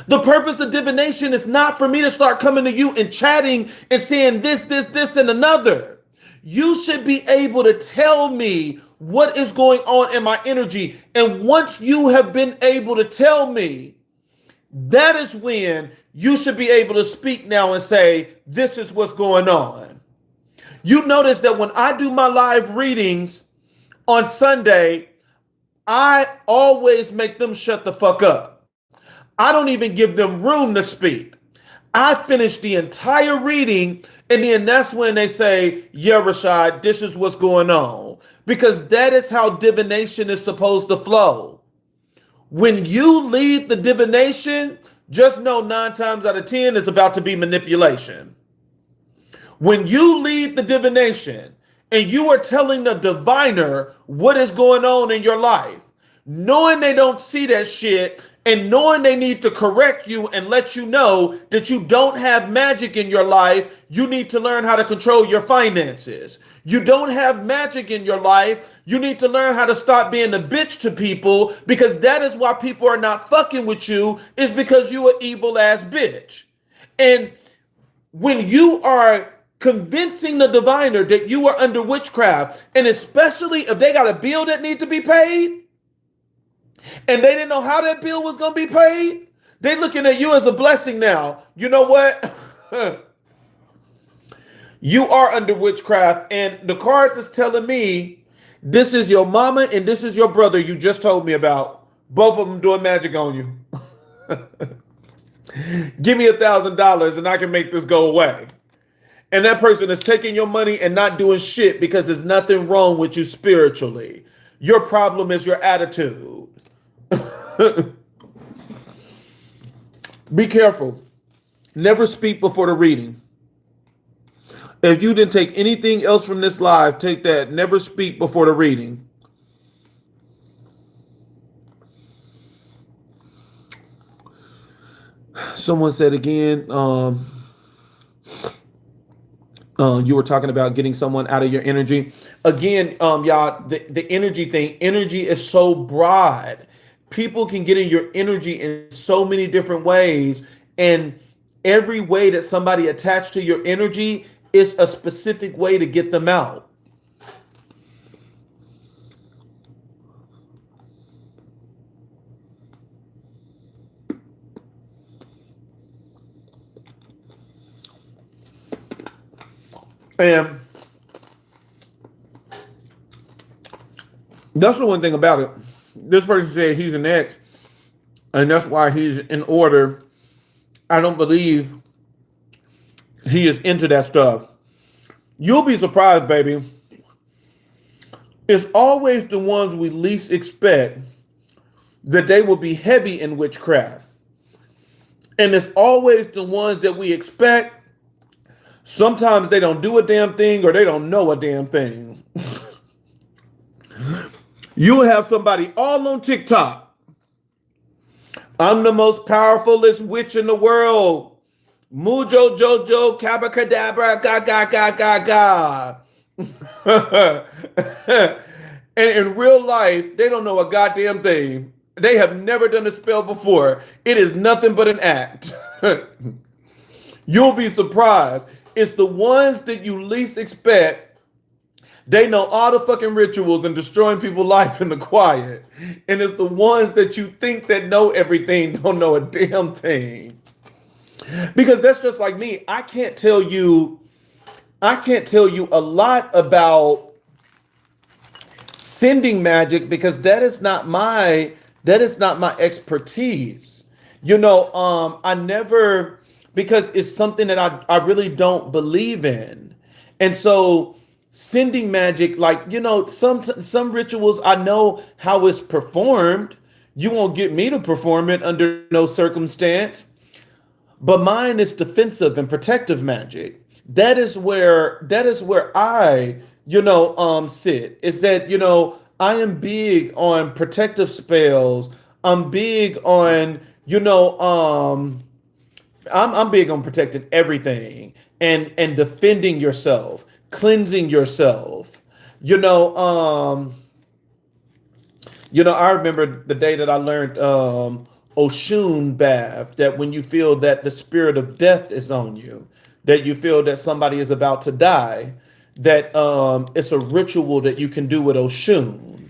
The purpose of divination is not for me to start coming to you and chatting and saying this, and another. You should be able to tell me what is going on in my energy. And once you have been able to tell me, that is when you should be able to speak now and say, this is what's going on. You notice that when I do my live readings on Sunday, I always make them shut the fuck up. I don't even give them room to speak. I finish the entire reading, and then that's when they say, yeah, Rashad, this is what's going on. Because that is how divination is supposed to flow. When you lead the divination, just know 9 times out of 10 it's about to be manipulation. When you lead the divination and you are telling the diviner what is going on in your life, knowing they don't see that shit and knowing they need to correct you and let you know that you don't have magic in your life, you need to learn how to control your finances. You don't have magic in your life, you need to learn how to stop being a bitch to people, because that is why people are not fucking with you, is because you an evil ass bitch. And when you are convincing the diviner that you are under witchcraft, and especially if they got a bill that need to be paid, and they didn't know how that bill was going to be paid, they looking at you as a blessing now. You know what? You are under witchcraft, and the cards is telling me this is your mama and this is your brother you just told me about. Both of them doing magic on you. Give me $1,000 and I can make this go away. And that person is taking your money and not doing shit because there's nothing wrong with you spiritually. Your problem is your attitude. Be careful. Never speak before the reading. If you didn't take anything else from this live, take that. Never speak before the reading. Someone said again, you were talking about getting someone out of your energy. Again, y'all, the energy thing, energy is so broad. People can get in your energy in so many different ways. And every way that somebody attached to your energy is a specific way to get them out. And that's the one thing about it. This person said he's an ex, and that's why he's in order. I don't believe he is into that stuff. You'll be surprised, baby. It's always the ones we least expect that they will be heavy in witchcraft. And it's always the ones that we expect. Sometimes they don't do a damn thing or they don't know a damn thing. You'll have somebody all on TikTok. I'm the most powerfulest witch in the world. Mujo Jojo Cabacadabra ga ga ga ga ga. And in real life, they don't know a goddamn thing. They have never done a spell before. It is nothing but an act. You'll be surprised. It's the ones that you least expect. They know all the fucking rituals and destroying people's life in the quiet. And it's the ones that you think that know everything don't know a damn thing. Because that's just like me. I can't tell you a lot about sending magic because that is not my expertise. You know, because it's something that I really don't believe in. And so sending magic, like, you know, some rituals, I know how it's performed. You won't get me to perform it under no circumstance. But mine is defensive and protective magic. That is where I, sit. Is that, I am big on protective spells. I'm big on, I'm big on protecting everything and defending yourself, cleansing yourself. I remember the day that I learned Oshun bath, that when you feel that the spirit of death is on you, that you feel that somebody is about to die, that it's a ritual that you can do with Oshun.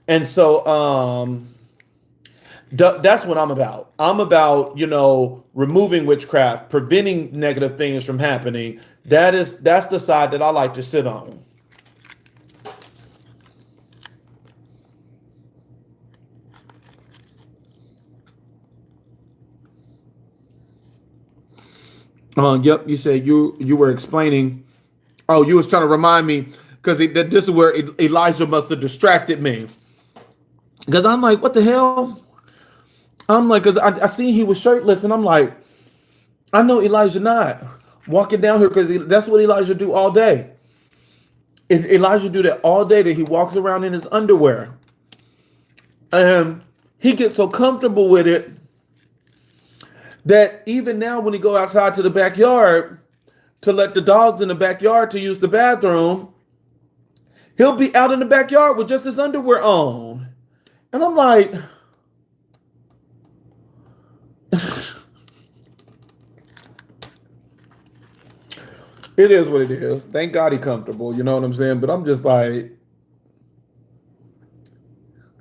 And so that's what I'm about. I'm about, removing witchcraft, preventing negative things from happening. That's the side that I like to sit on. Yep, you said you were explaining. Oh, you was trying to remind me because this is where Elijah must have distracted me. Because I'm like, what the hell? I'm like, cause I seen he was shirtless, and I'm like, I know Elijah not walking down here because that's what Elijah do all day. Elijah do that all day, that he walks around in his underwear, and he gets so comfortable with it that even now when he go outside to the backyard to let the dogs in the backyard to use the bathroom, he'll be out in the backyard with just his underwear on. And I'm like, it is what it is. Thank God he comfortable, you know what I'm saying? But I'm just like,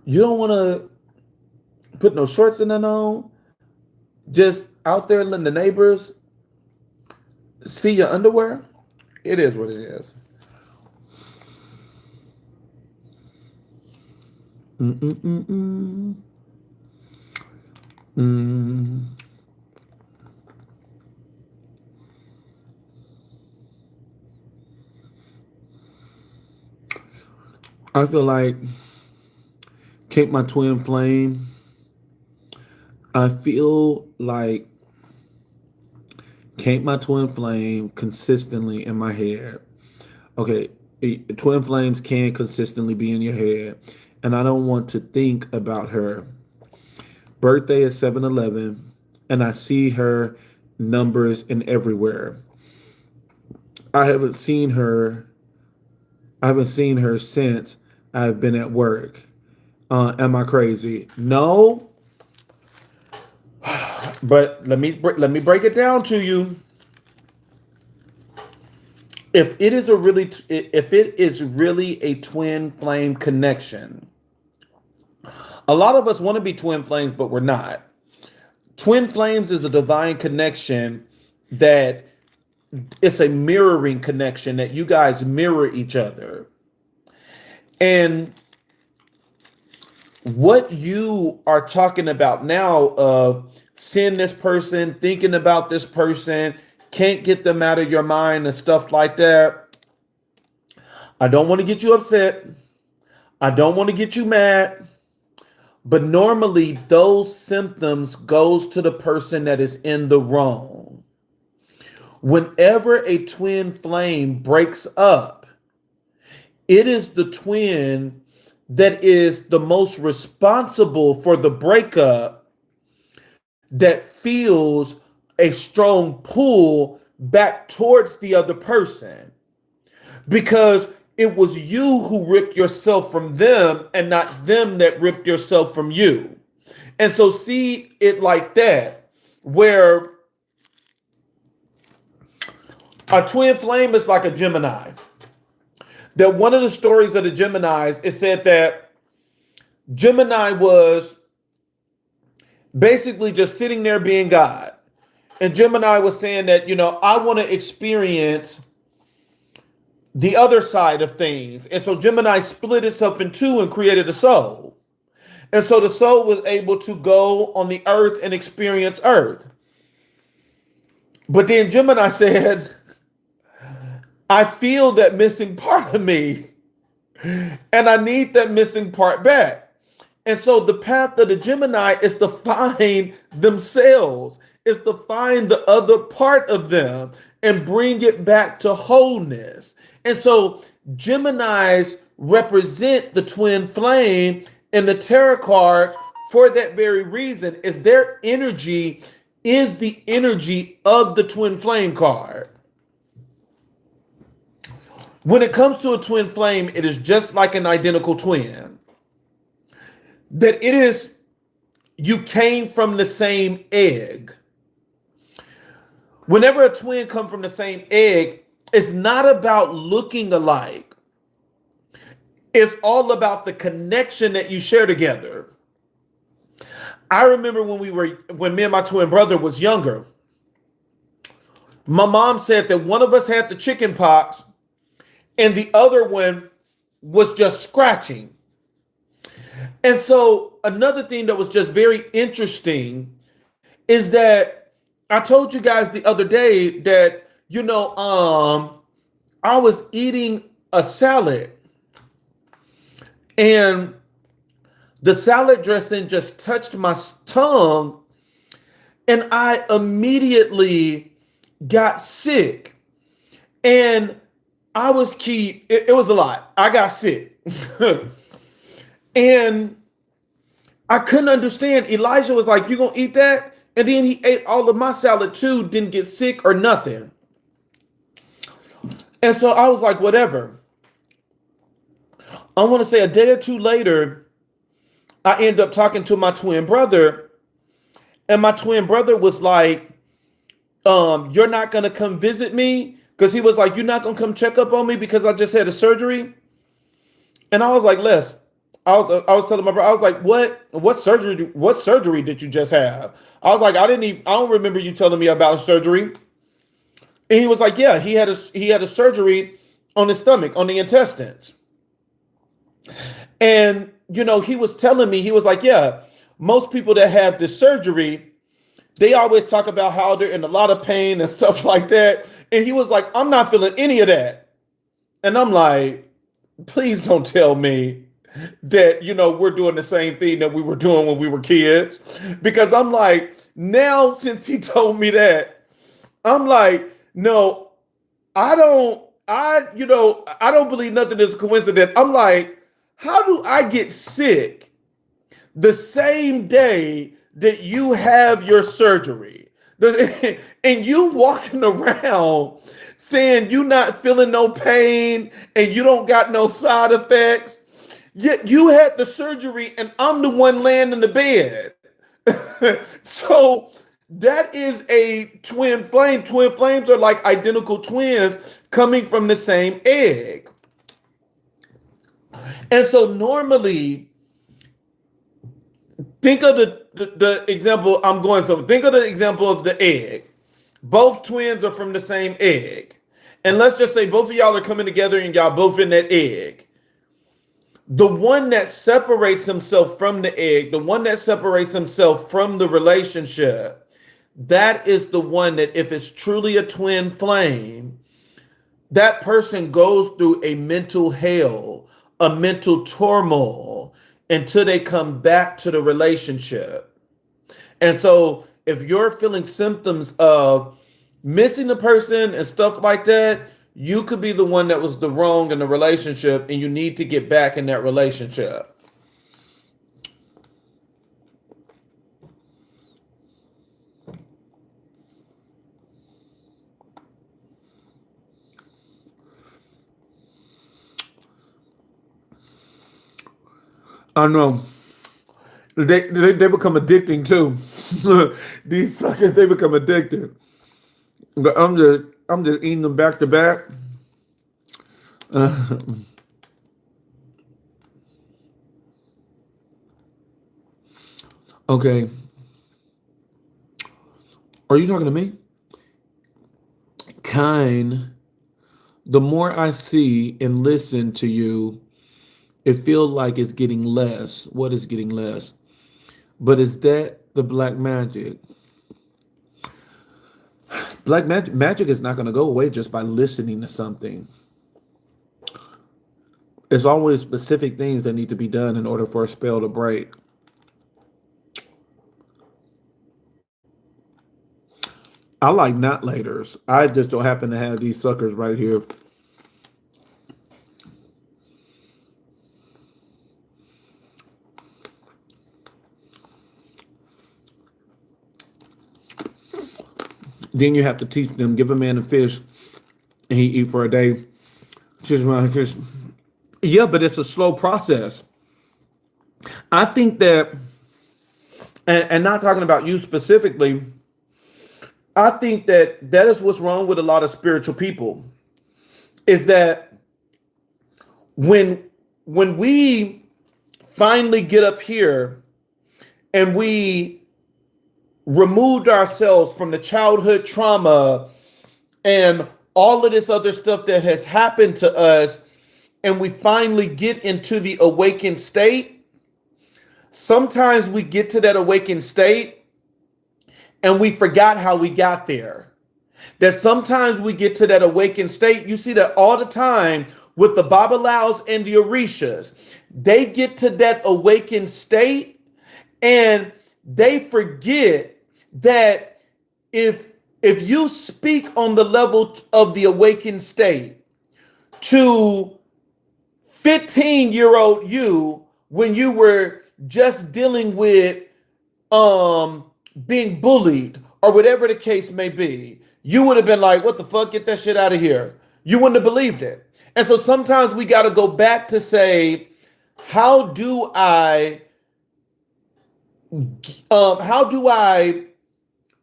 you don't want to put no shorts in that on, just out there letting the neighbors see your underwear. It is what it is. Mm-mm-mm-mm. Mm. I feel like Kate, my twin flame. I feel like Kate, my twin flame, consistently in my head. Okay, twin flames can consistently be in your head, and I don't want to think about her. Birthday is 7/11, and I see her numbers in everywhere. I haven't seen her. I haven't seen her since I've been at work. Am I crazy? No, but let me break it down to you. If it is really a twin flame connection, a lot of us want to be twin flames, but we're not. Twin flames is a divine connection that it's a mirroring connection that you guys mirror each other. And what you are talking about now of seeing this person, thinking about this person, can't get them out of your mind and stuff like that. I don't want to get you upset. I don't want to get you mad. But normally those symptoms goes to the person that is in the wrong. Whenever a twin flame breaks up, it is the twin that is the most responsible for the breakup that feels a strong pull back towards the other person, because it was you who ripped yourself from them and not them that ripped yourself from you. And so see it like that, where a twin flame is like a Gemini. That one of the stories of the Geminis, it said that Gemini was basically just sitting there being God. And Gemini was saying that, I want to experience the other side of things. And so Gemini split itself in two and created a soul. And so the soul was able to go on the earth and experience earth. But then Gemini said, I feel that missing part of me, and I need that missing part back. And so the path of the Gemini is to find themselves, is to find the other part of them and bring it back to wholeness. And so Geminis represent the twin flame in the tarot card for that very reason, is their energy is the energy of the twin flame card. When it comes to a twin flame, it is just like an identical twin. That it is, you came from the same egg. Whenever a twin comes from the same egg, it's not about looking alike. It's all about the connection that you share together. I remember when me and my twin brother was younger, my mom said that one of us had the chicken pox and the other one was just scratching. And so another thing that was just very interesting is that I told you guys the other day that, I was eating a salad and The salad dressing just touched my tongue, and I immediately got sick. And it was a lot. I got sick. And I couldn't understand. Elijah was like, "You gonna eat that?" And then he ate all of my salad too, didn't get sick or nothing. And so I was like, whatever. I want to say a day or two later, I end up talking to my twin brother, and my twin brother was like, "You're not gonna come visit me?" Because he was like, "You're not gonna come check up on me because I just had a surgery." And I was like, "Les," I was telling my brother, I was like, what surgery did you just have?" I was like, I don't remember you telling me about a surgery. And he was like, "Yeah, he had a surgery on his stomach, on the intestines." And he was telling me, he was like, "Yeah, most people that have this surgery, they always talk about how they're in a lot of pain and stuff like that." And he was like, "I'm not feeling any of that." And I'm like, please don't tell me that, we're doing the same thing that we were doing when we were kids. Because I'm like, now since he told me that, I'm like, no, I don't believe nothing is a coincidence. I'm like, how do I get sick the same day that you have your surgery? And you walking around saying you not feeling no pain and you don't got no side effects. Yet you had the surgery and I'm the one laying in the bed. So that is a twin flame. Twin flames are like identical twins coming from the same egg. And so normally, think of the example I'm going to. Think of the example of the egg. Both twins are from the same egg. And let's just say both of y'all are coming together and y'all both in that egg. The one that separates himself from the egg, the one that separates himself from the relationship, that is the one that, if it's truly a twin flame, that person goes through a mental hell, a mental turmoil until they come back to the relationship. And so if you're feeling symptoms of missing the person and stuff like that, you could be the one that was the wrong in the relationship and you need to get back in that relationship. I know. They become addicting too. These suckers, they become addicted. But I'm just eating them back to back. Okay. Are you talking to me? Kind. The more I see and listen to you, it feels like it's getting less. What is getting less? But is that the black magic? Black magic is not going to go away just by listening to something. There's always specific things that need to be done in order for a spell to break. I like not laters. I just don't happen to have these suckers right here. Then you have to teach them, give a man a fish and he eat for a day. Just yeah, but it's a slow process. I think that, and not talking about you specifically, I think that that is what's wrong with a lot of spiritual people, is that when we finally get up here and we removed ourselves from the childhood trauma and all of this other stuff that has happened to us, and we finally get into the awakened state, sometimes we get to that awakened state and we forgot how we got there. That sometimes we get to that awakened state. You see that all the time with the Babalaos and the Orishas. They get to that awakened state and they forget that if you speak on the level of the awakened state to 15-year-old you when you were just dealing with being bullied or whatever the case may be, you would have been like, what the fuck, get that shit out of here. You wouldn't have believed it. And so sometimes we got to go back to say, how do I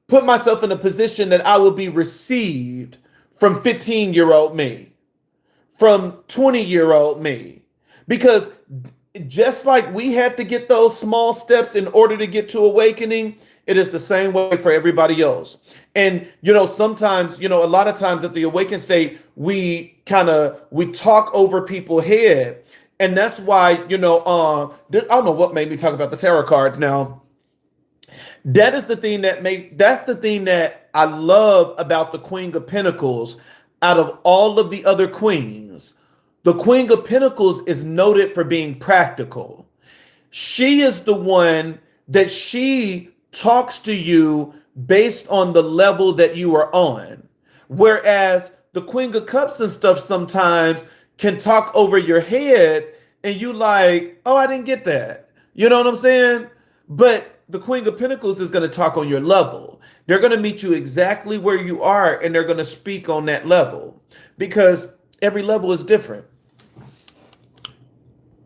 put myself in a position that I will be received from 15-year-old me, from 20-year-old me? Because just like we had to get those small steps in order to get to awakening, it is the same way for everybody else. And, sometimes, a lot of times at the awakened state, we talk over people's head. And that's why, I don't know what made me talk about the tarot card now. That's the thing that I love about the Queen of Pentacles out of all of the other queens. The Queen of Pentacles is noted for being practical. She is the one that she talks to you based on the level that you are on. Whereas the Queen of Cups and stuff sometimes can talk over your head and you like, oh, I didn't get that. You know what I'm saying? But the Queen of Pentacles is going to talk on your level. They're going to meet you exactly where you are and they're going to speak on that level because every level is different.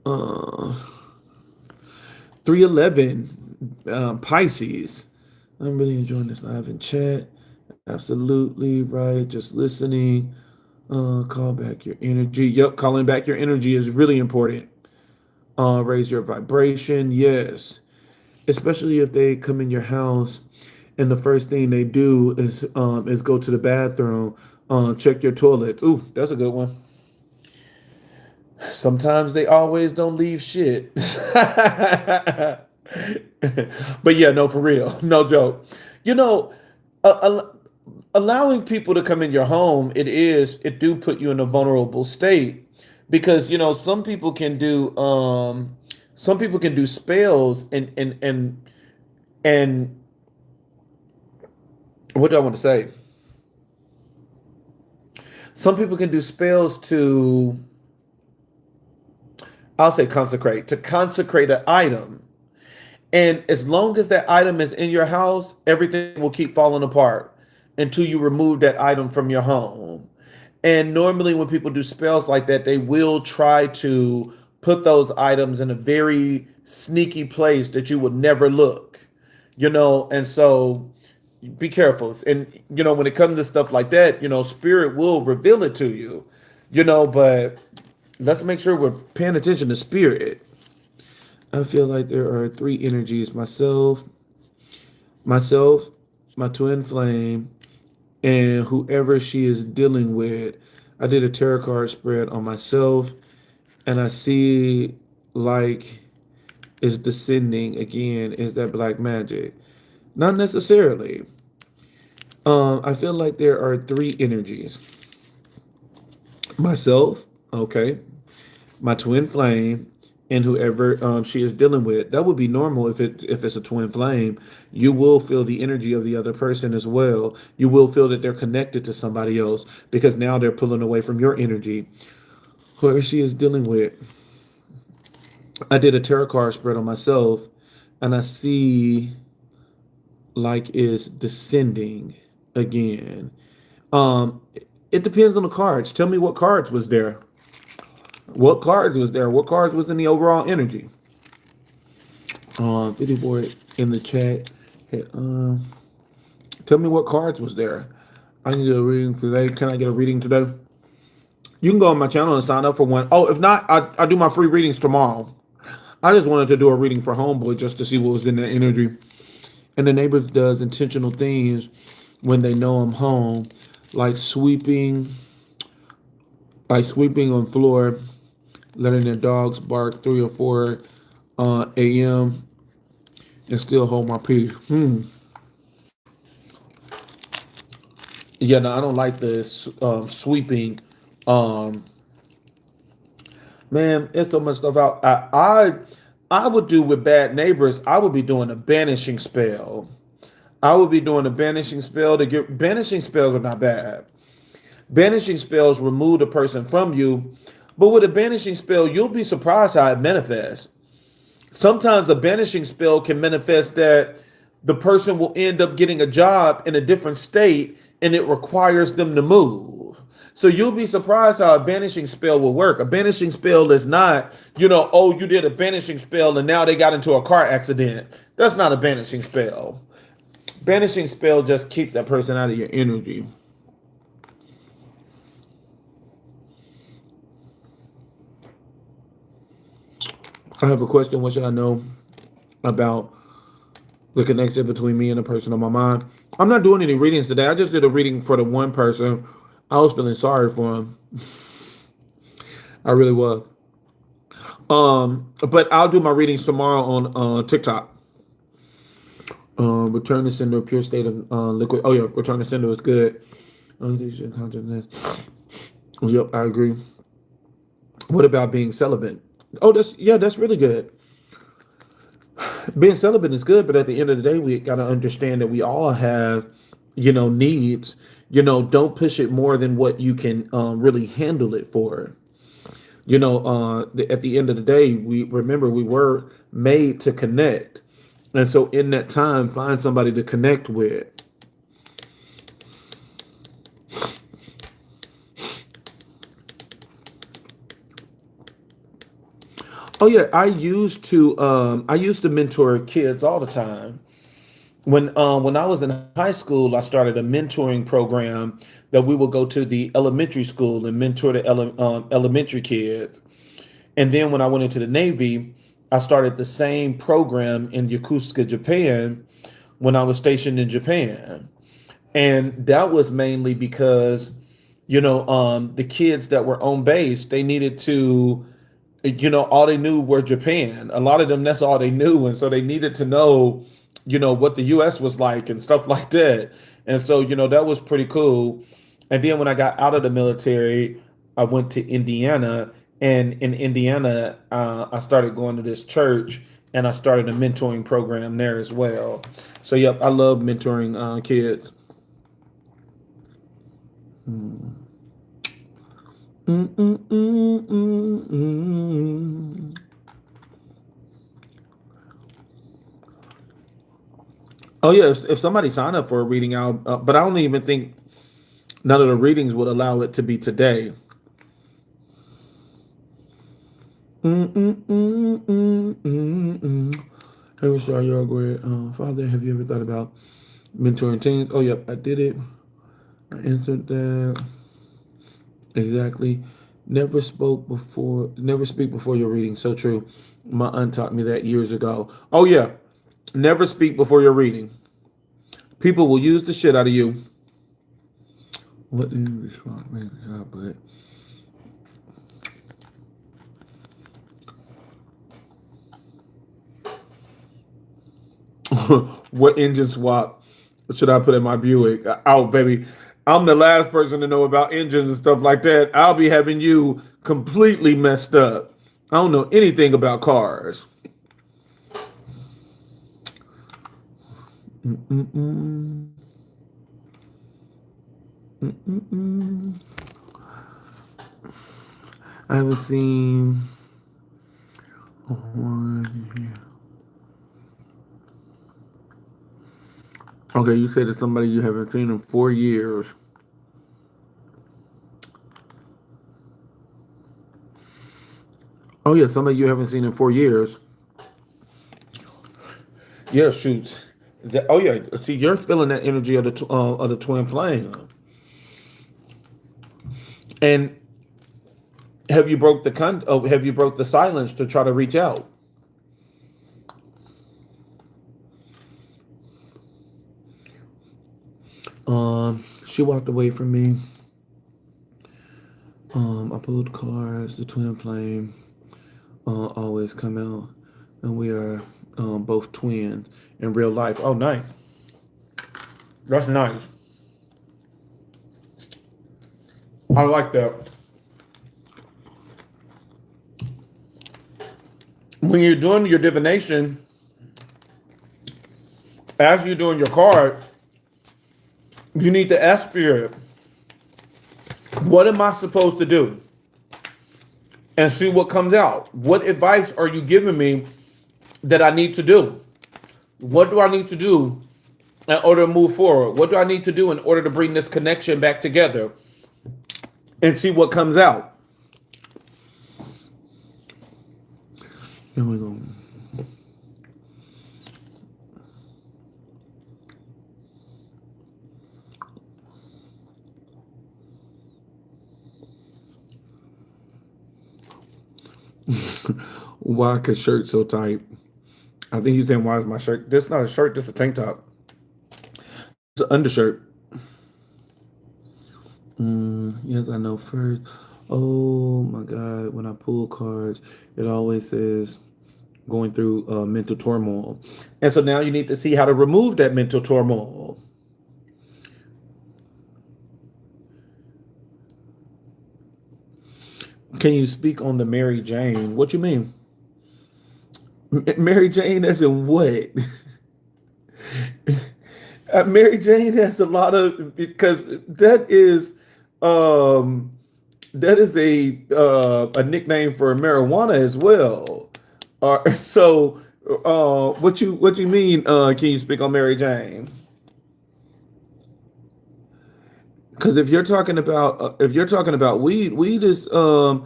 311 Pisces. I'm really enjoying this live in chat. Absolutely right. Just listening. Call back your energy. Yep, calling back your energy is really important. Raise your vibration. Yes. Especially if they come in your house and the first thing they do is go to the bathroom, check your toilets. Ooh, that's a good one. Sometimes they always don't leave shit. But yeah, no, for real. No joke. Allowing people to come in your home, it do put you in a vulnerable state because, some people can do spells and what do I want to say? Some people can do spells to, I'll say consecrate an item. And as long as that item is in your house, everything will keep falling apart until you remove that item from your home. And normally when people do spells like that, they will try to put those items in a very sneaky place that you would never look, and so be careful. And, when it comes to stuff like that, spirit will reveal it to you, but let's make sure we're paying attention to spirit. I feel like there are three energies: myself, my twin flame, and whoever she is dealing with. I did a tarot card spread on myself, and I see like it's descending again. Is that black magic? Not necessarily. I feel like there are three energies: myself, okay, my twin flame, and whoever she is dealing with. That would be normal if it's a twin flame. You will feel the energy of the other person as well. You will feel that they're connected to somebody else because now they're pulling away from your energy. Whoever she is dealing with. I did a tarot card spread on myself, and I see like it's descending again. It depends on the cards. Tell me what cards was there. What cards was there? What cards was in the overall energy? Video board in the chat. Hey, tell me what cards was there. I can get a reading today. Can I get a reading today? You can go on my channel and sign up for one. Oh, if not, I do my free readings tomorrow. I just wanted to do a reading for Homeboy just to see what was in that energy. And the neighbors does intentional things when they know I'm home, like sweeping on floor, letting their dogs bark 3 or 4 a.m. and still hold my peace. Yeah, no, I don't like the sweeping Man, it's so much stuff out. I would do with bad neighbors. I would be doing a banishing spell. I would be doing a banishing spell to get banishing spells are not bad. Banishing spells remove the person from you, but with a banishing spell, you'll be surprised how it manifests. Sometimes a banishing spell can manifest that the person will end up getting a job in a different state and it requires them to move. So you'll be surprised how a banishing spell will work. A banishing spell is not, oh, you did a banishing spell and now they got into a car accident. That's not a banishing spell. Banishing spell just keeps that person out of your energy. I have a question. What should I know about the connection between me and the person on my mind? I'm not doing any readings today. I just did a reading for the one person. I was feeling sorry for him. I really was. But I'll do my readings tomorrow on TikTok. Return to sender, pure state of liquid. Oh yeah, return to sender is good. Yep, I agree. What about being celibate? Oh, that's really good. Being celibate is good, but at the end of the day, we got to understand that we all have, needs. Don't push it more than what you can really handle it for. At the end of the day, we remember we were made to connect, and so in that time, find somebody to connect with. Oh yeah, I used to mentor kids all the time. When I was in high school, I started a mentoring program that we would go to the elementary school and mentor the elementary kids. And then when I went into the Navy, I started the same program in Yokosuka, Japan, when I was stationed in Japan. And that was mainly because, the kids that were on base, they needed to, all they knew were Japan. A lot of them, that's all they knew. And so they needed to know, what the US was like and stuff like that. And so, that was pretty cool. And then when I got out of the military, I went to Indiana. And in Indiana, I started going to this church and I started a mentoring program there as well. So, yep, I love mentoring kids. Mm, mm, mm, mm, mm. Oh yeah, if somebody signed up for a reading out, but I don't even think none of the readings would allow it to be today. Mm, mm, mm, mm, mm, mm. Hey, Mr. You're great. Father, have you ever thought about mentoring teens? Oh, yep, I did it. I answered that exactly. Never speak before your reading. So true. My aunt taught me that years ago. Oh yeah, never speak before your reading. People will use the shit out of you. What is response? But what engine swap should I put in my Buick? Oh, baby, I'm the last person to know about engines and stuff like that. I'll be having you completely messed up. I don't know anything about cars. Mm-mm-mm. Mm-mm-mm. I haven't seen. Okay, you said it's somebody you haven't seen in 4 years. Oh yeah, somebody you haven't seen in 4 years. Yeah, shoots. Oh yeah, see, you're feeling that energy of the twin flame. And have you broke the have you broke the silence to try to reach out? She walked away from me. I pulled cards. The twin flame always come out, and we are both twins in real life. Oh, nice. That's nice. I like that. when you're doing your divination, as you're doing your card, you need to ask Spirit, what am I supposed to do? And see what comes out. What advice are you giving me that I need to do? What do I need to do in order to move forward? What do I need to do in order to bring this connection back together? And see what comes out. Here we go. Why is shirt so tight? I think he's saying, why is my shirt? This is not a shirt, this is a tank top. It's an undershirt. Yes, I know first. Oh my God. When I pull cards, it always says going through mental turmoil. And so now you need to see how to remove that mental turmoil. Can you speak on the Mary Jane? What you mean? Mary Jane as in what? Mary Jane has a lot of, because that is a nickname for marijuana as well. So what you mean? Can you speak on Mary Jane? Because if you're talking about weed is a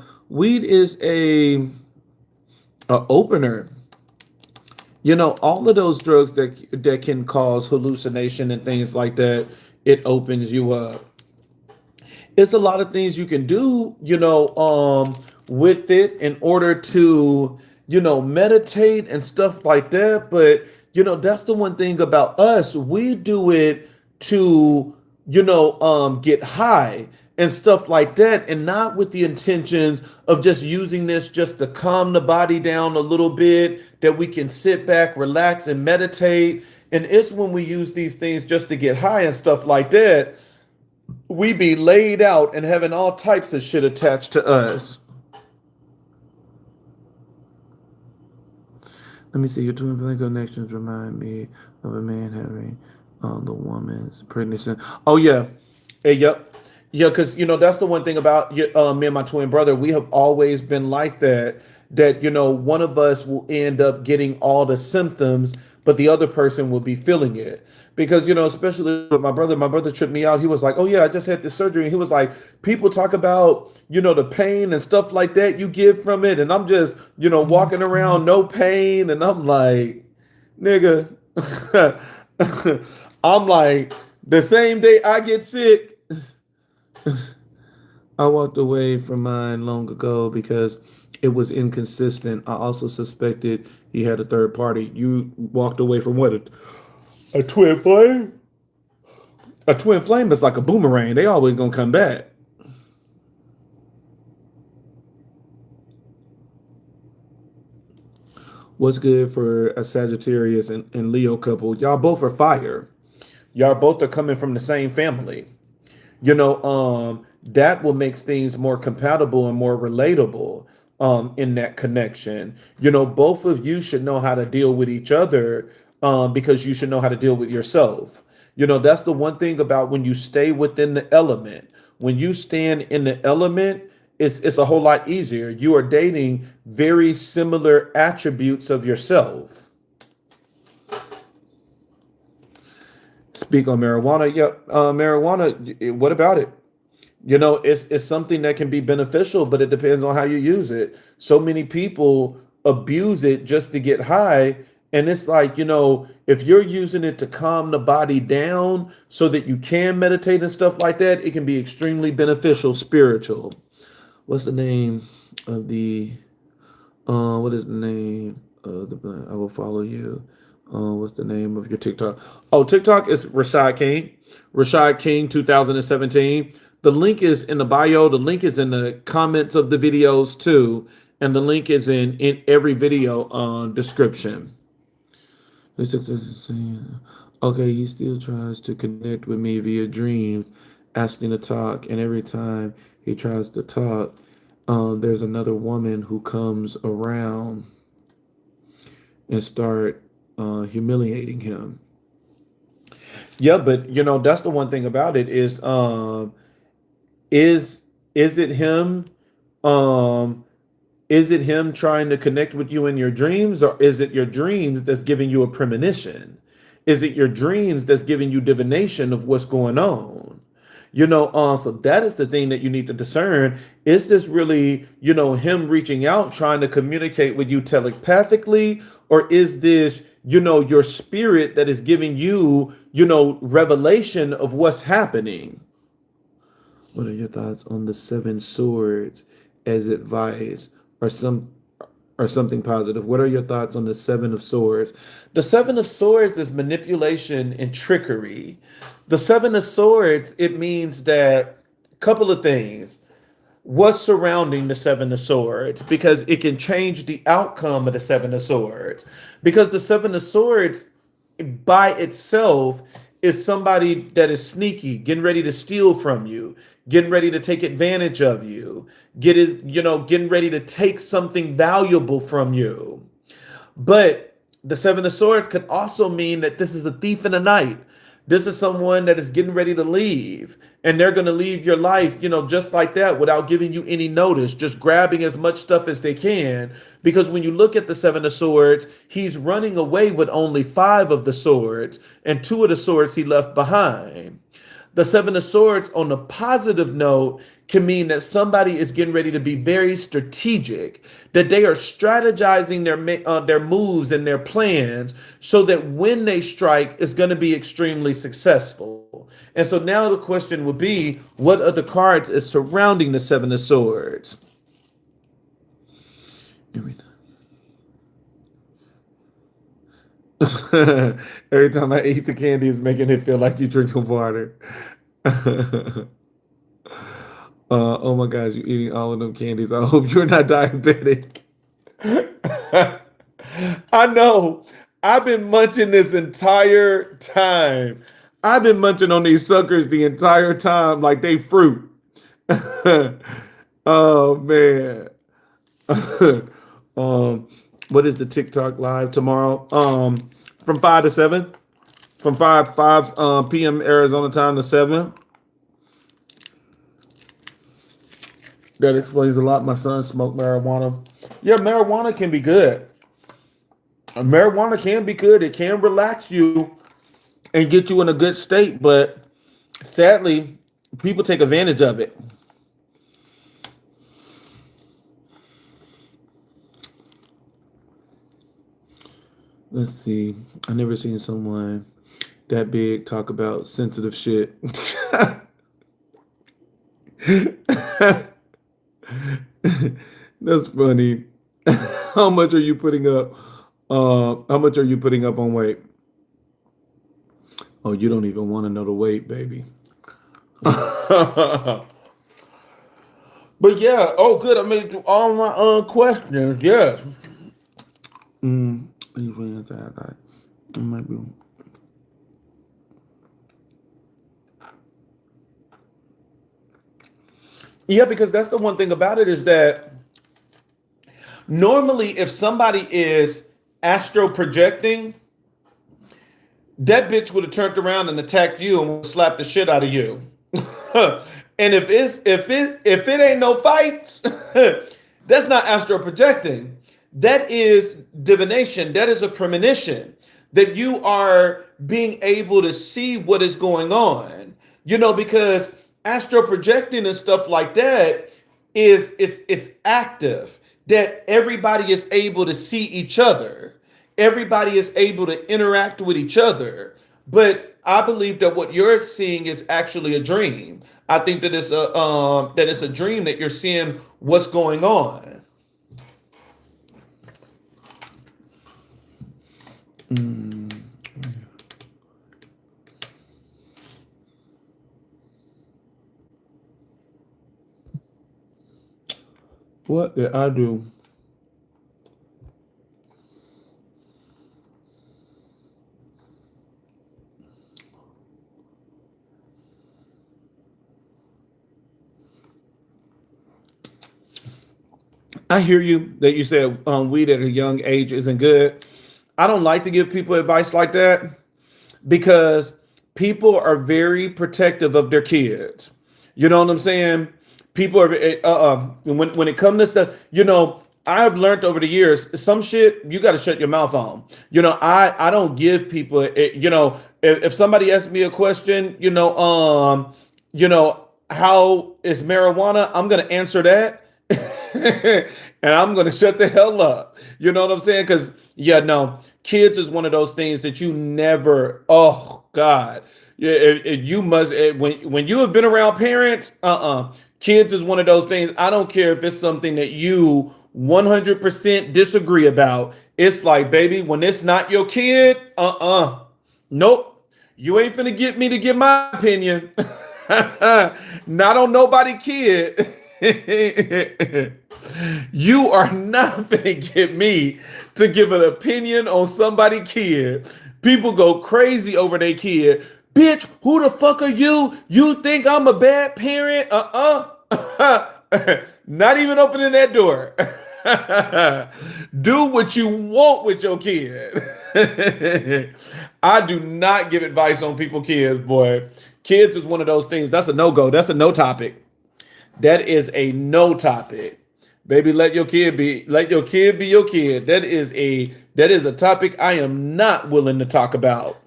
opener. You know, all of those drugs that can cause hallucination and things like that, it opens you up. It's a lot of things you can do, with it in order to, meditate and stuff like that. But, that's the one thing about us. We do it to, get high and stuff like that, and not with the intentions of just using this just to calm the body down a little bit, that we can sit back, relax, and meditate. And it's when we use these things just to get high and stuff like that, we be laid out and having all types of shit attached to us. Let me see. Your twin flame connections remind me of a man having the woman's pregnancy. Oh yeah, hey, yep, yeah. Because that's the one thing about me and my twin brother. We have always been like that. That one of us will end up getting all the symptoms, but the other person will be feeling it. Because especially with my brother tripped me out. He was like, "Oh yeah, I just had this surgery." And he was like, "People talk about the pain and stuff like that you get from it," and I'm just walking around no pain, and I'm like, "Nigga," I'm like, the same day I get sick, I walked away from mine long ago because it was inconsistent. I also suspected he had a third party. You walked away from what? A twin flame? A twin flame is like a boomerang. They always gonna come back. What's good for a Sagittarius and Leo couple? Y'all both are fire. Y'all both are coming from the same family. That will make things more compatible and more relatable in that connection. Both of you should know how to deal with each other because you should know how to deal with yourself. That's the one thing about when you stay within the element. When you stand in the element, it's a whole lot easier. You are dating very similar attributes of yourself. Speak on marijuana. Yep, marijuana. What about it? It's something that can be beneficial, but it depends on how you use it. So many people abuse it just to get high. And it's like, if you're using it to calm the body down so that you can meditate and stuff like that, it can be extremely beneficial, spiritual. What's the name of what is the name of the, I will follow you. What's the name of your TikTok? Oh, TikTok is Rashad King. Rashad King 2017. The link is in the bio. The link is in the comments of the videos too. And the link is in every video description. Okay, he still tries to connect with me via dreams, asking to talk. And every time he tries to talk, there's another woman who comes around. and start humiliating him. Yeah, but that's the one thing about it is is it him um is it him trying to connect with you in your dreams, or is it your dreams that's giving you a premonition? Is it your dreams that's giving you divination of what's going on? So that is the thing that you need to discern. Is this really, him reaching out, trying to communicate with you telepathically, or is this, your spirit that is giving you, revelation of what's happening? What are your thoughts on the seven swords as advice, or something positive? What are your thoughts on the seven of swords? The seven of swords is manipulation and trickery. The seven of swords, it means that couple of things. What's surrounding the seven of swords, because it can change the outcome of the seven of swords. Because the seven of swords by itself is somebody that is sneaky, getting ready to steal from you, getting ready to take advantage of you, getting ready to take something valuable from you. But the seven of swords could also mean that this is a thief in the night. This is someone that is getting ready to leave, and they're going to leave your life, just like that, without giving you any notice, just grabbing as much stuff as they can. Because when you look at the seven of swords, he's running away with only five of the swords, and two of the swords he left behind. The seven of swords, on a positive note, can mean that somebody is getting ready to be very strategic, that they are strategizing their moves and their plans so that when they strike, it's going to be extremely successful. And so now the question would be, what other cards is surrounding the seven of swords? Every time I eat the candy, it's making it feel like you drinking water. Oh my gosh, you eating all of them candies. I hope you're not diabetic. I know. I've been munching this entire time. I've been munching on these suckers the entire time like they fruit. Oh man. um, what is the TikTok live tomorrow? From 5 to 7. From 5 p.m. Arizona time to 7. That explains a lot. My son smoked marijuana. Yeah, marijuana can be good. Marijuana can be good. It can relax you and get you in a good state, but sadly, people take advantage of it. Let's see. I never seen someone that big talk about sensitive shit. That's funny. How much are you putting up? How much are you putting up on weight? Oh, you don't even want to know the weight, baby. But yeah, oh good. I made through all my questions. Yes. It might be. Yeah, because that's the one thing about it is that normally if somebody is astro projecting, that bitch would have turned around and attacked you and slapped the shit out of you. And if it ain't no fights, that's not astro projecting. That is divination. That is a premonition that you are being able to see what is going on. Because astro projecting and stuff like that is active. That everybody is able to see each other. Everybody is able to interact with each other. But I believe that what you're seeing is actually a dream. I think that it's a dream that you're seeing what's going on. What did I do? I hear you that you said weed at a young age isn't good. I don't like to give people advice like that because people are very protective of their kids. You know what I'm saying? People are when it comes to stuff, I've learned over the years, some shit you got to shut your mouth on. I don't give people if somebody asks me a question, how is marijuana? I'm gonna answer that. And I'm gonna shut the hell up. You know what I'm saying? Because yeah, no, kids is one of those things that you never. Oh God, yeah, you must when you have been around parents. Kids is one of those things. I don't care if it's something that you 100% disagree about. It's like, baby, when it's not your kid, nope, you ain't finna get me to give my opinion. Not on nobody kid. You are not finna get me to give an opinion on somebody kid. People go crazy over their kid. Bitch, who the fuck are you? You think I'm a bad parent? Not even opening that door. Do what you want with your kid. I do not give advice on people kids, boy. Kids is one of those things. That's a no-go. That's a no topic. That is a no topic. Baby, let your kid be your kid. That is a topic I am not willing to talk about.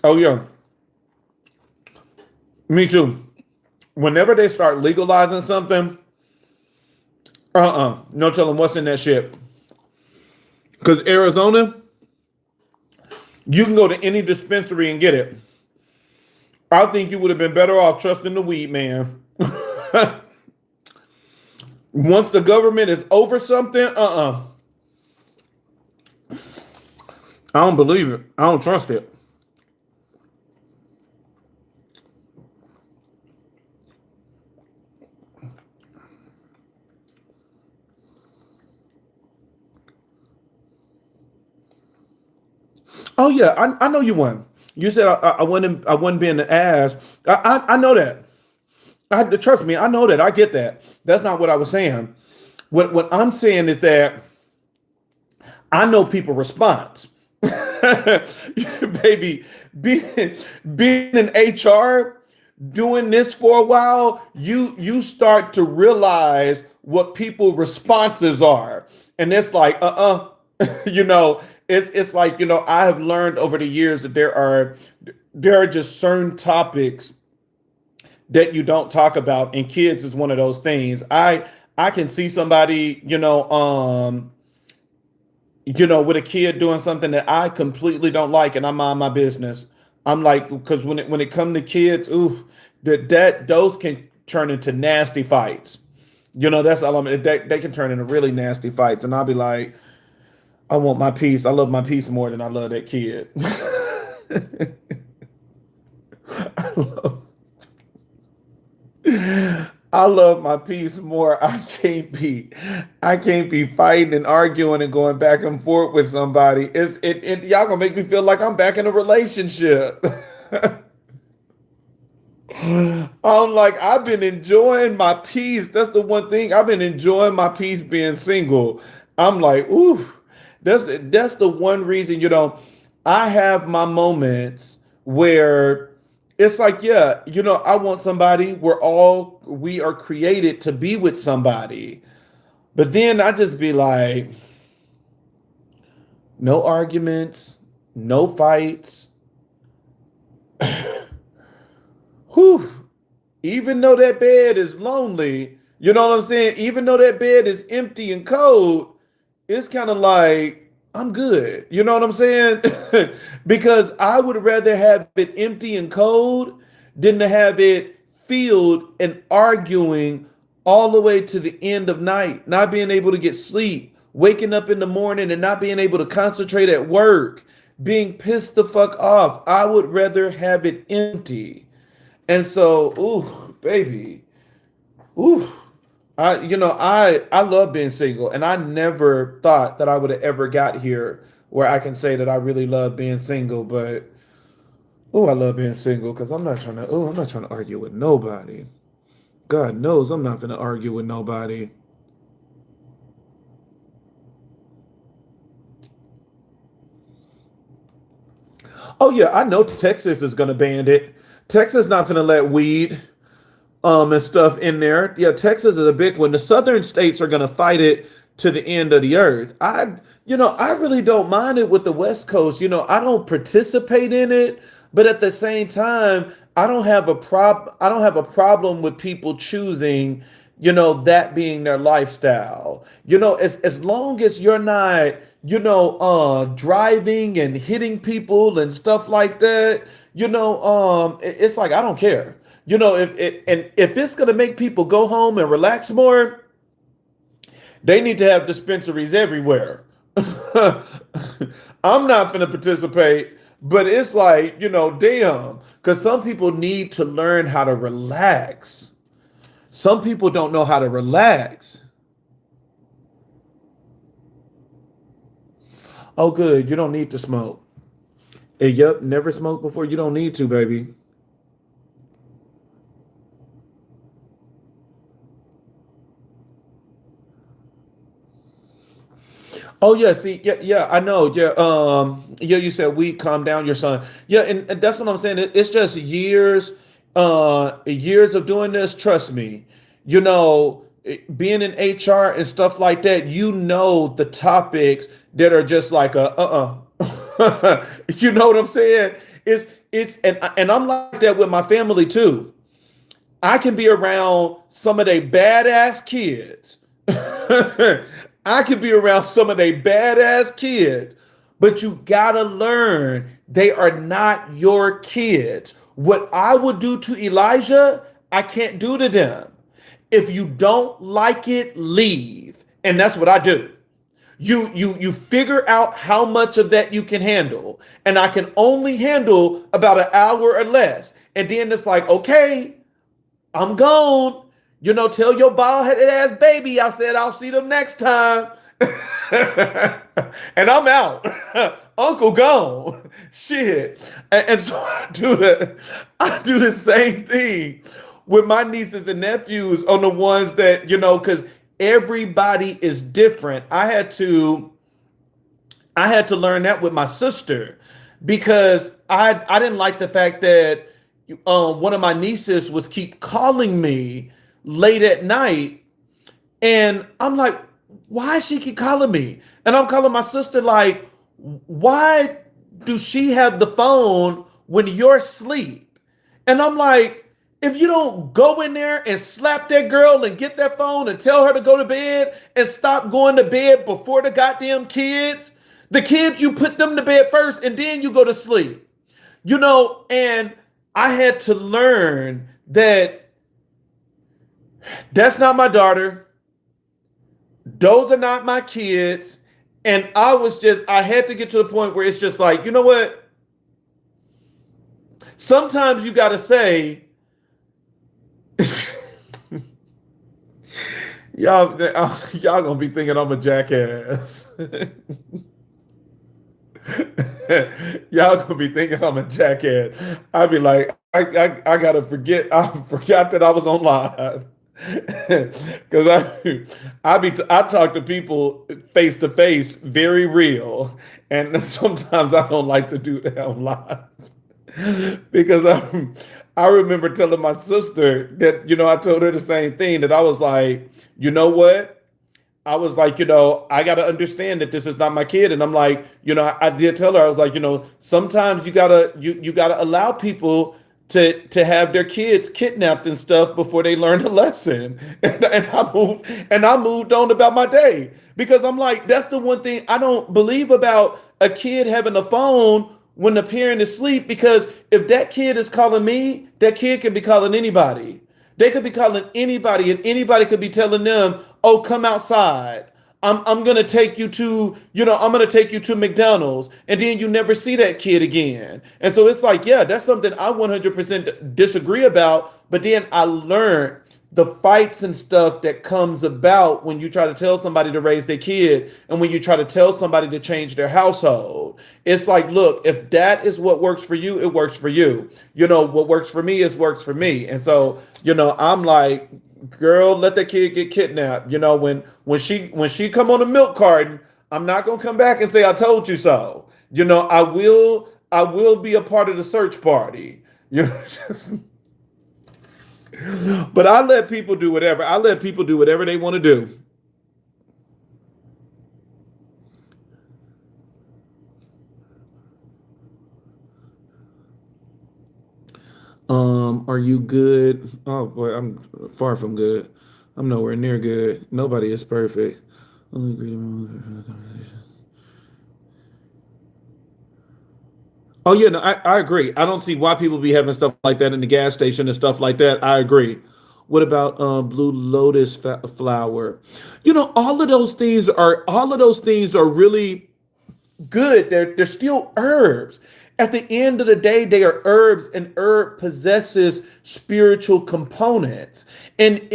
Oh yeah. Me too. Whenever they start legalizing something, no telling what's in that shit. Because Arizona, you can go to any dispensary and get it. I think you would have been better off trusting the weed man. Once the government is over something, I don't believe it. I don't trust it. Oh yeah, I know you won. You said I wasn't being an ass. I know that. Trust me, I know that. I get that. That's not what I was saying. What I'm saying is that I know people response. Baby, being in HR, doing this for a while, you start to realize what people responses are, and it's like you know, it's like I have learned over the years that there are just certain topics that you don't talk about, and kids is one of those things. I can see somebody with a kid doing something that I completely don't like, and I mind my business. I'm like, because when it comes to kids, ooh, those can turn into nasty fights. That's all they can turn into really nasty fights, and I'll be like, I want my peace. I love my peace more than I love that kid. I love, I love my peace more. I can't be fighting and arguing and going back and forth with somebody. Y'all gonna make me feel like I'm back in a relationship. I'm like, I've been enjoying my peace. That's the one thing. I've been enjoying my peace being single. I'm like, ooh, that's the one reason, I have my moments where it's like, yeah, I want somebody. We are created to be with somebody. But then I just be like, no arguments, no fights. Whew. Even though that bed is lonely, you know what I'm saying? Even though that bed is empty and cold, it's kind of like, I'm good. You know what I'm saying? Because I would rather have it empty and cold than to have it filled and arguing all the way to the end of night, not being able to get sleep, waking up in the morning and not being able to concentrate at work, being pissed the fuck off. I would rather have it empty. And so, ooh, baby, ooh, I love being single, and I never thought that I would have ever got here where I can say that I really love being single. But oh, I love being single because I'm not trying to argue with nobody. God knows I'm not going to argue with nobody. Oh yeah, I know Texas is going to ban it. Texas not going to let weed and stuff in there. Yeah, Texas is a big one. The southern states are going to fight it to the end of the earth. I really don't mind it with the West Coast. I don't participate in it, but at the same time, I don't have a problem with people choosing, that being their lifestyle. As long as you're not, driving and hitting people and stuff like that, it's like I don't care. If it's gonna make people go home and relax more, they need to have dispensaries everywhere. I'm not gonna participate, but it's like, damn, because some people need to learn how to relax. Some people don't know how to relax. Oh, good. You don't need to smoke. Yep, never smoked before. You don't need to, baby. Oh yeah, see, yeah, I know. Yeah, yeah, you said we calm down your son. Yeah, and that's what I'm saying. It's just years of doing this. Trust me, being in HR and stuff like that, the topics that are just like you know what I'm saying? And I'm like that with my family too. I can be around some of they badass kids. I could be around some of they badass kids, but you gotta learn they are not your kids. What I would do to Elijah, I can't do to them. If you don't like it, leave. And that's what I do. You figure out how much of that you can handle. And I can only handle about an hour or less. And then it's like, okay, I'm gone. Tell your bald headed ass baby I said I'll see them next time. And I'm out. Uncle gone. Shit. And so I do the same thing with my nieces and nephews on the ones that, because everybody is different. I had to learn that with my sister because I didn't like the fact that one of my nieces was keep calling me late at night, and I'm like, why she keep calling me? And I'm calling my sister like, why do she have the phone when you're asleep? And I'm like, if you don't go in there and slap that girl and get that phone and tell her to go to bed and stop going to bed before the goddamn kids, the kids, you put them to bed first and then you go to sleep. And I had to learn that that's not my daughter. Those are not my kids. And I had to get to the point where it's just like, you know what? Sometimes you got to say, y'all gonna be thinking I'm a jackass. Y'all gonna be thinking I'm a jackass. I'd be like, I gotta forget. I forgot that I was on live. Because I talk to people face to face, very real, and sometimes I don't like to do that on live because I remember telling my sister that I told her the same thing, that I was like, you know what? I was like, I got to understand that this is not my kid. And I'm like, I did tell her, I was like, sometimes you gotta allow people to have their kids kidnapped and stuff before they learn a lesson. And I moved on about my day because I'm like, that's the one thing I don't believe about a kid having a phone when the parent is asleep, because if that kid is calling me, that kid can be calling anybody. They could be calling anybody, and anybody could be telling them, "Oh, come outside. I'm gonna take you to, I'm gonna take you to McDonald's," and then you never see that kid again. And so it's like, yeah, that's something I 100% disagree about. But then I learned the fights and stuff that comes about when you try to tell somebody to raise their kid and when you try to tell somebody to change their household. It's like, look, if that is what works for you, it works for you. What works for me is works for me. And so, I'm like, girl, let that kid get kidnapped. When she come on a milk carton, I'm not gonna come back and say I told you so. I will be a part of the search party. You know, but I let people do whatever. I let people do whatever they want to do. Are you good? Oh boy, I'm far from good. I'm nowhere near good. Nobody is perfect. Only agree to Oh yeah, no, I agree. I don't see why people be having stuff like that in the gas station and stuff like that. I agree. What about blue lotus flower? All of those things are really good. They're still herbs. At the end of the day, they are herbs, and herb possesses spiritual components. And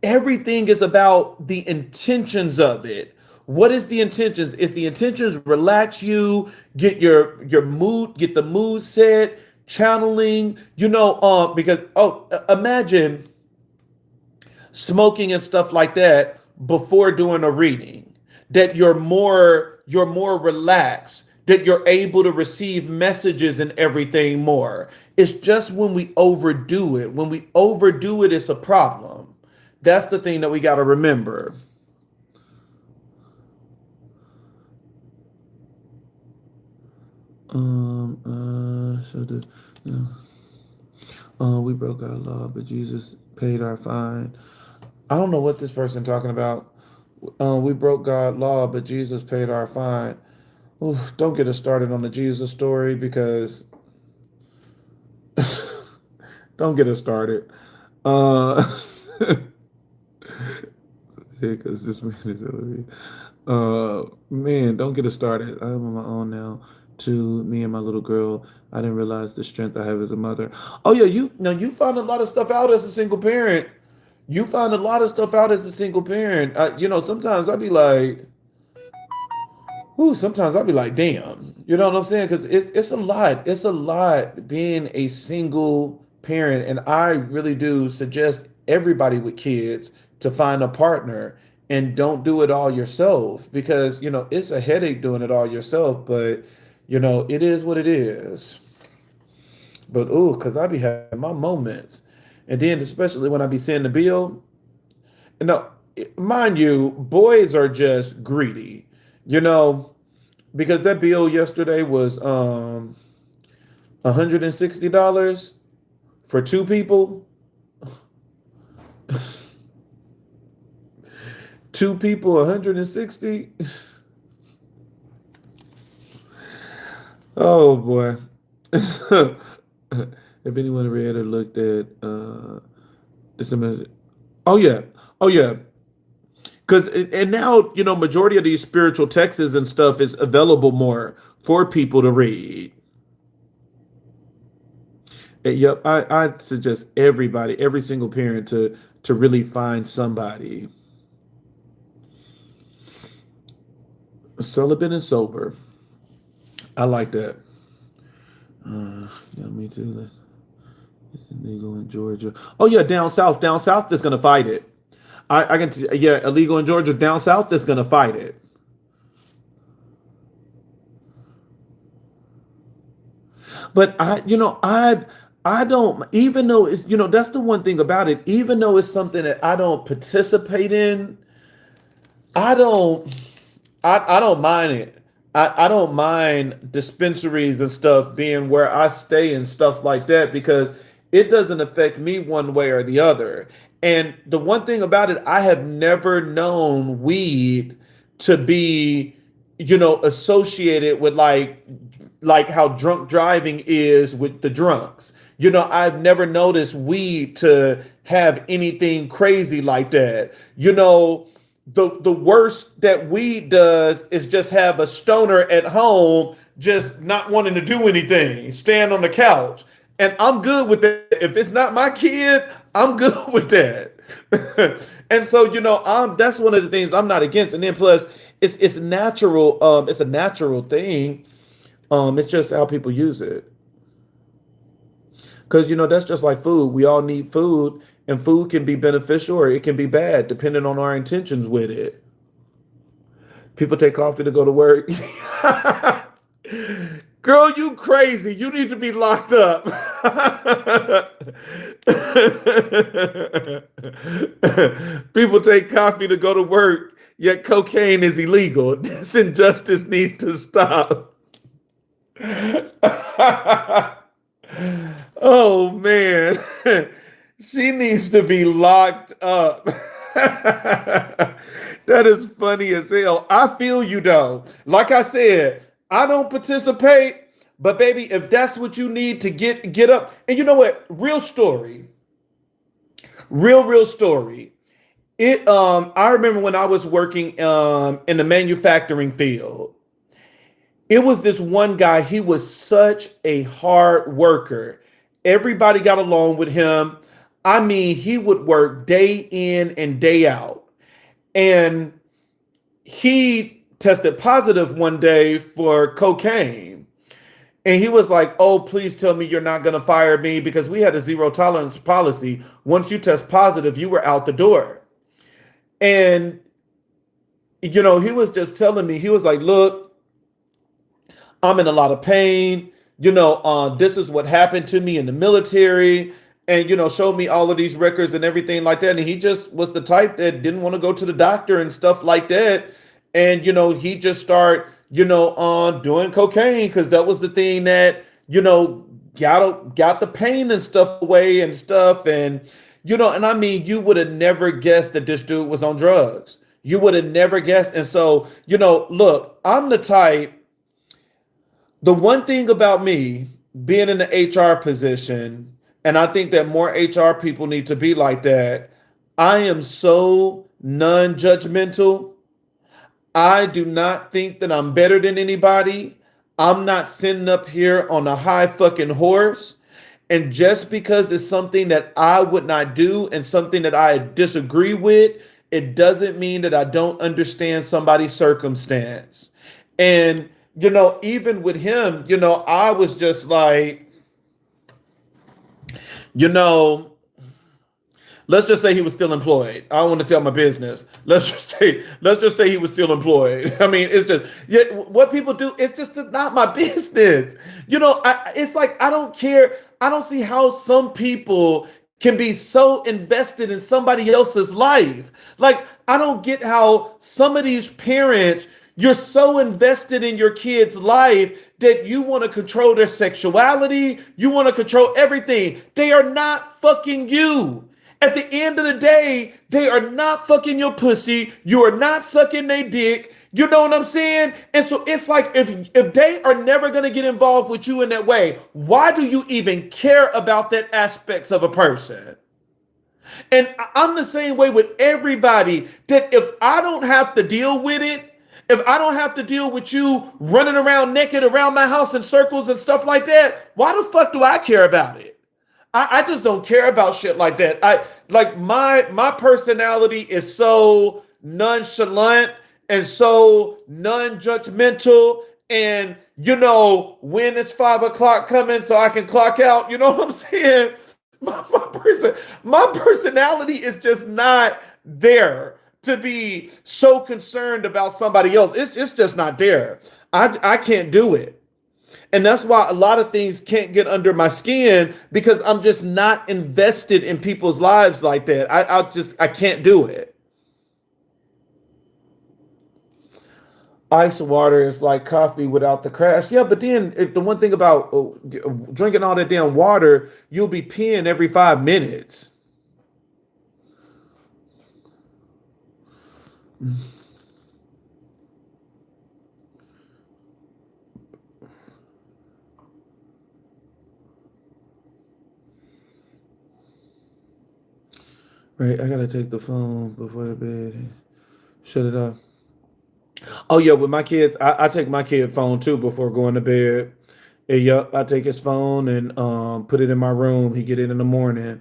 everything is about the intentions of it. What is the intentions? Is the intentions relax you, get your mood, get the mood set, channeling, because imagine smoking and stuff like that before doing a reading, that you're more relaxed, that you're able to receive messages and everything more. It's just when we overdo it, it's a problem. That's the thing that we got to remember. We broke our law, but Jesus paid our fine. I don't know what this person talking about. We broke God's law, but Jesus paid our fine. Ooh, don't get us started on the Jesus story, because don't get us started. Uh, because this man is over. Man, don't get us started. I'm on my own now. To me and my little girl, I didn't realize the strength I have as a mother. Oh yeah, you find a lot of stuff out as a single parent. You find a lot of stuff out as a single parent. Sometimes I'd be like, ooh, sometimes I'll be like, damn. You know what I'm saying? Because it's a lot. It's a lot being a single parent. And I really do suggest everybody with kids to find a partner and don't do it all yourself, because, it's a headache doing it all yourself. But, it is what it is. But, ooh, because I be having my moments. And then, especially when I be seeing the bill, no, mind you, boys are just greedy. You know, because that bill yesterday was $160 for two people. Two people, 160. Oh boy. If anyone read or looked at this image. Oh yeah. Oh yeah. Because and now, majority of these spiritual texts and stuff is available more for people to read. Yep, I suggest everybody, every single parent, to really find somebody celibate and sober. I like that. Yeah, me too. It's illegal in Georgia. Oh yeah, down south. Down south is gonna fight it. I can yeah, illegal in Georgia. Down south is gonna fight it. But I don't, even though it's, that's the one thing about it. Even though it's something that I don't participate in, I don't I don't mind it. I don't mind dispensaries and stuff being where I stay and stuff like that, because it doesn't affect me one way or the other. And the one thing about it, I have never known weed to be, associated with like how drunk driving is with the drunks. I've never noticed weed to have anything crazy like that. The worst that weed does is just have a stoner at home just not wanting to do anything, stand on the couch. And I'm good with it. If it's not my kid, I'm good with that. And so, that's one of the things I'm not against. And then plus, it's natural. It's a natural thing. It's just how people use it. Because that's just like food. We all need food, and food can be beneficial or it can be bad, depending on our intentions with it. People take coffee to go to work. Girl, you crazy. You need to be locked up. People take coffee to go to work, yet cocaine is illegal. This injustice needs to stop. Oh, man. She needs to be locked up. That is funny as hell. I feel you though. Like I said, I don't participate, but baby, if that's what you need to get up, and you know what? Real story. Real story. I remember when I was working in the manufacturing field. It was this one guy, he was such a hard worker. Everybody got along with him. I mean, he would work day in and day out. And he tested positive one day for cocaine. And he was like, "Oh, please tell me you're not going to fire me," because we had a zero tolerance policy. Once you test positive, you were out the door. And, he was just telling me, he was like, "Look, I'm in a lot of pain. This is what happened to me in the military." And, showed me all of these records and everything like that. And he just was the type that didn't want to go to the doctor and stuff like that. And, he just started, doing cocaine because that was the thing that, got the pain and stuff away and stuff. And, and I mean, you would have never guessed that this dude was on drugs. You would have never guessed. And so, look, I'm the type. The one thing about me being in the HR position, and I think that more HR people need to be like that, I am so non-judgmental. I do not think that I'm better than anybody. I'm not sitting up here on a high fucking horse. And just because it's something that I would not do and something that I disagree with, it doesn't mean that I don't understand somebody's circumstance. And, even with him, I was just like, let's just say he was still employed. I don't want to tell my business. Let's just say he was still employed. I mean, it's just, yeah, what people do, it's just not my business. It's like, I don't care. I don't see how some people can be so invested in somebody else's life. Like, I don't get how some of these parents, you're so invested in your kid's life that you want to control their sexuality. You want to control everything. They are not fucking you. At the end of the day, they are not fucking your pussy. You are not sucking their dick. You know what I'm saying? And so it's like, if they are never going to get involved with you in that way, why do you even care about that aspects of a person? And I'm the same way with everybody, that if I don't have to deal with it, if I don't have to deal with you running around naked around my house in circles and stuff like that, why the fuck do I care about it? I just don't care about shit like that. My personality is so nonchalant and so non-judgmental, and when it's 5 o'clock coming so I can clock out. You know what I'm saying? My personality is just not there to be so concerned about somebody else. It's just not there. I can't do it. And that's why a lot of things can't get under my skin, because I'm just not invested in people's lives like that. I can't do it. Ice water is like coffee without the crash. Yeah, but then the one thing about drinking all that damn water, you'll be peeing every 5 minutes. Right, I gotta take the phone before the bed. Shut it off. Oh yeah, with my kids, I take my kid phone too before going to bed. Yep, I take his phone and put it in my room. He get it in the morning.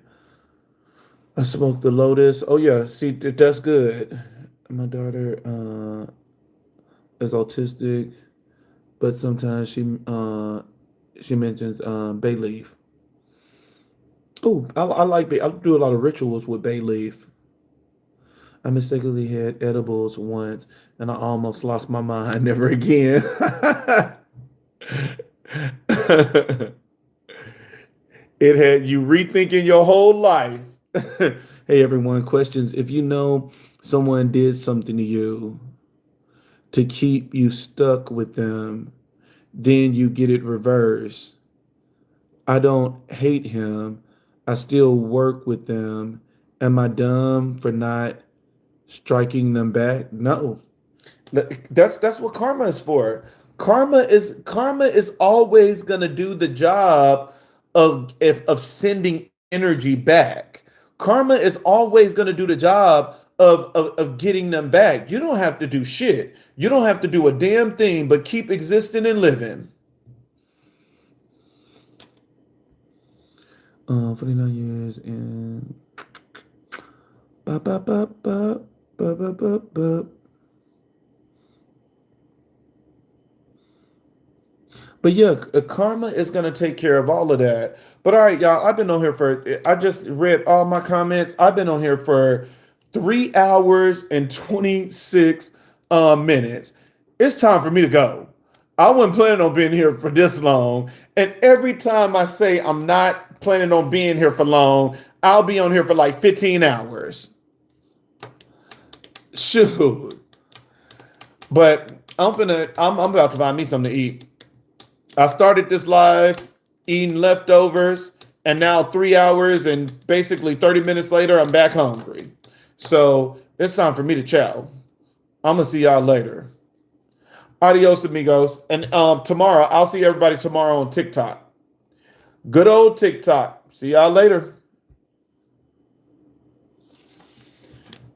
I smoked the lotus. Oh yeah, see that's good. My daughter is autistic, but sometimes she mentions bay leaf. Oh, I like bay. I do a lot of rituals with bay leaf. I mistakenly had edibles once, and I almost lost my mind. Never again. It had you rethinking your whole life. Hey everyone, questions. If you know someone did something to you to keep you stuck with them, then you get it reversed. I don't hate him. I still work with them. Am I dumb for not striking them back? No. That's what karma is for. Karma is always gonna do the job of sending energy back. Karma is always gonna do the job of getting them back. You don't have to do shit. You don't have to do a damn thing but keep existing and living. 49 years and ba ba ba ba ba ba ba ba. But yeah, karma is gonna take care of all of that. But all right, y'all, I've been on here for. I just read all my comments. I've been on here for 3 hours and 26 minutes. It's time for me to go. I wasn't planning on being here for this long, and every time I say I'm not planning on being here for long, I'll be on here for like 15 hours. Shoot, but I'm about to find me something to eat. I started this live eating leftovers, and now 3 hours and basically 30 minutes later, I'm back hungry. So it's time for me to chow. I'm gonna see y'all later. Adios, amigos. And tomorrow, I'll see everybody tomorrow on TikTok. Good old TikTok. See y'all later.